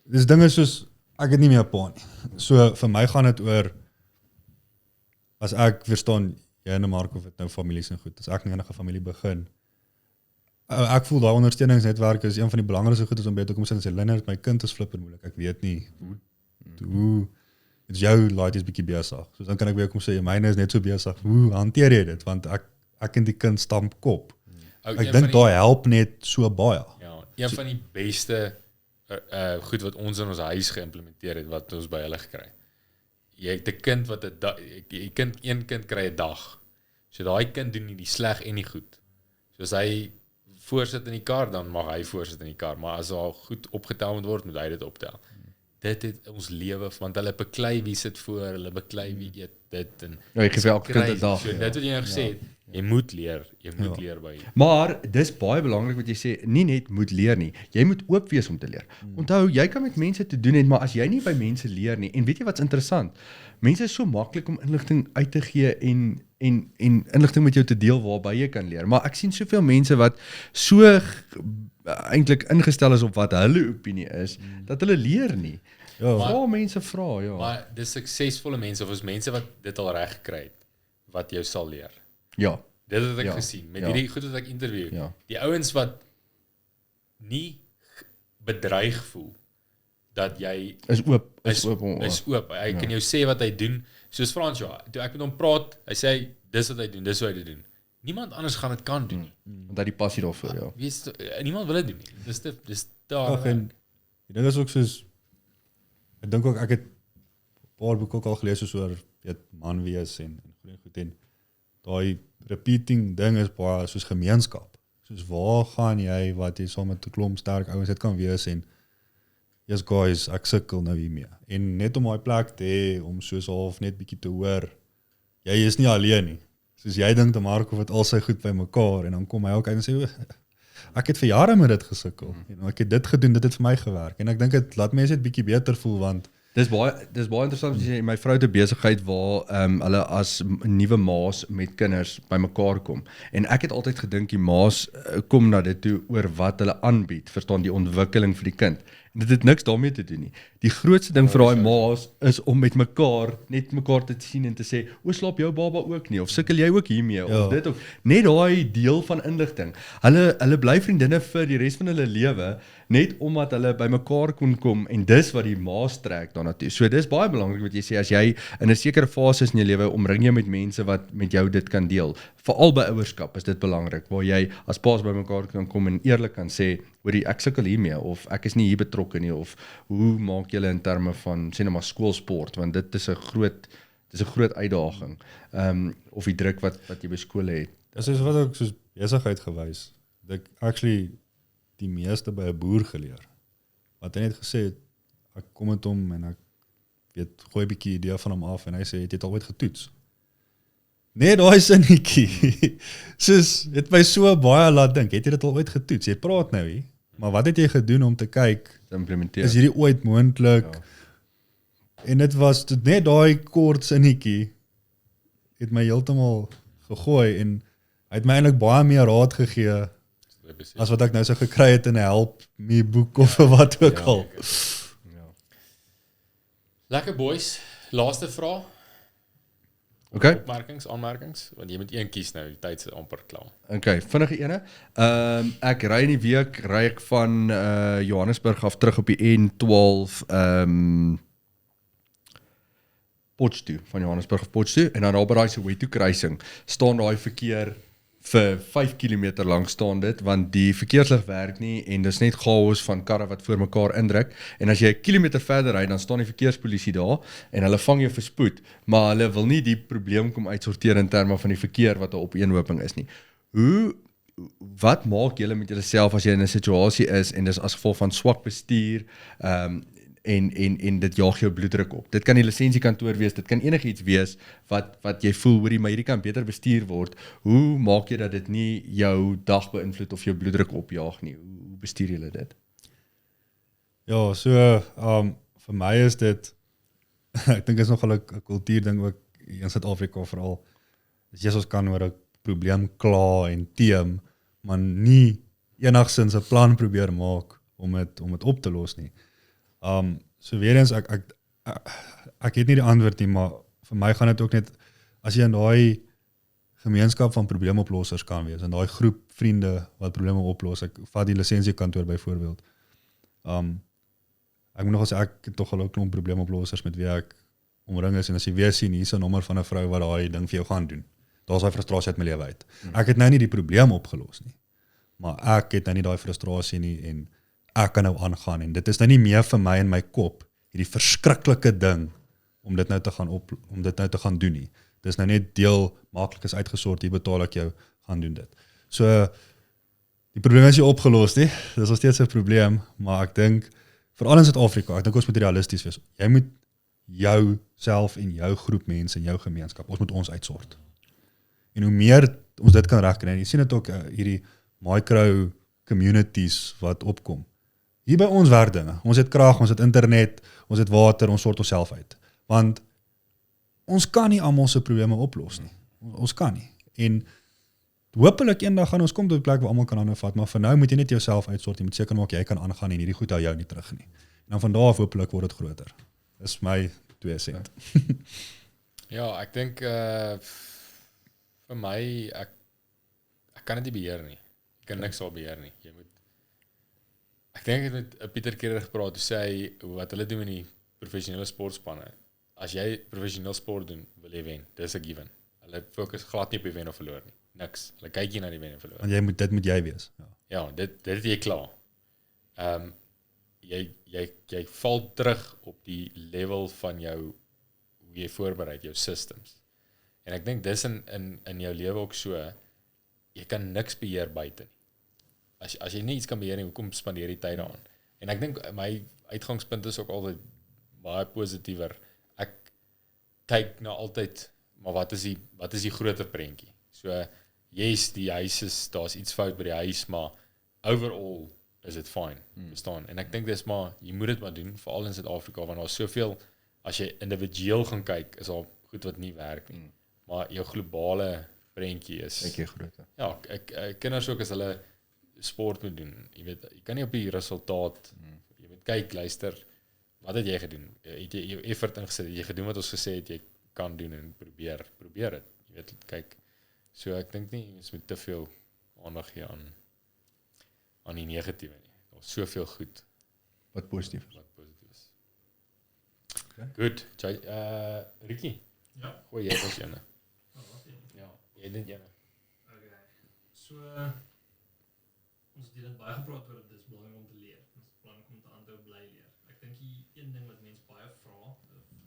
Dis dinge soos ek het nie meer 'n pa nie. So vir my gaan dit oor as ek verstaan jy en Marco het nou families en goed. As ek in enige familie begin, ek voel daai ondersteuningsnetwerk is een van die belangrikste goed om by te kom sê en sê Lennard, my kind is flippend moeilik. Ek weet nie hoe is jou laaitjies bietjie besig. So dan kan ek weer kom sê myne is net so besig. Hoe hanteer jy dit? Want ek en die kind stamp kop. Ek dink daai help net so baie. Ja, een van die beste goed wat ons in ons huis geïmplementeer het wat ons by hulle gekry. Jy het 'n kind wat een kind kry 'n dag. So daai kind doen nie die sleg en die goed. So as hy voorsit in die kar, dan mag hy voorsit in die kar, maar as daar goed opgetel moet word, moet hy dit optel. Dit het ons lewe, want hulle beklei wie sit voor, hulle beklei wie eet dit en Ja, jy gee vir elke kind 'n dag. So dit wat jy nou gesê het, jy moet leer by. Maar dis baie belangrik wat jy sê, nie net moet leer nie. Jy moet oop wees om te leer. Onthou, jy kan met mense te doen hê, maar as jy nie by mense leer nie, en weet jy wat's interessant? Mense is so maklik om inligting uit te gee en inligting met jou te deel waarby jy kan leer. Maar ek sien soveel mense wat so eintlik ingestel is op wat hulle opinie is, dat hulle leer nie. Ja, mense vra, ja. Maar dis suksesvolle mense of is mense wat dit al reg gekry het, wat jou sal leer. Ja, Dit het ek Ja, gesien, met ja. hierdie goed wat ek interview. Ja. Die ouens wat nie bedreig voel, dat jy is oop, is oop. is oop. Hy kan jou sê wat hy doen. Soos Fransja, toe ek met hom praat, hy sê dis wat hy doen, dis wat hy doen. Niemand anders gaan dit kan doen nie. Want hy die passie daarvoor, ja. Niemand wil dit doen nie. Dis daar. Ag, en die ding is ook soos ek dink ook ek het 'n paar boeke ook al gelees soos oor weet man wees en goed en daai repeating ding is baie soos gemeenskap. Soos waar gaan jy wat jy saam met 'n klomp sterk ouens dit kan wees en yes guys, ek sukkel nou hiermee. En net om daai plek te hê om soos half net bietjie te hoor jy is nie alleen nie. Soos jy dink te Marco het al sy goed by mekaar en dan kom hy ook uit en sê ek het vir jare met dit gesukkel. En ek het dit gedoen, dit het vir my gewerk. En ek dink dit laat mense net bietjie beter voel want Dis baie interessant as jy my vrou het 'n besigheid waar hulle as nuwe ma's met kinders bymekaar kom. En ek het altyd gedink die ma's kom na dit toe oor wat hulle aanbied, verstaan die ontwikkeling vir die kind. En dit het niks daarmee te doen nie. Die grootste ding vir daai ma's is om met mekaar net mekaar te sien en te sê, "O, slaap jou baba ook nie of sukkel jy ook hiermee of dit of net daai deel van inligting. Hulle bly vriendinne vir die res van hulle lewe net omdat hulle bymekaar kon kom en dis wat die ma's trek daarna toe. So dis baie belangrik wat jy sê as jy in 'n sekere fase in jou lewe omring jy met mense wat met jou dit kan deel. Veral by ouerskap is dit belangrik waar jy as paas bymekaar kan kom en eerlik kan sê, hoorie ek sukkel hiermee of ek is nie hier betrokke nie of hoe maak julle in terme van sê nou maar skoolsport want dit is 'n groot uitdaging. Of die druk wat jy by skole het. dis is wat ook soos besigheid gewys. Ek actually die meeste by 'n boer geleer. Wat hy net gesê het, ek kom met hom en ek weet gooi 'n bietjie idee van hom af en hy sê het jy dit al ooit getoets? Nee, daai sinnetjie. Soos het my so baie laat dink. Het jy dit al ooit getoets? Jy praat nou hier, maar wat het jy gedoen om te kyk Implementeer. is hierdie ooit moontlik? Ja. En dit was net daai kort sinnetjie het my heeltemal gegooi en hy het my eintlik baie meer raad gegee as wat ek nou sou gekry het in 'n help me boek of wat ook al. Lekker boys. Laaste vraag. Okay. Opmerkings, aanmerkings, want jy moet een kies nou, die tyd is amper klaar. Okay, vinnige ene. Ek ry in die week ek van Johannesburg af terug op die N12 Potchefstroom, van Johannesburg af Potchefstroom en dan daar by daai Soweto kruising staan daai verkeer vir 5 km lank staan dit, want die verkeerslig werk nie en dis net chaos van karre wat voor mekaar indruk en as jy 'n kilometer verder ry, dan staan die verkeerspolisie daar en hulle vang jou vir spoed, maar hulle wil nie die probleem kom uitsorteer in terme van die verkeer wat 'n opeenhoping is nie. Wat maak julle met julleself as jy in 'n situasie is en dis as gevolg van swak bestuur en dit jaag jou bloeddruk op. Dit kan die lisensiekantoor wees, dit kan enigiets wees wat jy voel, hoorie, maar hierdie kan beter bestuur word. Hoe maak jy dat dit nie jou dag beïnvloed of jou bloeddruk opjaag nie? Hoe bestuur julle dit? Ja, so vir my is dit ek dink is nogal 'n kultuurding ook in Suid-Afrika veral. Dis ons kan oor 'n probleem kla en teem, maar nie enigsins 'n plan probeer maak om dit op te los nie. So weer eens ek het nie die antwoord nie, maar vir my gaan dit ook net as jy in daai gemeenskap van probleemoplossers kan wees, in daai groep vriende wat probleme oplos. Ek vat die lisensiekantoor byvoorbeeld. Ek moet nog sê ek het tog al 'n klomp probleemoplossers met wie ek omring is en as jy weer sien hier's 'n nommer van 'n vrou wat daai ding vir jou gaan doen. Daar's daai frustrasie uit my lewe uit. Ek het nou nie die probleem opgelos nie, maar ek het nou nie daai frustrasie nie en ek kan nou aangaan en dit is nou nie meer vir my in my kop hierdie verskriklike ding om dit nou te gaan doen nie. Dit is nou net deel maklik is uitgesort, hier betaal ek jou, gaan doen dit. So die probleem is nie opgelos nie. Dis nog steeds 'n probleem, maar ek dink veral in Suid-Afrika, ek dink ons moet realisties wees. Jy moet jouself en jou groep mense en jou gemeenskap, ons moet ons uitsort. En hoe meer ons dit kan regkry, en jy sien dit ook hierdie micro communities wat opkom. Hier by ons werk dinge. Ons het krag, ons het internet, ons het water, ons sort onsself uit. Want ons kan nie almal se probleme oplos nie. Ons kan nie. En hopelik eendag gaan ons kom tot 'n plek waar almal kan aanvat, maar vir nou moet jy net jouself uitsort. Jy moet seker maak jy kan aangaan en hierdie goed hou jou nie terug nie. En dan van daar af hopelik word dit groter. Dis my 2 sent. Ja, ek dink vir my, ek kan dit nie beheer nie. Jy kan niks al beheer nie. Jy moet ek dink ek het met Pieter Kerer gepraat, toe sê hy, wat hulle doen in die professionele sportspanne, as jy professioneel sport doen, wil jy wen, dis 'n given. Hulle fokus glad nie op die wen of verloor nie, niks, hulle kyk nie na die wen of verloor. Want dit moet jy wees. Ja. Ja, dit het jy klaar. Jy val terug op die level van jou, hoe jy voorberei, jou systems. En ek dink dis in jou lewe ook so, jy kan niks beheer buite nie. As jy nie iets kan beheer nie, hoekom spandeer jy tyd daaraan? En ek dink my uitgangspunt is ook altyd baie positiewer. Ek kyk na altyd, maar wat is die groter prentjie? So, yes, die huis daar's iets fout by die huis, maar overall is dit fine, verstaan? En ek dink dis maar, jy moet dit maar doen, veral in Suid-Afrika, want daar's soveel, as jy individueel gaan kyk, is al goed wat nie werk nie. Maar jou globale prentjie is... Ek is groter. Ja, kinders ook as hulle sport moet doen, jy weet, jy kan nie op die resultaat, jy moet kyk, luister, wat het jy gedoen? Het jy jou effort ingesit, het jy gedoen wat ons gesê het, jy kan doen en probeer dit, jy weet, kyk, so ek dink nie, ons moet te veel aandag gee aan die negatiewe nie, daar is soveel goed, Wat positief is. Okay. Goed, Ricky, gooi jy ons ene. Ja, jy dit ene. Okay, so, ons het hier baie gepraat oor, dit is belangrik om te leer, dit is belangrik om te aanhou bly leer. Ek dink die een ding wat mense baie vra,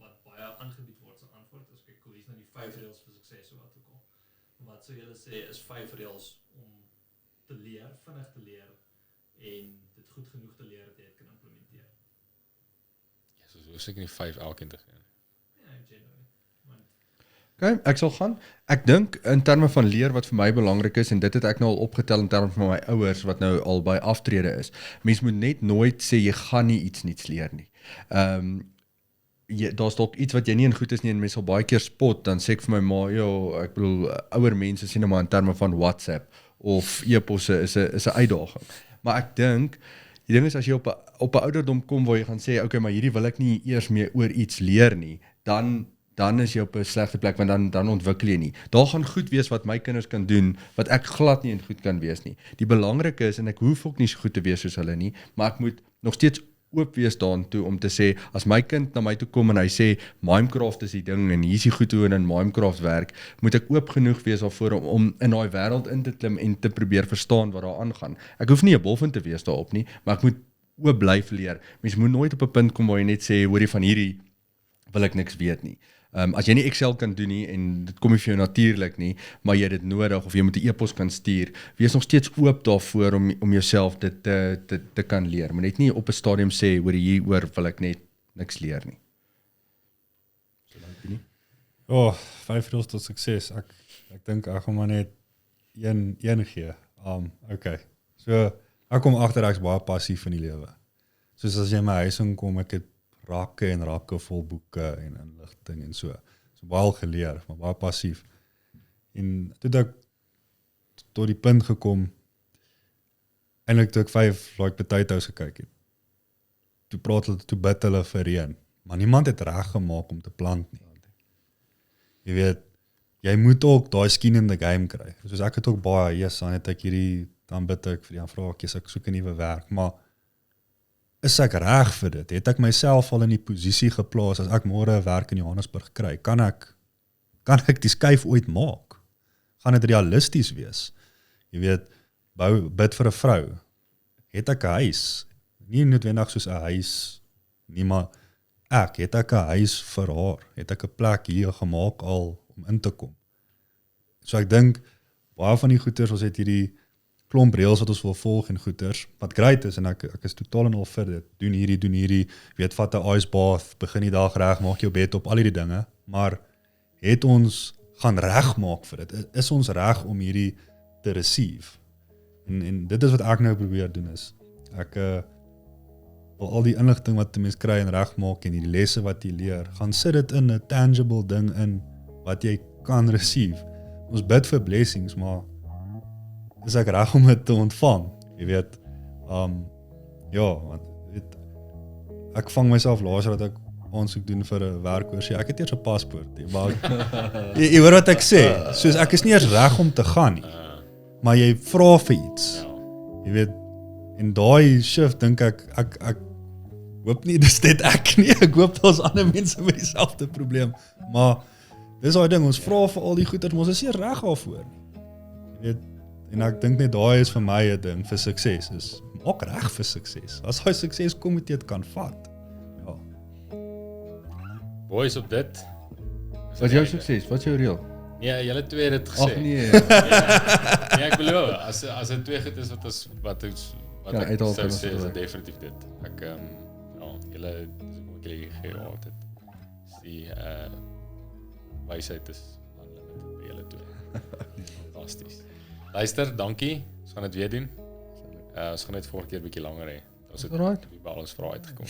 wat baie aangebied word as 'n antwoord, is kyk, hoe is nou die 5 reëls vir sukses, of wat ook al. Wat sou julle sê is 5 reëls om te leer, vinnig te leer, en dit goed genoeg te leer dat jy dit kan implementeer? Ja, so seker nie 5 elkeen te gee. Ja, generally. Okay, ek sal gaan. Ek dink in terme van leer wat vir my belangrik is, en dit het ek nou al opgetel in terme van my ouers wat nou al by aftrede is. Mens moet net nooit sê jy gaan nie iets niets leer nie. Daar's dalk iets wat jy nie in goed is nie en mense sal baie keer spot, dan sê ek vir my ma, ek bedoel ouer mense sien nou maar in terme van WhatsApp of e-posse is 'n uitdaging. Maar ek dink die ding is as jy op 'n ouderdom kom waar jy gaan sê okay, maar hierdie wil ek nie eers meer oor iets leer nie, dan is jy op 'n slegte plek, want dan ontwikkel jy nie. Daar gaan goed wees wat my kinders kan doen, wat ek glad nie in goed kan wees nie. Die belangrike is, en ek hoef ook nie so goed te wees soos hulle nie, maar ek moet nog steeds oop wees daartoe om te sê, as my kind na my toe kom en hy sê, Minecraft is die ding, en hier is die goed hoe in Minecraft werk, moet ek oop genoeg wees daarvoor om in daai wêreld in te klim en te probeer verstaan wat daar aangaan. Ek hoef nie 'n bolvin te wees daarop nie, maar ek moet oop bly leer. Mens moet nooit op 'n punt kom waar jy net sê, hoorie van hierdie wil ek niks weet nie. As jy nie Excel kan doen nie, en dit kom nie vir jou natuurlik nie, maar jy het dit nodig, of jy moet 'n e-pos kan stuur, wees nog steeds oop daarvoor om jouself dit te kan leer. Maar net nie op 'n stadium sê, hieroor wil ek net niks leer nie. So dankie nie. 5 reëls tot sukses. Ek dink ek gaan maar net een gee. Okay. So, ek kom agter ek's baie passief in die lewe. Soos as jy in my huis inkom, ek het rakke en rakke vol boeke en inligting en so. So baie al geleer, maar baie passief. En toe ek tot die punt gekom, eintlik toe ek 5 potatoes gekyk het. Toe bid hulle vir reën, maar niemand het reg gemaak om te plant nie. Jy weet, jy moet ook daai skin in the game kry. Soos ek het ook baie, dan het ek hierdie, dan bid ek vir die aanvraag, ek soek 'n nuwe werk, maar is ek reg vir dit? Het ek myself al in die posisie geplaas, as ek môre 'n werk in Johannesburg kry, kan ek die skuif ooit maak? Gaan dit realisties wees? Jy weet, bid vir 'n vrou. Het ek 'n huis? Nie noodwendig soos 'n huis nie, maar het ek 'n huis vir haar? Het ek 'n plek hier gemaak al om in te kom? So ek dink, baie van die goeters, ons het hierdie klomp reëls wat ons wil volg en goeters, wat great is, en ek is totaal en al vir dit, doen hierdie, weet, vat 'n ice bath, begin die dag reg, maak jou bed op, al hierdie dinge, maar het ons gaan reg maak vir dit? Is ons reg om hierdie te receive? En dit is wat ek nou probeer doen is, ek wil al die inligting wat die mens kry en reg maak, en die lesse wat jy leer, gaan sit dit in 'n tangible ding in, wat jy kan receive. Ons bid vir blessings, maar is ek reg om dit te ontvang? Jy weet, want weet, ek vang myself laas dat ek aansoek doen vir 'n werkoorsie. Ek het eers 'n paspoort, maar jy hoor wat ek sê. Soos ek is nie eers reg om te gaan nie. Maar jy vra vir iets. Jy weet, en daai shift dink ek hoop nie dis net ek nie. Ek hoop daar's ander mense met dieselfde probleem. Maar dis daai ding, ons vra vir al die goeders, maar ons is nie reg daarvoor nie. Jy weet, en ek dink net daai is vir my 'n ding vir sukses. Is maak reg vir sukses. As hy sukses kom, moet jy dit kan vat. Ja. Boys op dit. Wat is jou sukses? Wat is jou reël? Ja, julle twee het dit gesê. Ag nee. Ja, ek beloof, as dit twee goed is wat Ja, ek uithaal sou kan sê, is ons dit definitief dit. Ek ja, julle moet julle gegee het. Die wysheid is unlimited by julle twee. Fantasties. Luister, dankie. Ons gaan dit weer doen. Ons gaan net volgende keer 'n bietjie langer hê. Ons het Alright. by al ons vrae uitgekom.